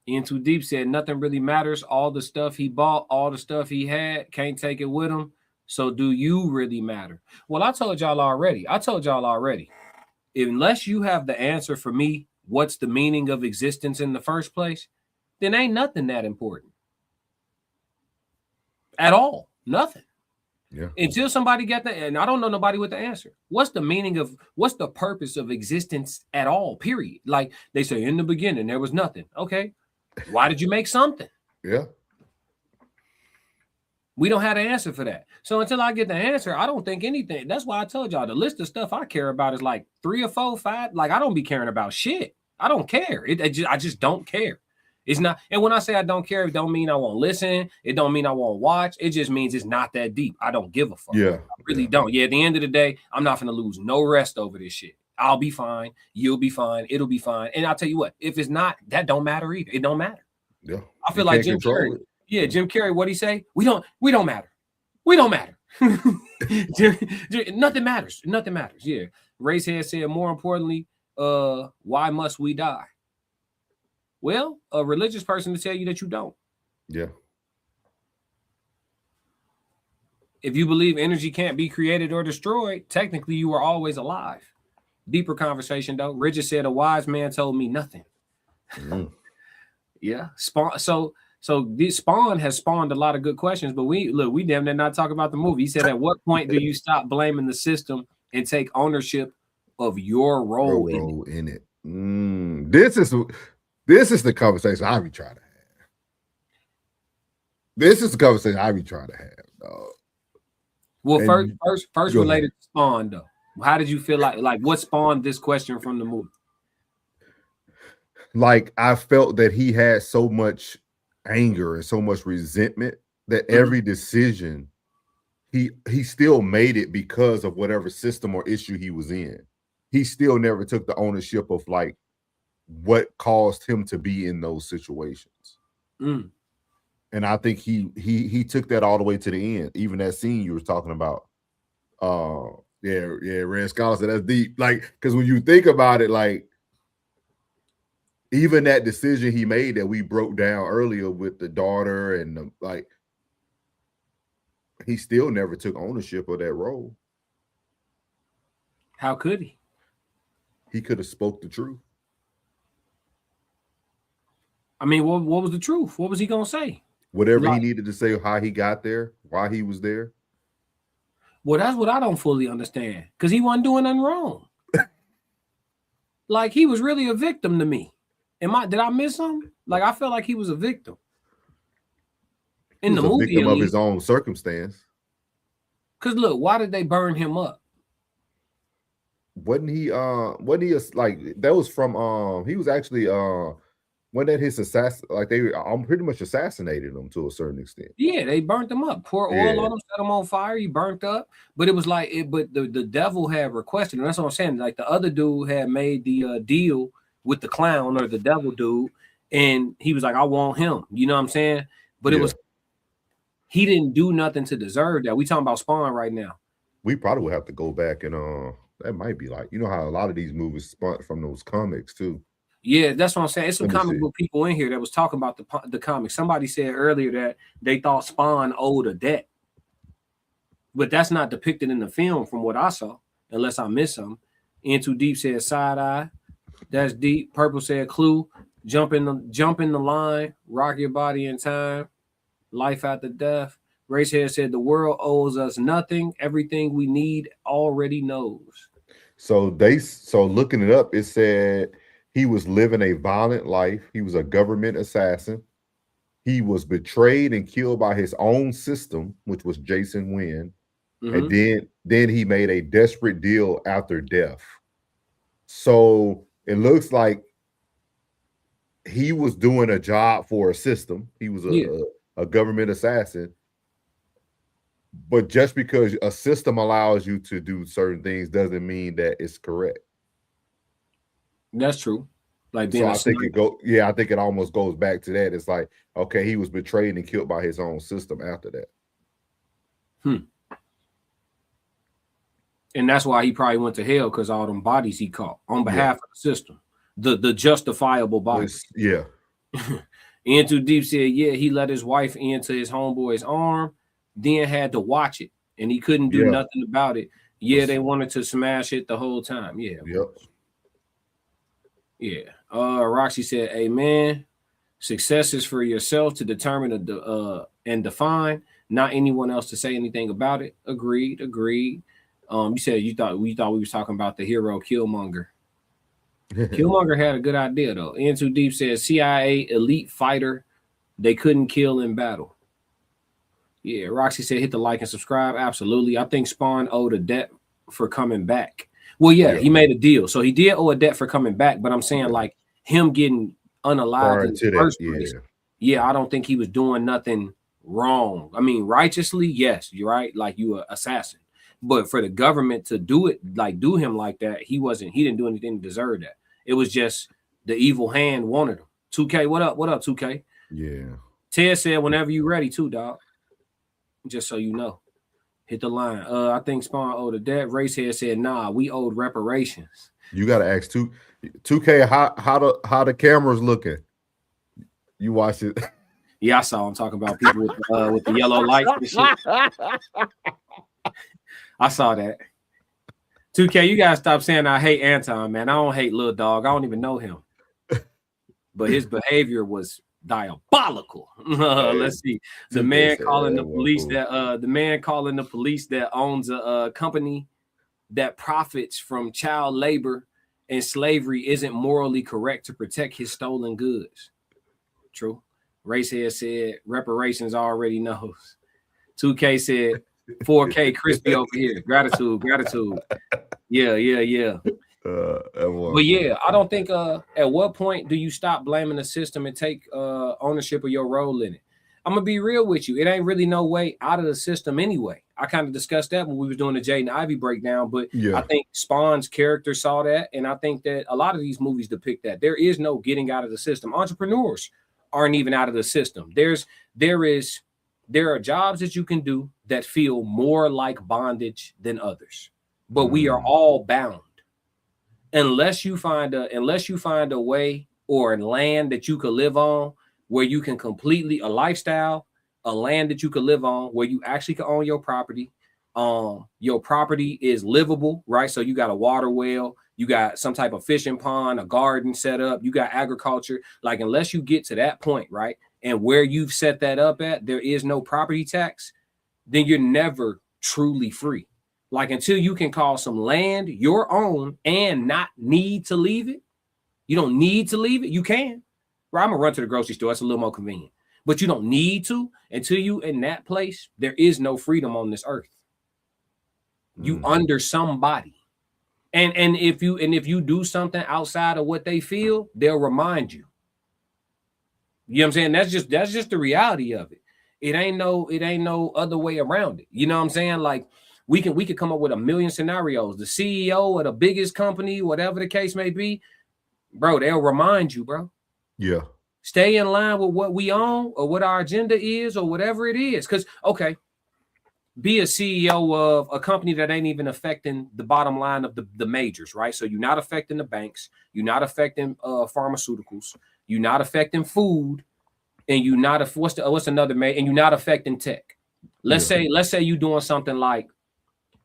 In Too Deep said nothing really matters. All the stuff he bought, all the stuff he had, can't take it with him. So do you really matter? Well, I told y'all already. Unless you have the answer for me, what's the meaning of existence in the first place, then ain't nothing that important. At all. Nothing. Yeah. Until somebody get that, and I don't know nobody with the answer. What's the purpose of existence at all, period? Like they say in the beginning, there was nothing. Okay. Why did you make something? Yeah. We don't have the answer for that. So until I get the answer, I don't think anything. That's why I told y'all the list of stuff I care about is like 3 or 4, 5. Like I don't be caring about shit. I don't care. I just don't care. It's not. And when I say I don't care, it don't mean I won't listen. It don't mean I won't watch. It just means it's not that deep. I don't give a fuck. Yeah. I really don't. Yeah. At the end of the day, I'm not going to lose no rest over this shit. I'll be fine. You'll be fine. It'll be fine. And I'll tell you what, if it's not, that don't matter either. It don't matter. Yeah. I feel like Jim Carrey. Yeah, Jim Carrey, what'd he say? We don't matter. We don't matter. Nothing matters. Nothing matters. Yeah. Racehead said, more importantly, why must we die? Well, a religious person to tell you that you don't. Yeah. If you believe energy can't be created or destroyed, technically you are always alive. Deeper conversation though. Richard said, a wise man told me nothing. Yeah. So this Spawn has spawned a lot of good questions, but we damn near not talk about the movie. He said, at what point do you stop blaming the system and take ownership of your role in it? This is the conversation I be trying to have. This is the conversation I be trying to have, dog. Well, first related to Spawn though. How did you feel like what spawned this question from the movie? Like, I felt that he had so much anger and so much resentment that every decision he still made it because of whatever system or issue he was in. He still never took the ownership of like what caused him to be in those situations. And I think he took that all the way to the end. Even that scene you were talking about. Red Scholar said that's deep. Like, because when you think about it, like, even that decision he made that we broke down earlier with the daughter and like, he still never took ownership of that role. How could he? He could have spoke the truth. I mean, what was the truth? What was he gonna say? Whatever he needed to say, how he got there, why he was there. Well, that's what I don't fully understand, because he wasn't doing nothing wrong. Like, he was really a victim to me. Did I miss something? Like, I felt like he was a victim. In the movie, victim of his own circumstance. Because look, why did they burn him up? Wasn't he like, that was from he was actually when that his assassin, like, they pretty much assassinated him to a certain extent. Yeah, they burnt him up. Pour oil on him, set him on fire. He burnt up. But it was like but the devil had requested, and that's what I'm saying. Like, the other dude had made the deal with the clown or the devil dude, and he was like, I want him. You know what I'm saying? But it was, he didn't do nothing to deserve that. We talking about Spawn right now. We probably would have to go back and that might be like, you know how a lot of these movies spawned from those comics too. Yeah, that's what I'm saying. It's some comic book people in here that was talking about the comics. Somebody said earlier that they thought Spawn owed a debt, but that's not depicted in the film from what I saw, unless I missed something. In Too Deep said side eye. That's deep. Purple said clue. Jump in the line. Rock your body in time. Life after death. Racehead said the world owes us nothing. Everything we need already knows. So looking it up, it said he was living a violent life. He was a government assassin. He was betrayed and killed by his own system, which was Jason Wynn. And then he made a desperate deal after death. So it looks like he was doing a job for a system. He was a government assassin. But just because a system allows you to do certain things doesn't mean that it's correct. That's true. Like, so I think I think it almost goes back to that. It's like, okay, he was betrayed and killed by his own system after that. And that's why he probably went to hell, because all them bodies he caught on behalf of the system, the justifiable bodies. Yeah. In Too Deep said, he let his wife into his homeboy's arm, then had to watch it, and he couldn't do nothing about it. They wanted to smash it the whole time. Roxy said, amen. Success is for yourself to determine and define, not anyone else to say anything about it. Agreed. You said we thought we was talking about the hero Killmonger. Killmonger had a good idea though. In Too Deep says CIA elite fighter, they couldn't kill in battle. Yeah, Roxy said hit the like and subscribe. Absolutely. I think Spawn owed a debt for coming back. Well, he made a deal. So he did owe a debt for coming back, but I'm saying like him getting unalived in the first place. I don't think he was doing nothing wrong. I mean, righteously, yes, you're right. Like, you an assassin. But for the government to do him like that, he didn't do anything to deserve that. It was just the evil hand wanted him. 2K, what up? What up, 2K? Yeah. Ted said, whenever you ready too, dog. Just so you know. Hit the line. I think Spawn owed a debt. Racehead said, nah, we owed reparations. You gotta ask 2K how the cameras looking. You watch it. Yeah, I saw him talking about people with the yellow lights and shit. I saw that. 2K, you gotta stop saying I hate Anton, man. I don't hate Lil Dog. I don't even know him. But his behavior was diabolical. Let's see. The man calling the police that owns a company that profits from child labor and slavery isn't morally correct to protect his stolen goods. True. Racehead said reparations already knows. 2K said 4K crispy over here. Gratitude. Yeah. But yeah, I don't think at what point do you stop blaming the system and take ownership of your role in it? I'm gonna be real with you. It ain't really no way out of the system anyway. I kind of discussed that when we was doing the Jaden Ivey breakdown, but I think Spawn's character saw that, and I think that a lot of these movies depict that. There is no getting out of the system. Entrepreneurs aren't even out of the system. There are jobs that you can do that feel more like bondage than others, but we are all bound unless you find a way or a land that you could live on where you can completely a lifestyle, a land that you could live on where you actually can own your property. Your property is livable, right? So you got a water well, you got some type of fishing pond, a garden set up, you got agriculture. Like, unless you get to that point, right? And where you've set that up at, there is no property tax, then you're never truly free. Like, until you can call some land your own and not need to leave it, you don't need to leave it. You can, right? I'm gonna run to the grocery store. It's a little more convenient, but you don't need to. Until you in that place, there is no freedom on this earth. You under somebody. And if you do something outside of what they feel, they'll remind you. You know what I'm saying? That's just the reality of it. It ain't no other way around it. You know what I'm saying? Like, we could come up with a million scenarios. The CEO of the biggest company, whatever the case may be, bro, they'll remind you, bro. Yeah. Stay in line with what we own or what our agenda is or whatever it is. Because, okay, be a CEO of a company that ain't even affecting the bottom line of the majors, right? So you're not affecting the banks, you're not affecting pharmaceuticals, you're not affecting food, and you're not what's another and you're not affecting tech. Let's say you're doing something like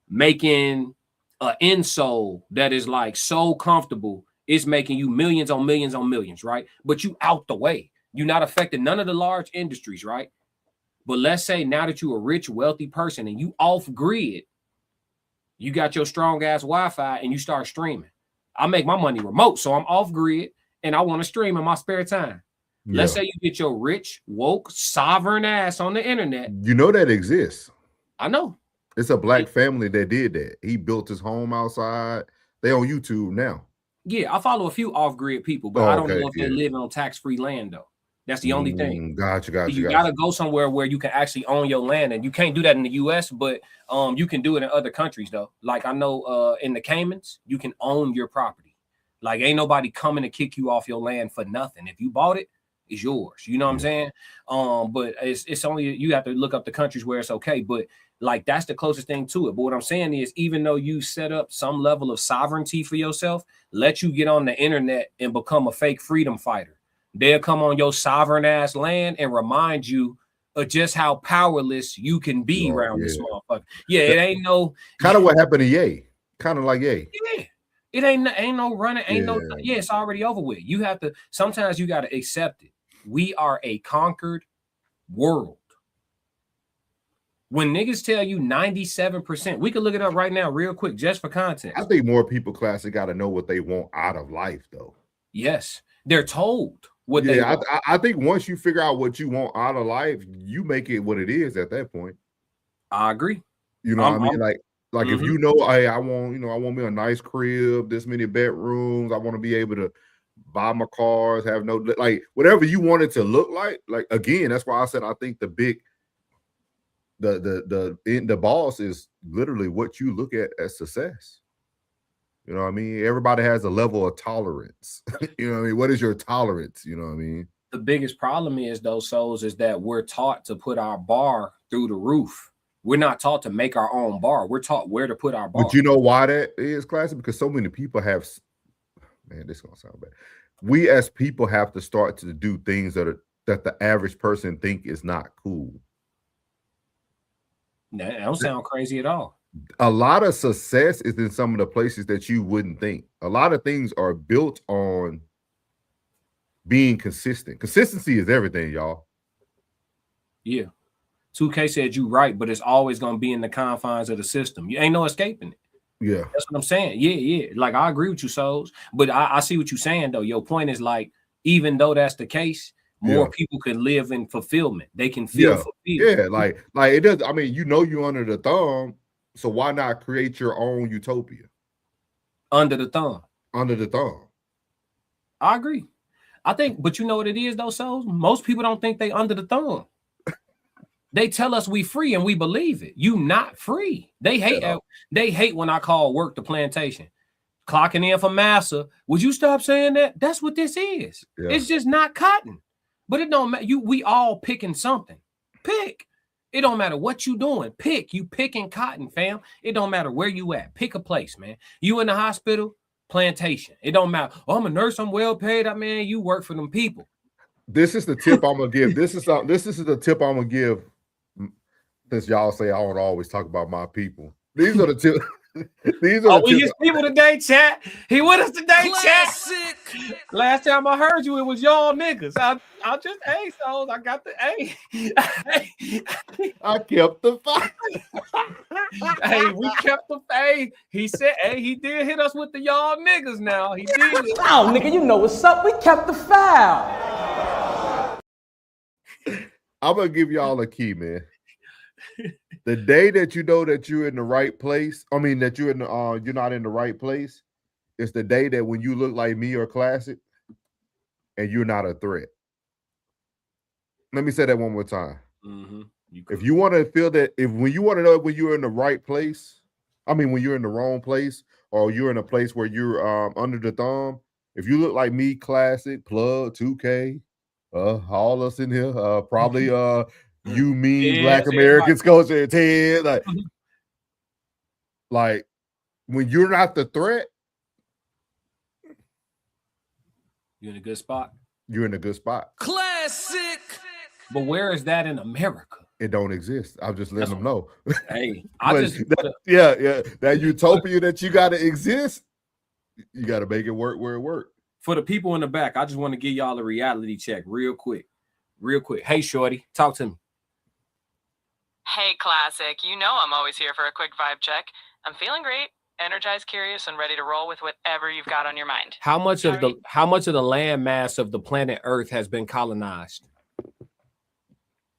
making an insole that is like so comfortable, it's making you millions on millions on millions, right? But you out the way. You're not affecting none of the large industries, right? But let's say now that you're a rich, wealthy person and you off grid, you got your strong ass Wi-Fi and you start streaming. I make my money remote, so I'm off grid and I want to stream in my spare time. Yeah. Let's say you get your rich, woke, sovereign ass on the internet. You know that exists. I know. It's a black family that did that. He built his home outside. They on YouTube now. Yeah, I follow a few off-grid people, but I don't know if they live on tax-free land though. That's the only thing. Gotcha. You gotta go somewhere where you can actually own your land, and you can't do that in the U.S., but you can do it in other countries though. Like, I know in the Caymans, you can own your property. Like, ain't nobody coming to kick you off your land for nothing. If you bought it, it's yours. You know what I'm saying? But it's only, you have to look up the countries where it's okay. But like, that's the closest thing to it. But what I'm saying is, even though you set up some level of sovereignty for yourself, let you get on the internet and become a fake freedom fighter. They'll come on your sovereign ass land and remind you of just how powerless you can be around this motherfucker. Yeah, it ain't no kind of what happened to Ye. Kind of like Ye. Yeah. It ain't no running, it's already over with. You have to, sometimes you got to accept it. We are a conquered world. When niggas tell you 97%, we can look it up right now real quick just for context. I think more people classic got to know what they want out of life though. Yes, they're told what they want. I think once you figure out what you want out of life, you make it what it is at that point. I agree. You know what I mean? Like if you know, hey, I want me a nice crib, this many bedrooms, I want to be able to buy my cars, have no, like, whatever you want it to look like again, that's why I said I think the boss is literally what you look at as success. You know what I mean? Everybody has a level of tolerance. You know what I mean? What is your tolerance? You know what I mean? The biggest problem is those souls is that we're taught to put our bar through the roof. We're not taught to make our own bar. We're taught where to put our bar. But you know why that is, Classic? Because so many people have, man, this is gonna sound bad. We as people have to start to do things that the average person think is not cool. That don't sound crazy at all. A lot of success is in some of the places that you wouldn't think. A lot of things are built on being consistent. Consistency is everything, y'all. Yeah. 2K said you right, but it's always going to be in the confines of the system. You ain't no escaping it. Yeah. That's what I'm saying. Yeah. Like, I agree with you, Souls. But I see what you're saying, though. Your point is, like, even though that's the case, more people can live in fulfillment. They can feel fulfilled. Yeah, like it does. I mean, you're under the thumb, so why not create your own utopia? Under the thumb. Under the thumb. I agree. I think, but you know what it is, though, Souls? Most people don't think they under the thumb. They tell us we free and we believe it. You not free. They hate when I call work the plantation. Clocking in for massa. Would you stop saying that? That's what this is. Yeah. It's just not cotton. But it don't matter. We all picking something. Pick. It don't matter what you doing. Pick. You picking cotton, fam. It don't matter where you at. Pick a place, man. You in the hospital, plantation. It don't matter. Oh, I'm a nurse. I'm well paid. I mean, you work for them people. This is the tip I'm gonna give. This is the tip I'm gonna give. Since y'all say I don't always talk about my people, these are the tips. These are we his people today, chat. He with us today, Classic. Chat. Last time I heard you, it was y'all niggas. I just Souls. I got the I kept the fight. We kept the faith. He said, he did hit us with the y'all niggas. Now he did. Oh, nigga, you know what's up. We kept the foul. I'm gonna give y'all a key, man. The day that you know that you're in the right place, I mean that you're not in the right place, it's the day that when you look like me or Classic and you're not a threat. Let me say that one more time. Mm-hmm. If you want to feel that, when you want to know when you're in the right place, I mean when you're in the wrong place or you're in a place where you're under the thumb, if you look like me, Classic, Plug, 2K, all us in here, probably you mean Black Americans culture, Ted, like when you're not the threat, you're in a good spot. You're in a good spot. Classic. But where is that in America? It don't exist. I'm just letting them know. Hey, that utopia that you got to exist, you got to make it work where it works. For the people in the back, I just want to give y'all a reality check real quick. Hey, shorty, talk to me. Hey, Classic. You know I'm always here for a quick vibe check. I'm feeling great, energized, curious, and ready to roll with whatever you've got on your mind. How much of the land mass of the planet Earth has been colonized?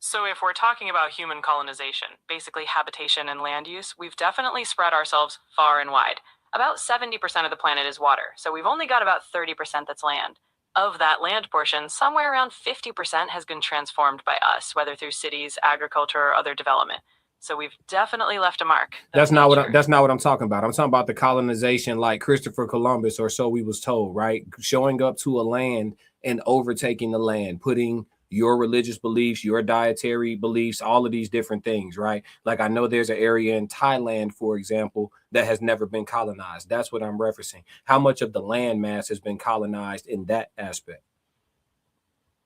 So if we're talking about human colonization, basically habitation and land use, we've definitely spread ourselves far and wide. About 70% of the planet is water, so we've only got about 30% that's land. Of that land portion, somewhere around 50% has been transformed by us, whether through cities, agriculture, or other development. So we've definitely left a mark. That's not what I'm talking about. I'm talking about the colonization like Christopher Columbus, or so we was told, right? Showing up to a land and overtaking the land, putting your religious beliefs, your dietary beliefs, all of these different things, right? Like I know there's an area in Thailand, for example, that has never been colonized. That's what I'm referencing. How much of the land mass has been colonized in that aspect?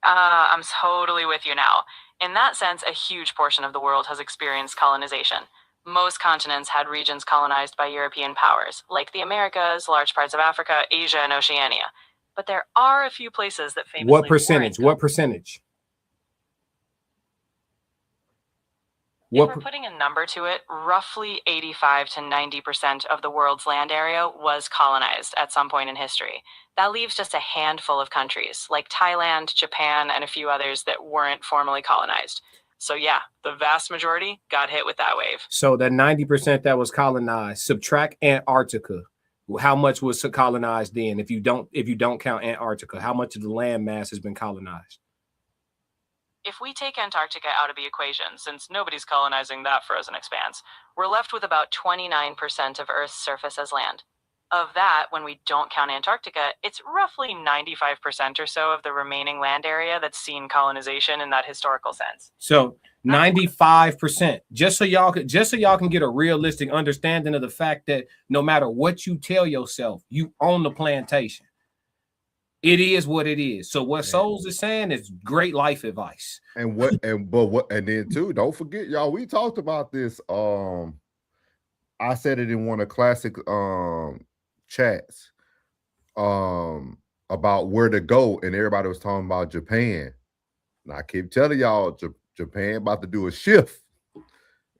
I'm totally with you now. In that sense, a huge portion of the world has experienced colonization. Most continents had regions colonized by European powers, like the Americas, large parts of Africa, Asia, and Oceania. But there are a few places that famously... What percentage? If we're putting a number to it, roughly 85 to 90% of the world's land area was colonized at some point in history. That leaves just a handful of countries, like Thailand, Japan, and a few others that weren't formally colonized. So yeah, the vast majority got hit with that wave. So that 90% that was colonized, subtract Antarctica. How much was colonized then? If you don't count Antarctica, how much of the land mass has been colonized? If we take Antarctica out of the equation, since nobody's colonizing that frozen expanse, we're left with about 29% of Earth's surface as land. Of that, when we don't count Antarctica, it's roughly 95% or so of the remaining land area that's seen colonization in that historical sense. So 95%. Just so y'all can get a realistic understanding of the fact that no matter what you tell yourself, you own the plantation. It is what it is. So what Souls is saying is great life advice. And then too, don't forget, y'all, we talked about this. I said it in one of classic chats about where to go, and everybody was talking about Japan. And I keep telling y'all, Japan about to do a shift,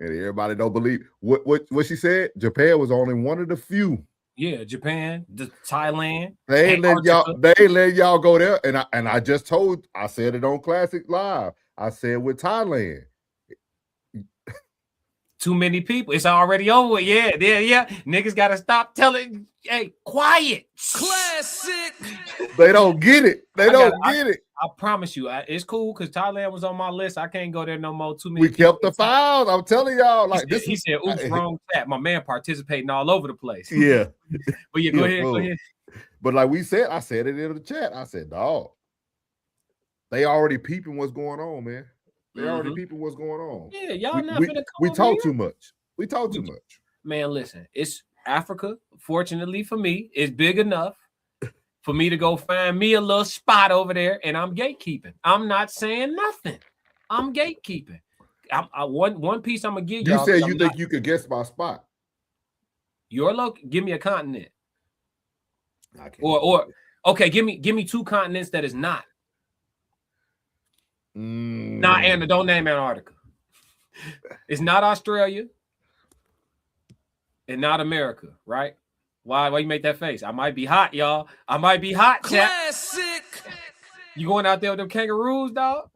and everybody don't believe what she said. Japan was only one of the few. Yeah, Japan, Thailand. They ain't let y'all go there. And I just I said it on Classic Live. I said with Thailand. Too many people. It's already over. Yeah. Niggas gotta stop telling. Hey, quiet. Classic. They don't get it. They don't get it. I promise you, it's cool because Thailand was on my list. I can't go there no more. Too many. We kept the files. I'm telling y'all. Like he said, "Oops, wrong chat." My man participating all over the place. Yeah. But yeah, go ahead. But like we said, I said it in the chat. I said, dog, they already peeping what's going on, man. They already peeping what's going on. Yeah, y'all we talk too much. We talk too much. Man, listen, it's Africa. Fortunately for me, it's big enough for me to go find me a little spot over there, and I'm gatekeeping. I'm not saying nothing. I'm gatekeeping. One piece I'm gonna give y'all. You said you think you could guess my spot. Give me a continent. Or okay, give me two continents that is not. Nah, don't name Antarctica. It's not Australia and not America, right? Why you make that face? I might be hot, y'all. I might be hot, chat. Classic. You going out there with them kangaroos, dog?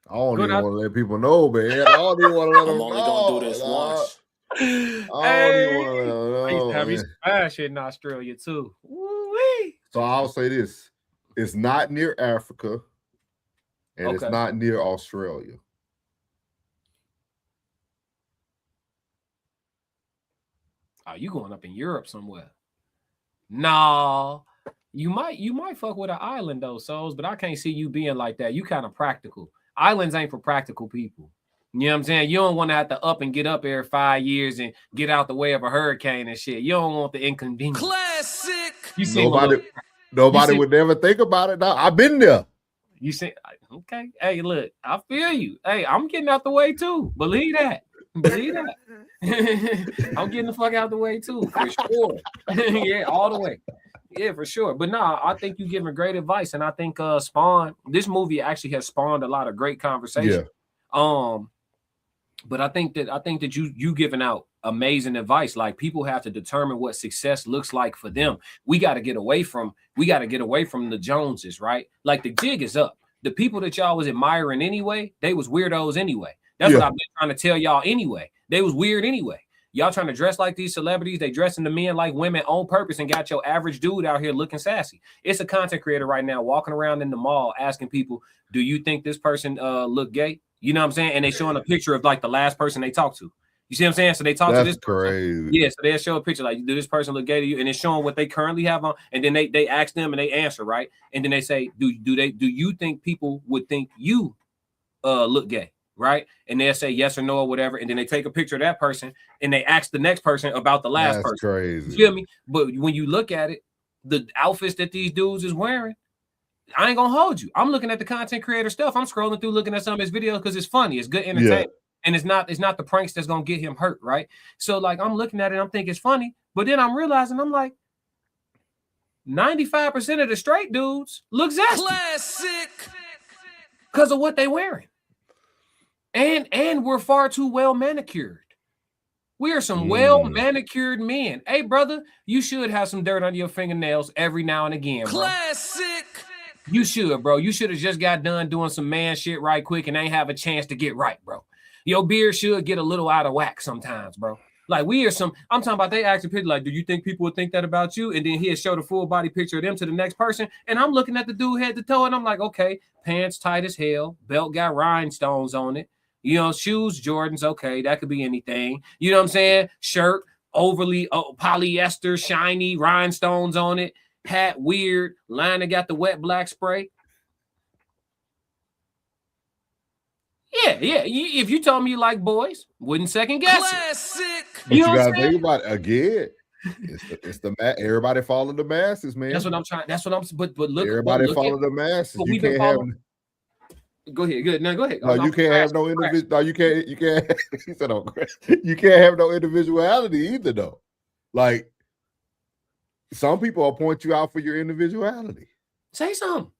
I don't even want to let people know, man. I don't even want to let them know. I'm only gonna do this once. I don't even want to let them know. I used to have me some bad shit in Australia too. Woo-wee. So I'll say this: it's not near Africa, and it's not near Australia. Oh, you going up in Europe somewhere? No, you might fuck with an island though, Souls, but I can't see you being like that. You kind of practical. Islands ain't for practical people. You know what I'm saying? You don't want to have to up and get up every 5 years and get out the way of a hurricane and shit. You don't want the inconvenience. Classic. You see, nobody would never think about it. Now I've been there. You say, okay, hey, look, I feel you. Hey, I'm getting out the way too. Believe that. I'm getting the fuck out the way too, for sure. Yeah, all the way. Yeah, for sure. But no, I think you're giving great advice, and I think this movie actually has spawned a lot of great conversation. Yeah. But I think that you giving out amazing advice. Like, people have to determine what success looks like for them. We got to get away from the Joneses, right? Like, the jig is up. The people that y'all was admiring anyway, they was weirdos anyway. That's what I've been trying to tell y'all anyway. They was weird anyway. Y'all trying to dress like these celebrities. They dressing the men like women on purpose and got your average dude out here looking sassy. It's a content creator right now walking around in the mall asking people, do you think this person look gay? You know what I'm saying? And they showing a picture of like the last person they talked to. You see what I'm saying? So they talk to this person. Yeah, so they'll show a picture like, do this person look gay to you? And it's showing what they currently have on. And then they ask them and they answer, right? And then they say, do you think people would think you look gay? Right? And they'll say yes or no or whatever. And then they take a picture of that person and they ask the next person about the last person. Crazy. You feel me? But when you look at it, the outfits that these dudes is wearing, I ain't gonna hold you. I'm looking at the content creator stuff. I'm scrolling through looking at some of his videos because it's funny. It's good entertainment. Yeah. And it's not the pranks that's gonna get him hurt, right? So like, I'm looking at it, I'm thinking it's funny, but then I'm realizing, I'm like, 95% of the straight dudes look zesty. Classic. Because of what they wearing. And we're far too well manicured. We are some well manicured men. Hey, brother, you should have some dirt under your fingernails every now and again, bro. Classic. You should, bro. You should have just got done doing some man shit right quick and ain't have a chance to get right, bro. Your beard should get a little out of whack sometimes, bro. Like, I'm talking about, they actually picture like, do you think people would think that about you? And then he'll show the full body picture of them to the next person. And I'm looking at the dude head to toe and I'm like, okay, pants tight as hell. Belt got rhinestones on it. You know, shoes, Jordans, okay, that could be anything. You know what I'm saying? Shirt, overly polyester, shiny rhinestones on it, hat weird, Lana got the wet black spray. Yeah. If you told me you like boys, wouldn't second guess it. But you gotta think about it again. It's the everybody follow the masses, man. That's what I'm trying. That's what I'm. But look, everybody follow the masses. You can't have. Go ahead. Good. No, go ahead. No, you can't have no individual. No, you can't. You can't. He said, "Oh, you can't have no individuality either, though." Like some people will point you out for your individuality. Say something.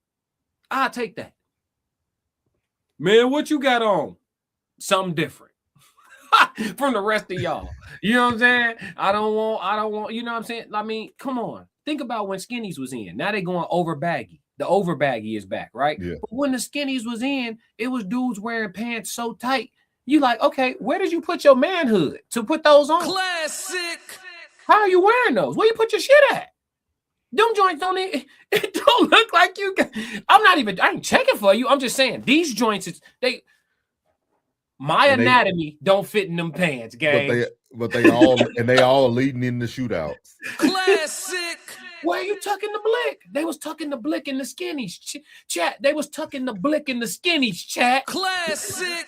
I'll take that. Man, what you got on? Something different from the rest of y'all. You know what I'm saying? I don't want, you know what I'm saying? I mean, come on. Think about when skinnies was in. Now they going over baggy. The over baggy is back, right? Yeah. But when the skinnies was in, it was dudes wearing pants so tight. You like, okay, where did you put your manhood to put those on? Classic. How are you wearing those? Where you put your shit at? Them joints don't even, it don't look like you got, I ain't checking for you. I'm just saying these joints, my anatomy don't fit in them pants, gang. But they all leading in the shootouts. Classic. Where you tucking the blick? They was tucking the blick in the skinnies, chat. They was tucking the blick in the skinnies, chat. Classic.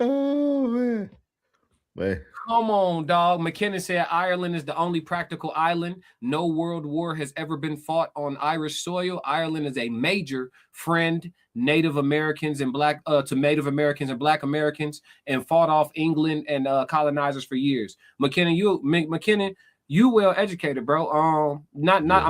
Oh man. Come on, dog. McKinnon said Ireland is the only practical island. No world war has ever been fought on Irish soil. Ireland is a major friend Native Americans and Black Americans and fought off England and colonizers for years. McKinnon, you well educated, bro. I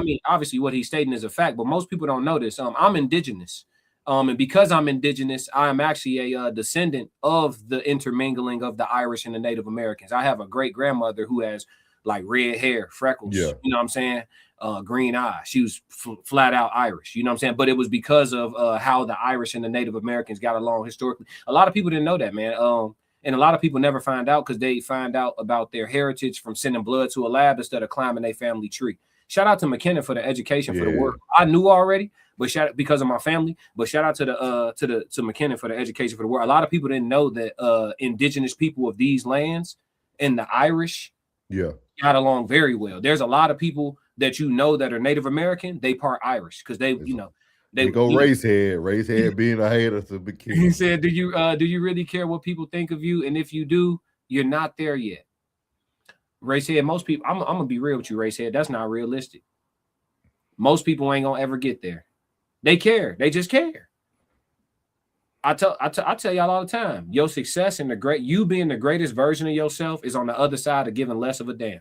mean, obviously what he's stating is a fact, but most people don't know this. I'm indigenous. And because I'm indigenous, I am actually a descendant of the intermingling of the Irish and the Native Americans. I have a great grandmother who has like red hair, freckles, you know what I'm saying? Green eyes. She was flat out Irish, you know what I'm saying? But it was because of how the Irish and the Native Americans got along historically. A lot of people didn't know that, man. And a lot of people never find out because they find out about their heritage from sending blood to a lab instead of climbing their family tree. Shout out to McKinnon for the education, for the work. I knew already, but because of my family. But shout out to McKinnon for the education, for the work. A lot of people didn't know that indigenous people of these lands and the Irish got along very well. There's a lot of people that you know that are Native American. They part Irish because they go race head being a hater to begin. He said, do you really care what people think of you? And if you do, you're not there yet. Racehead, most people, I'm gonna be real with you, Racehead. That's not realistic. Most people ain't gonna ever get there. They care. They just care. I tell y'all all the time, your success and you being the greatest version of yourself is on the other side of giving less of a damn.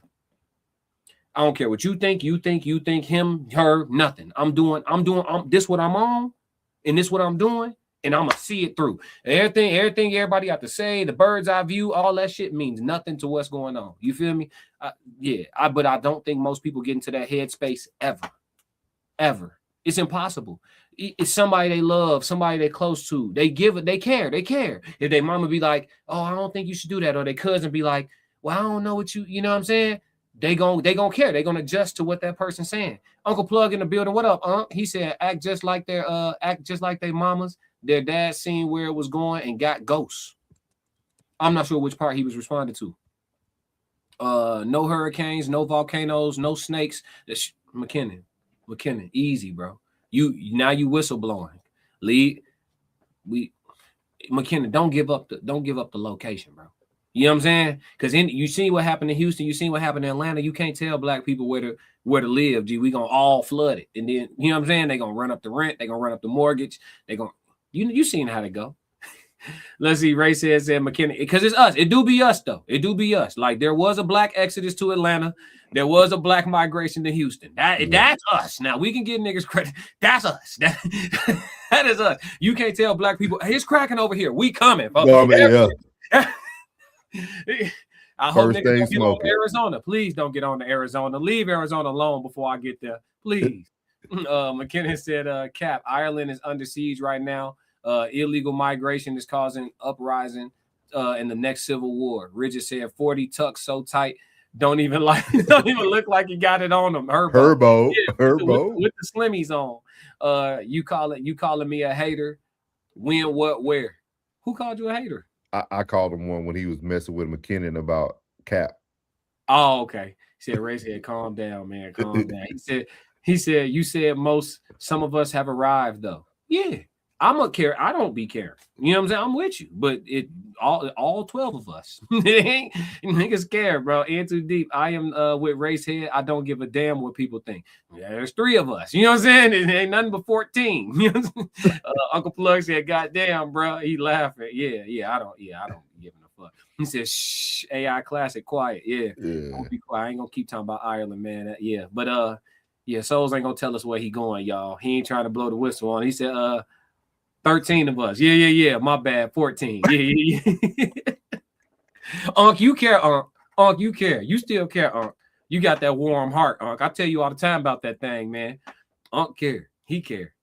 I don't care what you think, him, her, nothing. I'm this what I'm on, and this what I'm doing, and I'm gonna see it through. Everything everybody got to say, the bird's eye view, all that shit means nothing to what's going on. You feel me? But I don't think most people get into that headspace ever. It's impossible. It's somebody they love, somebody they close to. They care. If their mama be like, oh, I don't think you should do that, or their cousin be like, well, I don't know what you know what I'm saying? They gonna care. They gonna adjust to what that person's saying. Uncle Plug in the building. What up, He said, act just like their mamas. Their dad seen where it was going and got ghosts. I'm not sure which part he was responding to. No hurricanes, no volcanoes, no snakes. McKinnon, easy, bro. You whistle blowing. McKinnon, don't give up the location, bro. You know what I'm saying? Because you see what happened in Houston, you see what happened in Atlanta. You can't tell black people where to live. Gee, we gonna all flood it, and then you know what I'm saying? They gonna run up the rent, they gonna run up the mortgage, they gonna you seen how to go. Let's see. Ray said McKinnon, because it's us. It do be us though. It do be us. Like there was a black exodus to Atlanta. There was a black migration to Houston. That's us. Now we can give niggas credit. That's us. That is us. You can't tell black people, hey, it's cracking over here. We coming. I hope niggas don't get on to Arizona. Please don't get on to Arizona. Leave Arizona alone before I get there. Please. McKinnon said, Cap, Ireland is under siege right now. Illegal migration is causing uprising in the next civil war. Ridges said 40 tucks so tight, don't even look like you got it on them. Herbo. Yeah, with the slimmies on. You calling me a hater? When, what, where? Who called you a hater? I called him one when he was messing with McKinnon about Cap. Oh, okay. He said, Ray said, calm down, man. Calm down. He said, you said some of us have arrived, though. Yeah. I'm a care. I don't be caring. You know what I'm saying? I'm with you, but all 12 of us. Niggas care, bro. In too deep. I am with Race Head. I don't give a damn what people think. Yeah, there's 3 of us. You know what I'm saying? It ain't nothing but 14. You know what I'm Uncle Plug said, "Goddamn, bro." He laughing. Yeah. I don't give a fuck. He said, "Shh, AI classic, quiet." Yeah. Don't be quiet. I ain't gonna keep talking about Ireland, man. Yeah, but yeah, Souls ain't gonna tell us where he going, y'all. He ain't trying to blow the whistle on. He said, 13 of us. Yeah. My bad. 14. Yeah. Unc, you care, Unc. Unc, you care. You still care, Unc. You got that warm heart, Unc. I tell you all the time about that thing, man. Unc care. He care.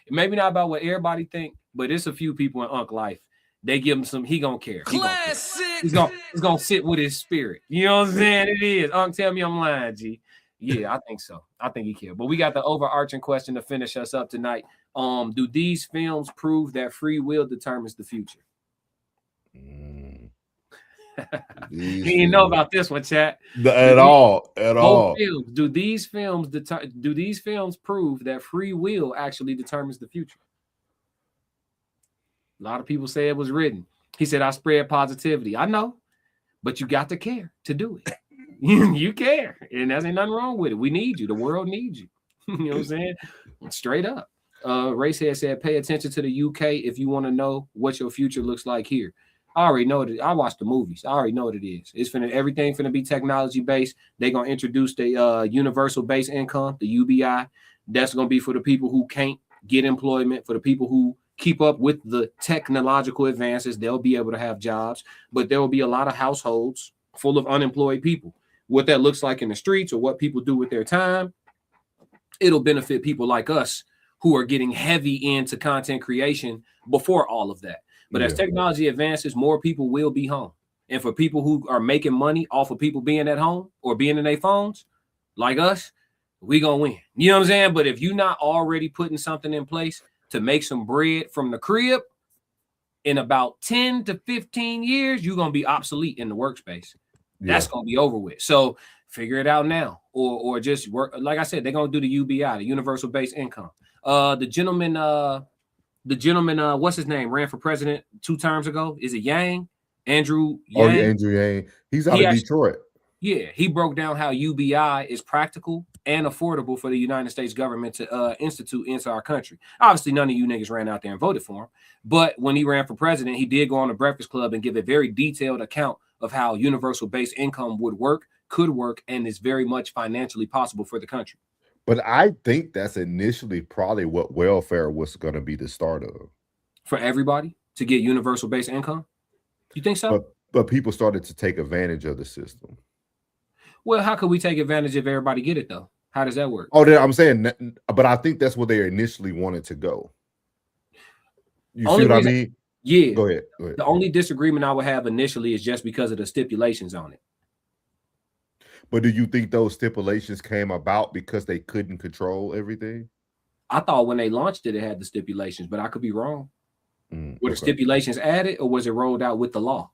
Maybe not about what everybody think, but it's a few people in Unc life. They give him some, he gonna care. He's gonna sit with his spirit. You know what I'm saying? It is. Unc, tell me I'm lying, G. Yeah, I think so. I think he care. But we got the overarching question to finish us up tonight. Do these films prove that free will determines the future? You didn't know about this one, chat. At all. Films, do these films prove that free will actually determines the future? A lot of people say it was written. He said, I spread positivity. I know, but you got to care to do it. You care, and there's ain't nothing wrong with it. We need you. The world needs you. You know what I'm saying? Straight up. Racehead said, pay attention to the UK if you want to know what your future looks like here. I already know that. I watched the movies. I already know what it is. It's everything finna be technology based. They're gonna introduce the universal base income, the UBI. That's gonna be for the people who can't get employment, for the people who keep up with the technological advances. They'll be able to have jobs, but there will be a lot of households full of unemployed people. What that looks like in the streets or what people do with their time, it'll benefit people like us who are getting heavy into content creation before all of that. But as technology advances, more people will be home. And for people who are making money off of people being at home or being in their phones, like us, we gonna win. You know what I'm saying? But if you're not already putting something in place to make some bread from the crib, in about 10 to 15 years, you're gonna be obsolete in the workspace. That's gonna be over with. So figure it out now, or just work. Like I said, they're gonna do the UBI, the universal base income. The gentleman, what's his name? Ran for president 2 terms ago. Is it Yang? Andrew Yang? Oh, yeah, Andrew Yang. He's out of Detroit. Yeah, he broke down how UBI is practical and affordable for the United States government to institute into our country. Obviously, none of you niggas ran out there and voted for him. But when he ran for president, he did go on the Breakfast Club and give a very detailed account of how universal base income could work, and is very much financially possible for the country. But I think that's initially probably what welfare was going to be the start of. For everybody to get universal base income? You think so? But people started to take advantage of the system. Well, how could we take advantage if everybody get it, though? How does that work? Oh, I'm saying, but I think that's where they initially wanted to go. You see what I mean? Yeah. Go ahead. The only disagreement I would have initially is just because of the stipulations on it. But do you think those stipulations came about because they couldn't control everything? I thought when they launched it, it had the stipulations, but I could be wrong. Were the stipulations added, or was it rolled out with the law?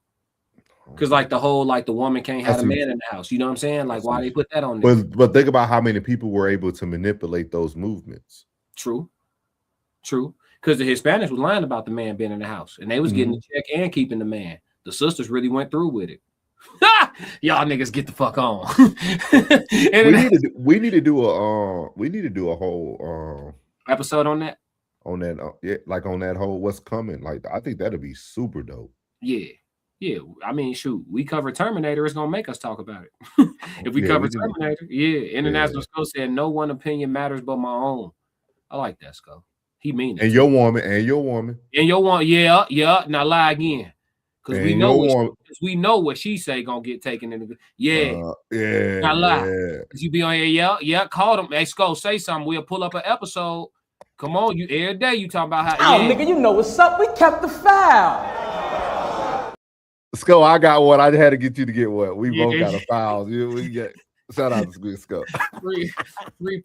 Because like the woman can't have a man in the house. You know what I'm saying? Like, why they put that on there? But think about how many people were able to manipulate those movements. True. Because the Hispanics was lying about the man being in the house, and they was getting the check and keeping the man. The sisters really went through with it. Y'all niggas get the fuck on. we need to do a whole episode on that. Like on that whole what's coming. Like I think that'd be super dope. Yeah. I mean, shoot, we cover Terminator. It's gonna make us talk about it. If we cover Terminator, International Skull said no one opinion matters but my own. I like that, Skull. He mean it. And your woman. Yeah. Now lie again. Because we know what she say gonna get taken in the Now lie. Cause you be on here, call them. Hey, Skull, say something. We'll pull up an episode. Come on, you every day you talking about how nigga, you know what's up. We kept the foul. Skull, I got one. I had to get you to get one. We both got a foul. We get shout out to Skull. Free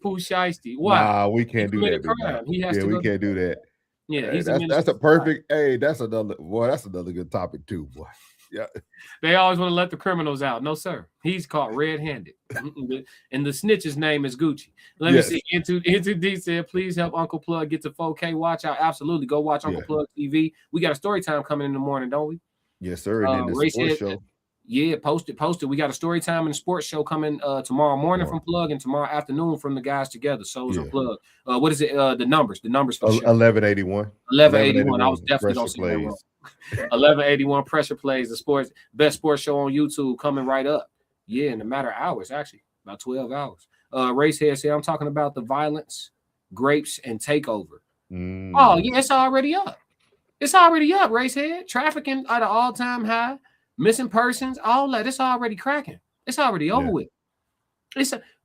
Pooh Shiesty. What? Nah, we can't do that. We can't do that. Yeah, that's a perfect. Hey, that's another good topic too, boy. Yeah. They always want to let the criminals out. No, sir. He's caught red-handed. And the snitch's name is Gucci. Let me see. Into D said, please help Uncle Plug get to 4K watch out. Absolutely. Go watch Uncle Plug TV. We got a story time coming in the morning, don't we? Yes, sir. And then the sports show. Yeah, post it. We got a story time and a sports show coming tomorrow morning from Plug and tomorrow afternoon from the guys together. So is a Plug. What is it? The numbers for the show. 1181. 1181. I was definitely gonna say that wrong. 1181 Pressure Plays, the best sports show on YouTube coming right up. Yeah, in a matter of hours, actually, about 12 hours. Racehead said, I'm talking about the violence, grapes, and takeover. Oh, yeah, it's already up. It's already up, Racehead. Trafficking at an all-time high. Missing persons, all that. It's already cracking. It's already over with.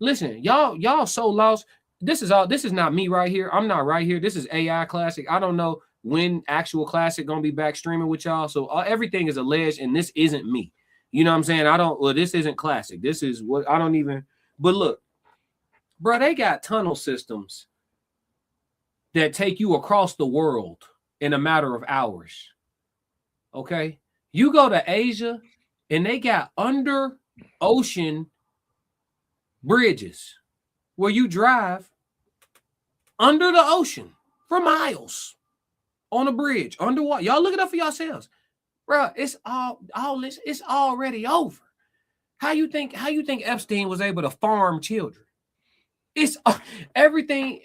Listen, y'all so lost. This is not me right here. I'm not right here. This is AI Classic. I don't know when actual Classic gonna be back streaming with y'all. So everything is alleged, and this isn't me. You know what I'm saying? This isn't Classic. This is what I don't even. But look, bro, they got tunnel systems that take you across the world in a matter of hours. Okay. You go to Asia and they got under ocean bridges where you drive under the ocean for miles on a bridge underwater. Y'all look it up for yourselves. Bro, it's it's already over. How you think Epstein was able to farm children? It's everything,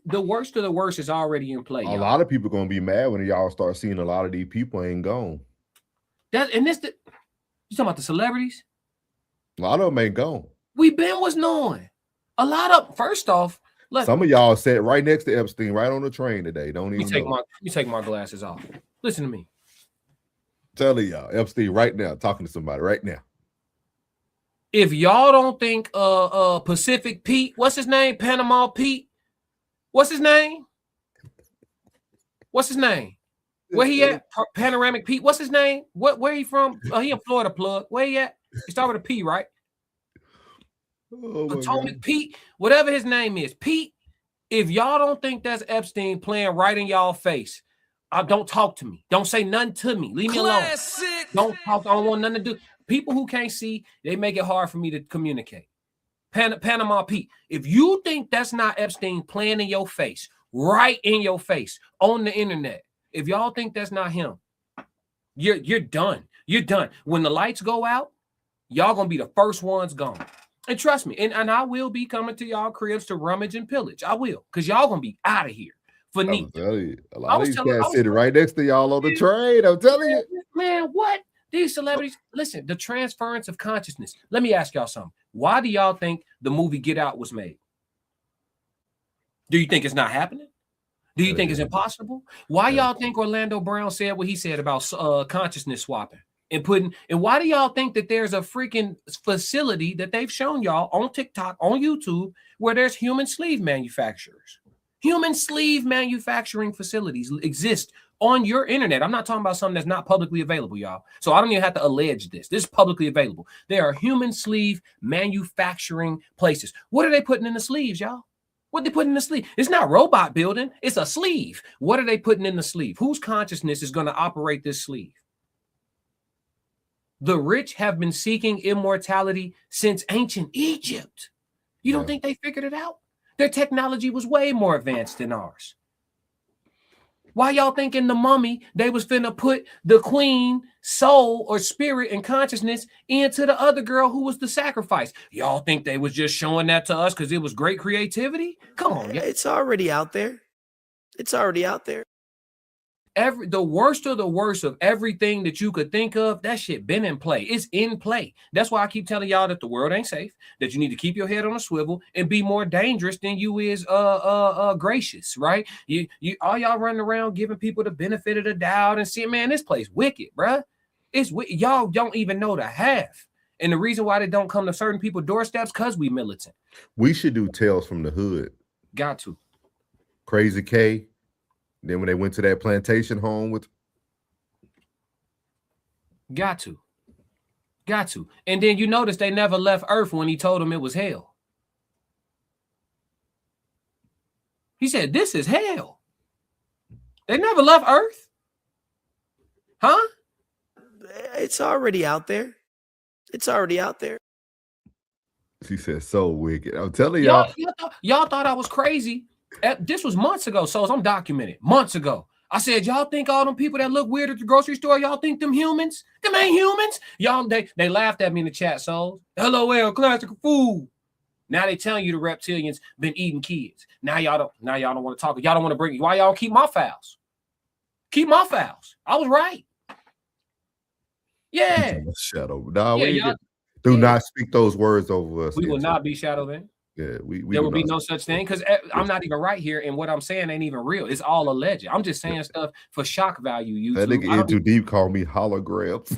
the worst of the worst is already in play. A lot of people gonna be mad when y'all start seeing a lot of these people ain't gone. You talking about the celebrities? A lot of them ain't gone. We been was knowing. A lot of first off, look, some of y'all sat right next to Epstein, right on the train today. Don't even you take my glasses off. Listen to me. Telling y'all, Epstein right now, talking to somebody right now. If y'all don't think Pacific Pete, what's his name? Panama Pete. What's his name? Where he at? Panoramic Pete. What's his name? Where he from? He in Florida, Plug. Where he at? He start with a P, right? Atomic Pete, whatever his name is. Pete, if y'all don't think that's Epstein playing right in y'all face, don't talk to me. Don't say nothing to me. Leave me alone. Don't talk. I don't want nothing to do. People who can't see, they make it hard for me to communicate. Panama Pete, if you think that's not Epstein playing in your face, right in your face, on the internet, if y'all think that's not him, you're done. You're done. When the lights go out, y'all gonna be the first ones gone. And trust me, and I will be coming to y'all cribs to rummage and pillage. I will, because y'all gonna be out of here for neat. A lot of these guys sitting right next to y'all on the train. I'm telling you. Man, what? These celebrities, listen, the transference of consciousness. Let me ask y'all something. Why do y'all think the movie Get Out was made? Do you think it's not happening? Do you think it's impossible? Why y'all think Orlando Brown said what he said about consciousness swapping and why do y'all think that there's a freaking facility that they've shown y'all on TikTok, on YouTube, where there's human sleeve manufacturers? Human sleeve manufacturing facilities exist on your internet. I'm not talking about something that's not publicly available, y'all. So I don't even have to allege this. This is publicly available. There are human sleeve manufacturing places. What are they putting in the sleeves, y'all? What they put in the sleeve? It's not robot building. It's a sleeve. What are they putting in the sleeve? Whose consciousness is going to operate this sleeve? The rich have been seeking immortality since ancient Egypt. You don't think they figured it out? Their technology was way more advanced than ours. Why y'all think in the mummy they was finna put the queen soul or spirit and consciousness into the other girl who was the sacrifice? Y'all think they was just showing that to us because it was great creativity? Come on, it's already out there. It's already out there. The worst of the worst of everything that you could think of, that shit been in play. It's in play. That's why I keep telling y'all that the world ain't safe, that you need to keep your head on a swivel and be more dangerous than you is gracious, right? You all y'all running around giving people the benefit of the doubt and see, man, this place wicked, bruh. It's y'all don't even know the half. And the reason why they don't come to certain people's doorsteps, because we militant. We should do Tales from the Hood. Got to. Crazy K. Then when they went to that plantation home with. Got to. And then you notice they never left Earth when he told them it was hell. He said, this is hell. They never left Earth. Huh? It's already out there. It's already out there. She said, so wicked. I'm telling Y'all y'all. thought I was crazy. This was months ago, so I'm documented. Months ago. I said, y'all think all them people that look weird at the grocery store, y'all think them humans? Them ain't humans. Y'all, they laughed at me in the chat, so LOL, classic food. Now they telling you the reptilians been eating kids. Now y'all don't want to talk. Y'all don't want to bring. Why y'all keep my files? Keep my files. I was right. Yeah. Shadow. Nah, Yeah, do not speak those words over us. We will not be shadow then. Yeah, there will be no such thing because I'm not even right here, and what I'm saying ain't even real. It's all alleged. I'm just saying stuff for shock value. YouTube. That nigga in too deep called me holograms.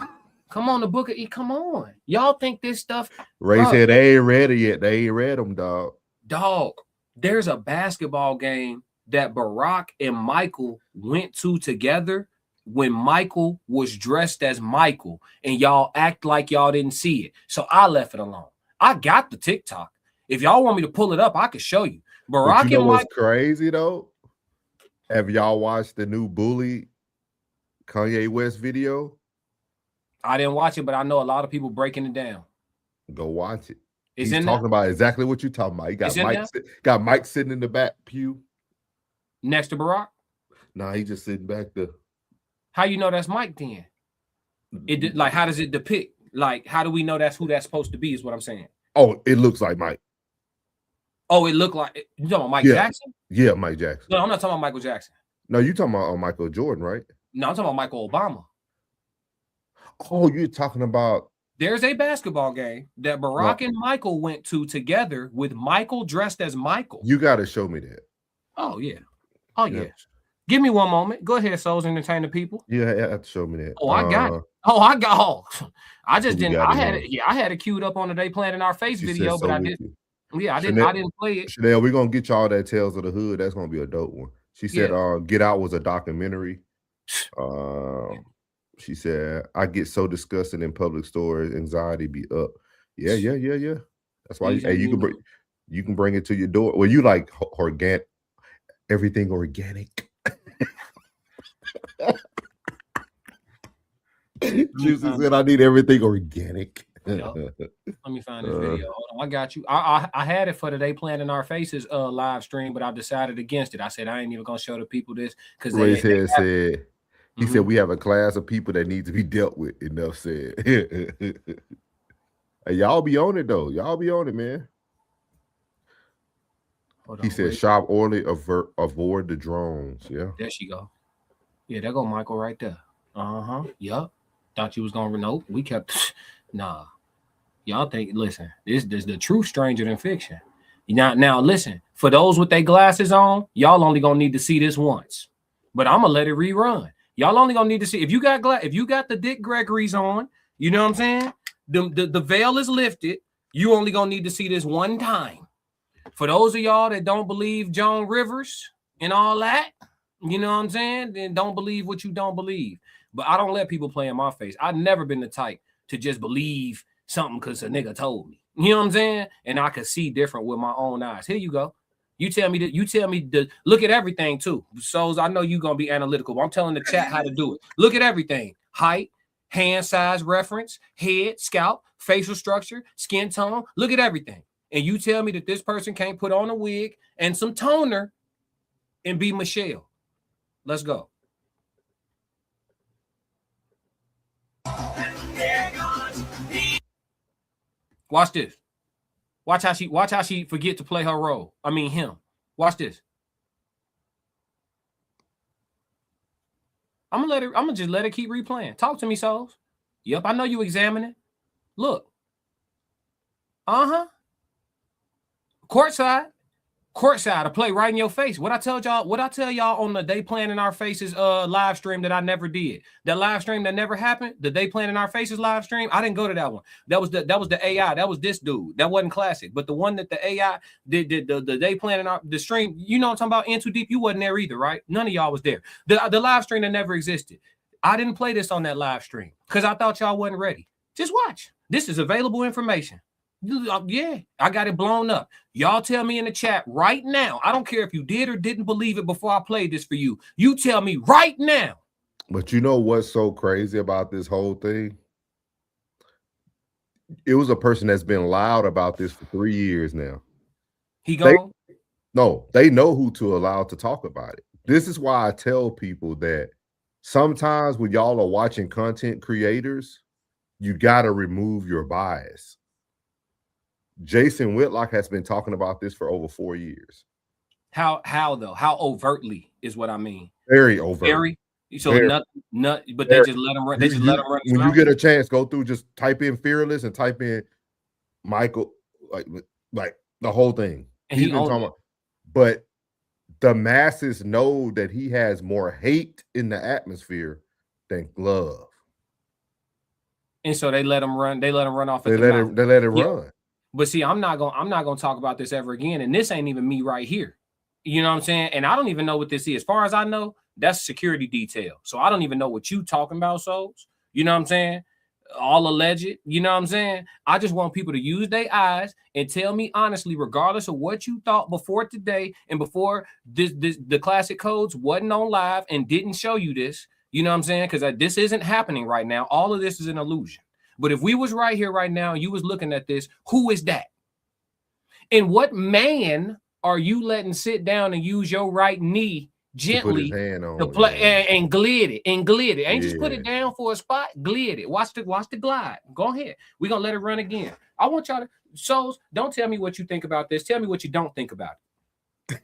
Come on, the book of E. Come on, y'all think this stuff? Ray said they ain't read it yet. They ain't read them, dog. Dog, there's a basketball game that Barack and Michael went to together when Michael was dressed as Michael, and y'all act like y'all didn't see it. So I left it alone. I got the TikTok. If y'all want me to pull it up, I can show you. Barack but you know and what's Michael. Crazy though? Have y'all watched the new Bully Kanye West video? I didn't watch it, but I know a lot of people breaking it down. Go watch it. He's talking about exactly what you're talking about. He got Mike sitting in the back pew next to Barack. Nah, he just sitting back there. How you know that's Mike then? It like how does it depict? Like how do we know that's who that's supposed to be? Is what I'm saying. Oh, it looks like Mike. Oh, it looked like you talking about Mike Jackson? Yeah, Mike Jackson. No, I'm not talking about Michael Jackson. No, you talking about Michael Jordan, right? No, I'm talking about Michael Obama. Oh, you're talking about. There's a basketball game that Barack and Michael went to together with Michael dressed as Michael. You got to show me that. Oh yeah. Oh yeah. Give me one moment. Go ahead, Souls, entertain the people. Yeah, you have to show me that. Oh, I got it. I just didn't. I had it. Yeah, I had it queued up on the Day Plant in Our Face video, but I didn't. Yeah, I didn't play it. Chanel, we're gonna get y'all that Tales of the Hood. That's gonna be a dope one. She said, Get Out was a documentary. She said, I get so disgusted in public stores, anxiety be up. Yeah. That's why you can bring it to your door. Well, you like organic, everything organic. Juicy said, I need everything organic. Let me find this video. Hold on, I got you. I had it for the Day Plant in Our Faces live stream, but I decided against it. I said I ain't even gonna show the people this because Ray said he said we have a class of people that need to be dealt with. Enough said. Hey, y'all be on it though. Y'all be on it, man. He said shop orderly, avoid the drones. Yeah. There she go. Yeah, there go Michael right there. Yup. Thought you was gonna nope. We kept nah. Y'all think listen, this the truth stranger than fiction. Now listen, for those with their glasses on, y'all only gonna need to see this once. But I'm gonna let it rerun. Y'all only gonna need to see if you got the Dick Gregory's on, you know what I'm saying? The veil is lifted. You only gonna need to see this one time. For those of y'all that don't believe Joan Rivers and all that, you know what I'm saying? Then don't believe what you don't believe. But I don't let people play in my face. I've never been the type to just believe something because a nigga told me. You know what I'm saying? And I could see different with my own eyes. Here you go. You tell me to look at everything too. So I know you're gonna be analytical, but I'm telling the chat how to do it. Look at everything: height, hand size reference, head, scalp, facial structure, skin tone. Look at everything. And you tell me that this person can't put on a wig and some toner and be Michelle. Let's go. Watch this. Watch how she forget to play her role. I mean him. Watch this. I'm gonna just let it keep replaying. Talk to me, Souls. Yep, I know you examining. Look. Courtside to play right in your face. What I tell y'all on the Day Plant in Our Faces live stream that I never did. That live stream that never happened, the Day Plant in Our Faces live stream, I didn't go to that one. That was the AI. That was this dude. That wasn't classic. But the one that the AI did the Day Plant in the stream, you know what I'm talking about? In Too Deep, you wasn't there either, right? None of y'all was there. The live stream that never existed. I didn't play this on that live stream because I thought y'all wasn't ready. Just watch. This is available information. Yeah, I got it blown up. Y'all tell me in the chat right now. I don't care if you did or didn't believe it before I played this for you. You tell me right now. But you know what's so crazy about this whole thing? it was a person that's been loud about this for 3 years now. He gone? They know who to allow to talk about it. This is why I tell people that sometimes when y'all are watching content creators, you got to remove your bias. Jason Whitlock has been talking about this for over 4 years. How though? How overtly is what I mean? Very overt. Very. So Very, not, but very, they just let him run. They just let him run. When you get a chance, go through, just type in Fearless and type in Michael, like the whole thing. And He's been talking about, but the masses know that he has more hate in the atmosphere than love. And so they let him run. They let him run off. They let it run. But see, I'm not gonna talk about this ever again. And this ain't even me right here. You know what I'm saying? And I don't even know what this is. As far as I know, that's security detail. So I don't even know what you talking about, Souls. You know what I'm saying? All alleged. You know what I'm saying? I just want people to use their eyes and tell me honestly, regardless of what you thought before today and before the classic codes wasn't on live and didn't show you this. You know what I'm saying? Because this isn't happening right now. All of this is an illusion. But if we was right here right now and you was looking at this, who is that? And what man are you letting sit down and use your right knee gently to play and glide it? Ain't just put it down for a spot, glide it. Watch the glide. Go ahead. We're gonna let it run again. I want y'all to Souls, don't tell me what you think about this. Tell me what you don't think about it.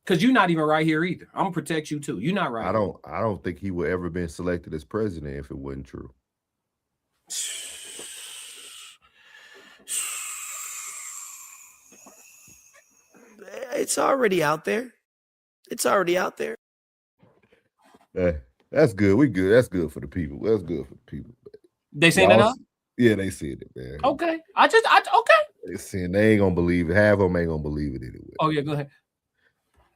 Because you're not even right here either. I'm gonna protect you too. You're not right. I don't think he would ever been selected as president if it wasn't true. It's already out there. It's already out there. That's good. We good. That's good for the people. That's good for the people. They saying that up? Yeah, they said it, man. Okay. Okay. They saying they ain't gonna believe it. Half of them ain't gonna believe it anyway. Oh yeah, go ahead.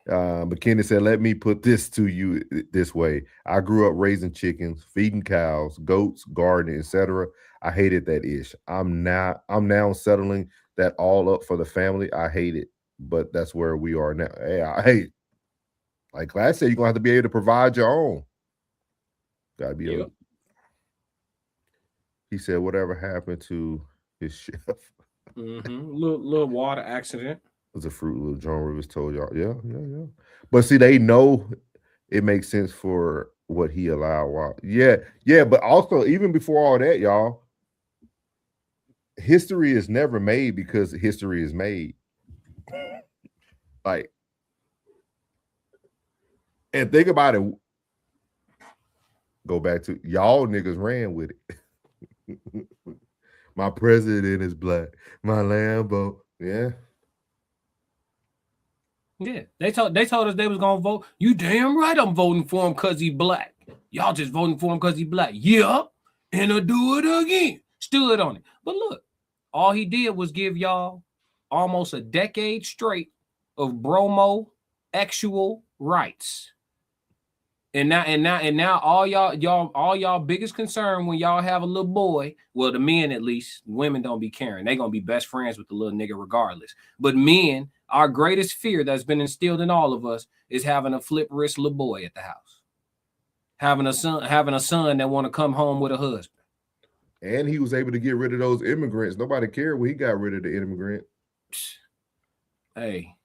McKinney said, let me put this to you this way. I grew up raising chickens, feeding cows, goats, gardening, etc. I hated that ish. I'm now settling that all up for the family. I hate it, but that's where we are now. Hey, I hate, like I said, you're gonna have to be able to provide your own. Gotta be able. He said, whatever happened to his chef? Little water accident. Was a fruit. Little John Rivers told y'all. Yeah. But see, they know it makes sense for what he allowed. Yeah. But also, even before all that, y'all, history is never made because history is made. Like, and think about it. Go back to y'all niggas ran with it. My president is black. My Lambo. Yeah. Yeah, they told us they was gonna vote. You damn right I'm voting for him because he black. Y'all just voting for him because he black. Yeah, and I'll do it again. Stood on it. But look, all he did was give y'all almost a decade straight of bromo actual rights. And now all y'all biggest concern when y'all have a little boy, well, the men at least, women don't be caring. They gonna be best friends with the little nigga regardless. But men, our greatest fear that's been instilled in all of us is having a flip wrist little boy at the house. Having a son that want to come home with a husband. And he was able to get rid of those immigrants. Nobody cared when he got rid of the immigrant. Hey,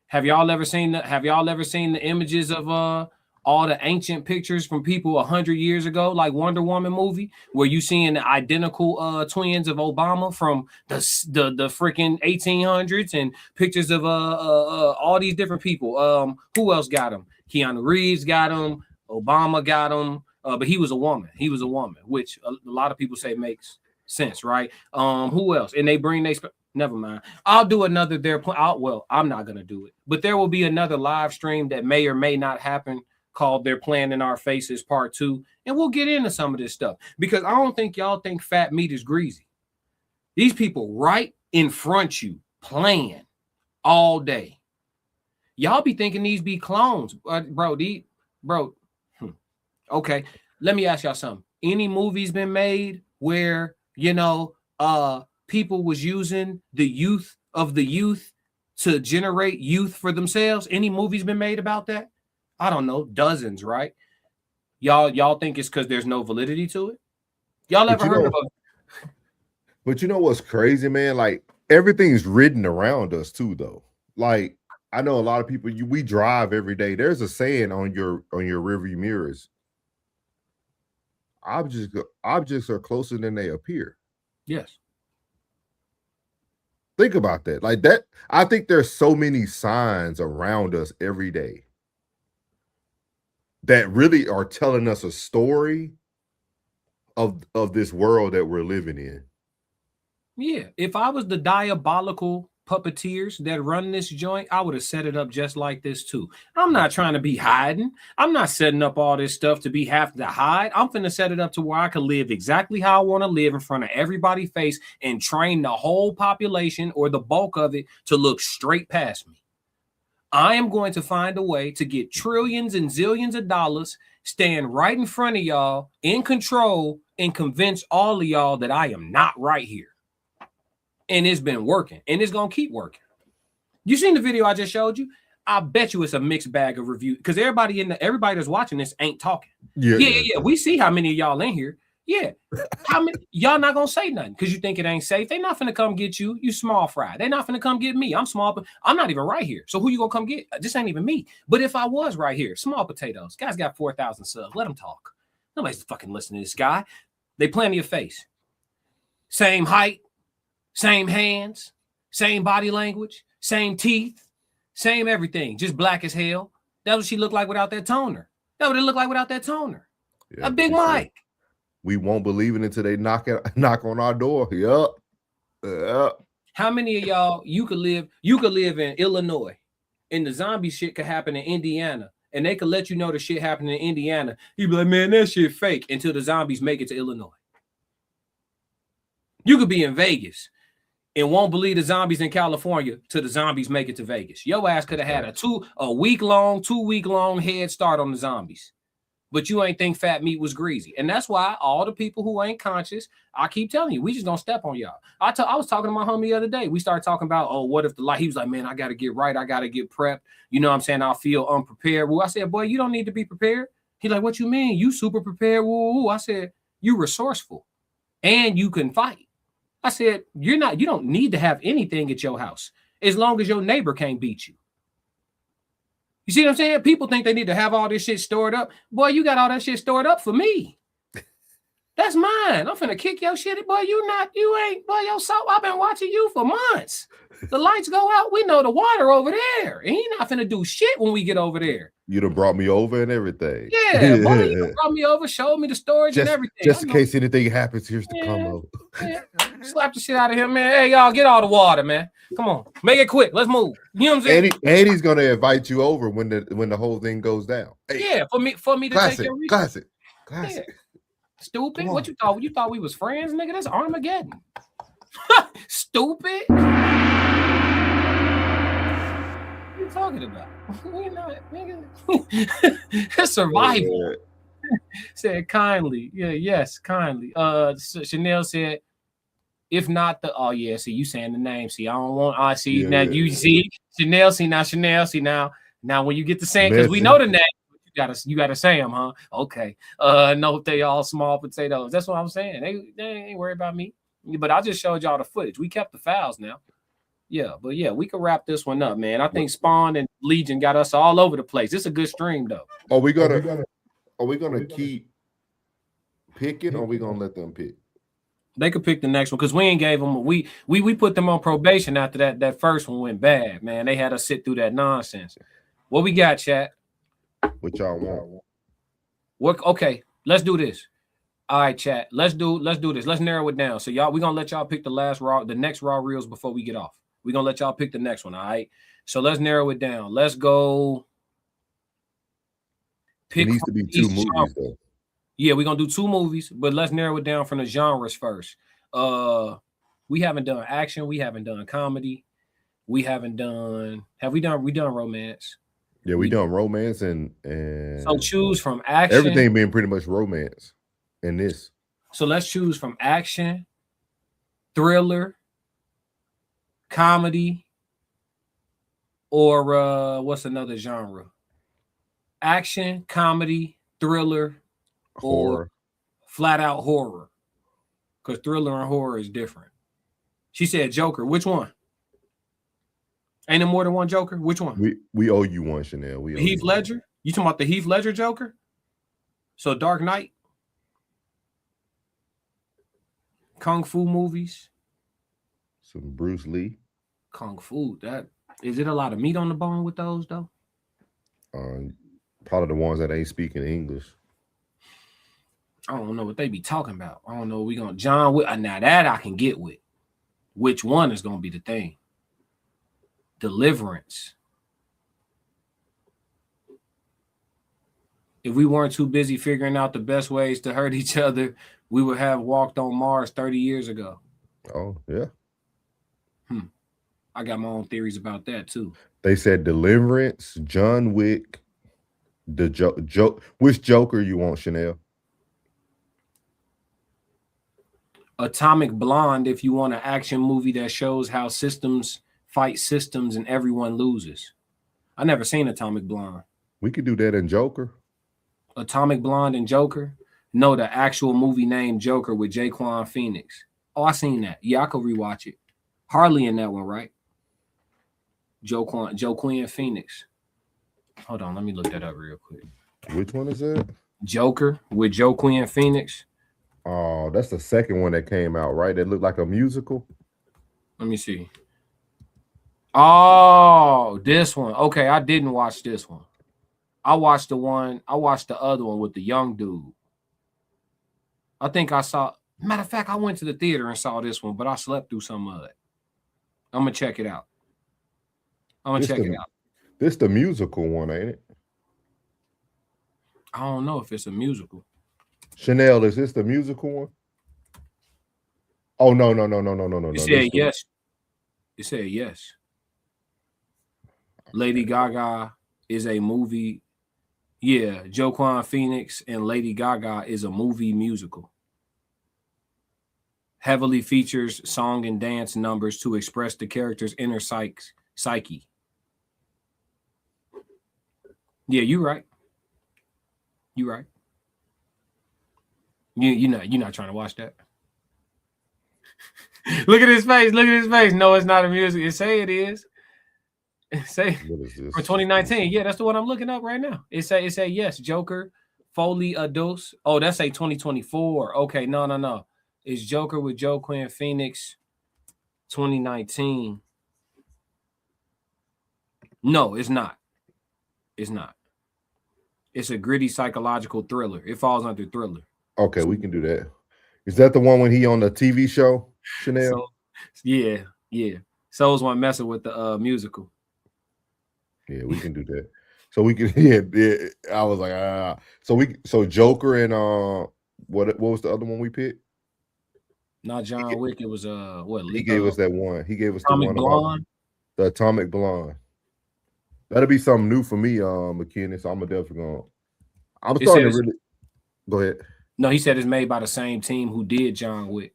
have y'all ever seen the images of all the ancient pictures from people 100 years ago, like Wonder Woman movie, where you seeing the identical twins of Obama from the freaking 1800s, and pictures of all these different people. Who else got them? Keanu Reeves got them. Obama got them. But he was a woman. Which a lot of people say makes sense, right? Who else? And they bring never mind. I'll do another I'm not gonna do it, but there will be another live stream that may or may not happen, called They're Playing in Our Faces Part 2. And we'll get into some of this stuff, because I don't think y'all think fat meat is greasy. These people right in front you playing all day. Y'all be thinking these be clones. Okay, let me ask y'all something. Any movies been made where, people was using the youth of the youth to generate youth for themselves? Any movies been made about that? I don't know, dozens, right? Y'all think it's because there's no validity to it? Y'all ever heard of But you know what's crazy, man? Like everything's written around us too, though. Like I know a lot of people. We drive every day. There's a saying on your rearview mirrors. Objects are closer than they appear. Yes. Think about that. Like that. I think there's so many signs around us every day that really are telling us a story of this world that we're living in. Yeah, if I was the diabolical puppeteers that run this joint, I would have set it up just like this too. I'm not trying to be hiding. I'm not setting up all this stuff to be have to hide. I'm finna set it up to where I can live exactly how I want to live in front of everybody's face and train the whole population or the bulk of it to look straight past me. I am going to find a way to get trillions and zillions of dollars, stand right in front of y'all in control, and convince all of y'all that I am not right here. And it's been working, and it's gonna keep working. You seen the video I just showed you? I bet you it's a mixed bag of review because everybody that's watching this ain't talking. Yeah. We see how many of y'all in here. Yeah, how many y'all not gonna say nothing because you think it ain't safe? They not finna come get you. You small fry. They not finna come get me. I'm small, but I'm not even right here. So who you gonna come get? This ain't even me. But if I was right here, small potatoes. Guy's got 4,000 subs. Let him talk. Nobody's fucking listening to this guy. They playing to your face. Same height. Same hands, same body language, same teeth, same everything. Just black as hell. That's what she looked like without that toner. That's what it looked like without that toner. Yeah, a big mic. We won't believe it until they knock on our door. Yup. How many of y'all you could live in Illinois and the zombie shit could happen in Indiana and they could let you know the shit happening in Indiana. You'd be like, man, that shit fake until the zombies make it to Illinois. You could be in Vegas and won't believe the zombies in California till the zombies make it to Vegas. Your ass could have had a 2 week long head start on the zombies. But you ain't think fat meat was greasy. And that's why all the people who ain't conscious, I keep telling you, we just don't step on y'all. I was talking to my homie the other day. We started talking about, what if the light? He was like, man, I got to get right. I got to get prepped. You know what I'm saying? I'll feel unprepared. Well, I said, boy, you don't need to be prepared. He's like, what you mean? You super prepared. Woo. I said, you resourceful and you can fight. I said, you don't need to have anything at your house as long as your neighbor can't beat you. You see what I'm saying? People think they need to have all this shit stored up. Boy, you got all that shit stored up for me. That's mine. I'm finna kick your shit. Boy, I've been watching you for months. The lights go out. We know the water over there. And he not finna do shit when we get over there. You done brought me over and everything. Yeah, boy, you done brought me over, showed me the storage and everything. Just in case anything happens, here's the combo. Yeah. Slap the shit out of him, man. Hey, y'all, get all the water, man. Come on, make it quick. Let's move. You know what I'm saying? And he's gonna invite you over when the whole thing goes down. Hey, yeah, for me to take your classic. Yeah. Stupid. What you thought? You thought we was friends, nigga? That's Armageddon. Stupid. What are you talking about? We're not, nigga. That's survival. Said kindly. Yeah, yes, kindly. Chanel said, if not see, you saying the name. See, I don't want you see Chanel, see now when you get to saying, because we know the name, you gotta say them, huh? Okay. No, they all small potatoes. That's what I'm saying. They ain't worried about me. But I just showed y'all the footage. We kept the files now. Yeah, but yeah, we can wrap this one up, man. I think Spawn and Legion got us all over the place. It's a good stream though. Are we gonna keep picking, or are we gonna let them pick? They could pick the next one because we ain't gave them. We put them on probation after that first one went bad, man. They had us sit through that nonsense. What we got, chat? What y'all want? What? Okay, let's do this. All right, chat. Let's do this. Let's narrow it down. So y'all, we're gonna let y'all pick the next raw reels before we get off. We're gonna let y'all pick the next one. All right. So let's narrow it down. Let's go. It needs to be 2 movies though. Yeah, we're gonna do 2 movies, but let's narrow it down from the genres first. We haven't done action, we haven't done comedy, we haven't done. We done romance? Yeah, we done romance and so choose from action. Everything being pretty much romance in this. So let's choose from action, thriller, comedy, or what's another genre? Action, comedy, thriller, horror. Or flat out horror. Because thriller and horror is different. She said Joker. Which one? Ain't there more than one Joker? Which one? We owe you one, Chanel. We owe Heath you Ledger? You talking about the Heath Ledger Joker? So Dark Knight? Kung Fu movies? some Bruce Lee. Kung Fu. That is it a lot of meat on the bone with those though? Probably the ones that ain't speaking English. I don't know what they be talking about. I don't know. We gonna John Wick. Now that I can get with. Which one is gonna be the thing? Deliverance. If we weren't too busy figuring out the best ways to hurt each other, we would have walked on Mars 30 years ago. Oh, yeah. I got my own theories about that too. They said Deliverance, John Wick, the which Joker you want, Chanel? Atomic Blonde, if you want an action movie that shows how systems fight systems and everyone loses. I never seen Atomic Blonde. We could do that in Joker. Atomic Blonde and Joker? No, the actual movie named Joker with Jaquan Phoenix. Oh, I seen that. Yeah, I could rewatch it. Harley in that one, right? Jaquan Phoenix. Hold on, let me look that up real quick. Which one is that? Joker with Jaquan Phoenix. Oh, that's the second one that came out, right? That looked like a musical. Let me see. Oh, this one. Okay, I didn't watch this one. I watched the other one with the young dude. I think I saw, matter of fact, I went to the theater and saw this one, but I slept through some of it. I'm gonna check it out. This the musical one, ain't it? I don't know if it's a musical. Chanel, is this the musical one? Oh, no. It said yes. It said yes. Lady Gaga is a movie. Yeah, Jaquan Phoenix and Lady Gaga is a movie musical. Heavily features song and dance numbers to express the character's inner psyche. Yeah, you're right. You're right. You're not trying to watch that. Look at his face. Look at his face. No, it's not a music. It say it is. It say for 2019. Yeah, that's the one I'm looking up right now. It say yes. Joker, Foley Ados. Oh, that's a 2024. Okay, no. It's Joker with Jaquan Phoenix, 2019. No, it's not. It's not. It's a gritty psychological thriller. It falls under thriller. Okay, we can do that. Is that the one when he on the TV show, Chanel? So, yeah. Soul's one messing with the musical. Yeah, we can do that. So we can. Yeah. I was like, So Joker and what was the other one we picked? Not John Wick. It was what? He gave us that one. He gave us Atomic the one Blonde. The Atomic Blonde. That'll be something new for me, McKinney. So I'm definitely gonna. I'm starting to really. Go ahead. No, he said it's made by the same team who did John Wick.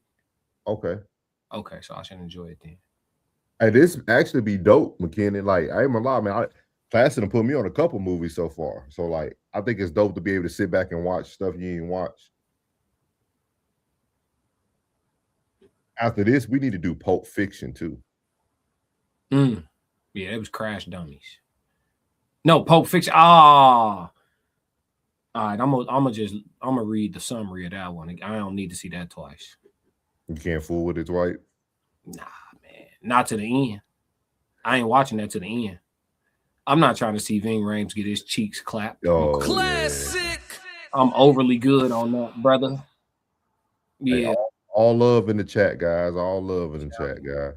Okay, so I should enjoy it then. Hey, this actually be dope, McKinney. Like, I ain't gonna lie, man. Classic put me on a couple movies so far. So, like, I think it's dope to be able to sit back and watch stuff you ain't watch. After this, we need to do Pulp Fiction too. Yeah, it was Crash Dummies. No, Pulp Fiction. All right, I'm gonna read the summary of that one. I don't need to see that twice. You can't fool with it, right? Nah, man, not to the end. I ain't watching that to the end. I'm not trying to see Ving Rhames get his cheeks clapped. Oh, classic. Yeah. I'm overly good on that, brother. Yeah. Hey, all love in the chat, guys. All love in the chat, guys.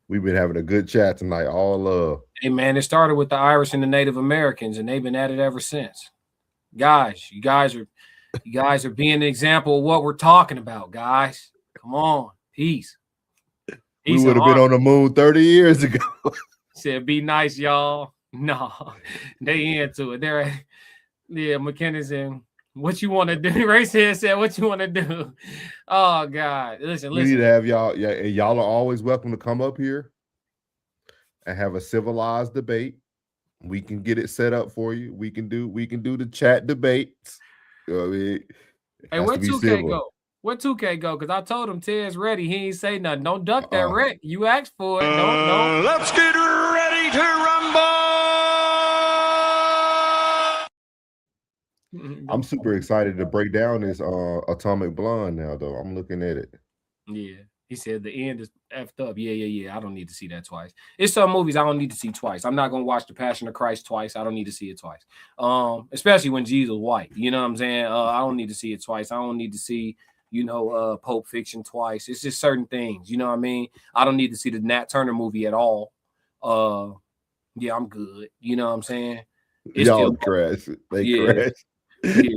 We've been having a good chat tonight. All love. Hey, man, it started with the Irish and the Native Americans, and they've been at it ever since. Guys, you guys are being an example of what we're talking about, guys. Come on, peace. We would have been on the moon 30 years ago. Said, be nice, y'all. No, they into it. McKenna's in. What you want to do? Ray said, what you want to do? Oh, God. Listen. We need to have y'all. Yeah, and y'all are always welcome to come up here and have a civilized debate. We can get it set up for you. We can do the chat debates. You know what I mean? Hey, where 2K go? Where 2K go? Because I told him Ted's ready. He ain't say nothing. Don't duck that wreck. You asked for it. Don't. Let's get ready to rumble. I'm super excited to break down this Atomic Blonde now, though. I'm looking at it. Yeah. He said the end is effed up. Yeah. I don't need to see that twice. It's some movies I don't need to see twice. I'm not going to watch The Passion of Christ twice. I don't need to see it twice. Especially when Jesus was white. You know what I'm saying? I don't need to see it twice. I don't need to see, Pulp Fiction twice. It's just certain things. You know what I mean? I don't need to see the Nat Turner movie at all. Yeah, I'm good. You know what I'm saying? Y'all crash. Crash. Yeah.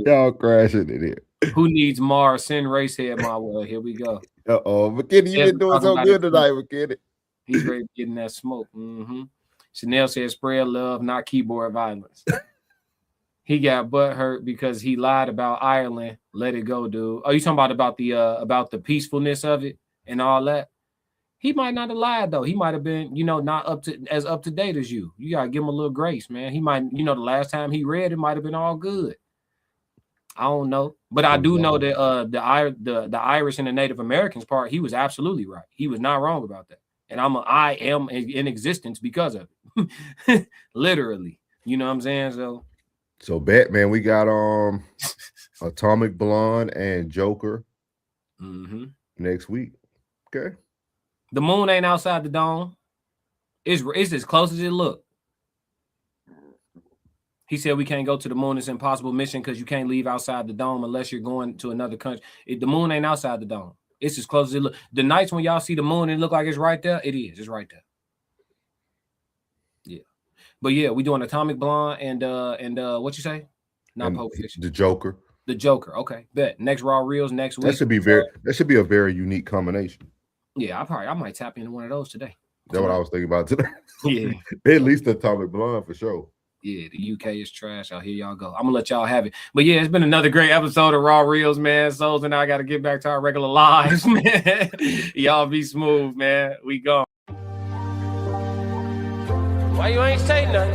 Y'all crashing in here. Who needs Mars? Send Racehead my way. Here we go. McKinney, you been doing so good tonight, McKinney. He's ready to get in that smoke. Chanel said, "Spread love, not keyboard violence." He got butt hurt because he lied about Ireland. Let it go, dude. Oh, you talking about the peacefulness of it and all that? He might not have lied though. He might have been, not up to date as you. You gotta give him a little grace, man. He might, the last time he read it might have been all good. I don't know, but I do know that the Irish and the Native Americans part, he was absolutely right. He was not wrong about that, and I am in existence because of it, literally. You know what I'm saying? So Batman, we got Atomic Blonde and Joker next week. Okay. The moon ain't outside the dome. It's as close as it look. He said we can't go to the moon. It's an impossible mission because you can't leave outside the dome unless you're going to another country. The moon ain't outside the dome. It's as close as it look. The nights when y'all see the moon and it look like it's right there, it is. It's right there. Yeah. But yeah, we doing Atomic Blonde and what you say? Not Pulp Fiction. The Joker. The Joker. Okay. Bet. Next Raw Reels next week. That should be a very unique combination. Yeah, I might tap into one of those today. That's what I was thinking about today. Yeah. At least the Atomic Blonde for sure. Yeah, the UK is trash. Out here y'all go. I'm gonna let y'all have it. But yeah, it's been another great episode of Raw Reels, man. Souls and I got to get back to our regular lives, man. Y'all be smooth, man. We go. Why you ain't say nothing?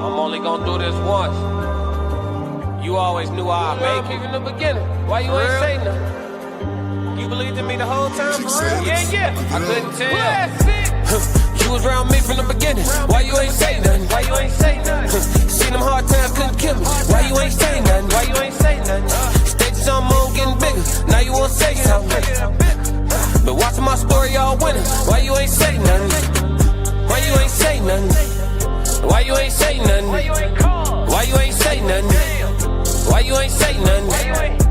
I'm only gonna do this once. You always knew I'd make it in the beginning. Why you ain't say nothing? You believed in me the whole time, for real? Yeah. I couldn't tell. You was around me from the beginning. Why you ain't say nothing? Why you ain't say nothing? Seen them hard times, couldn't kill me. Why you ain't say nothing? Why you ain't say nothing? Stages on moon getting bigger. Now you won't say something. But watching my story, y'all winning. Why you ain't say nothing? Why you ain't say nothing? Why you ain't say nothing? Why you ain't say nothing? Why you ain't say nothing?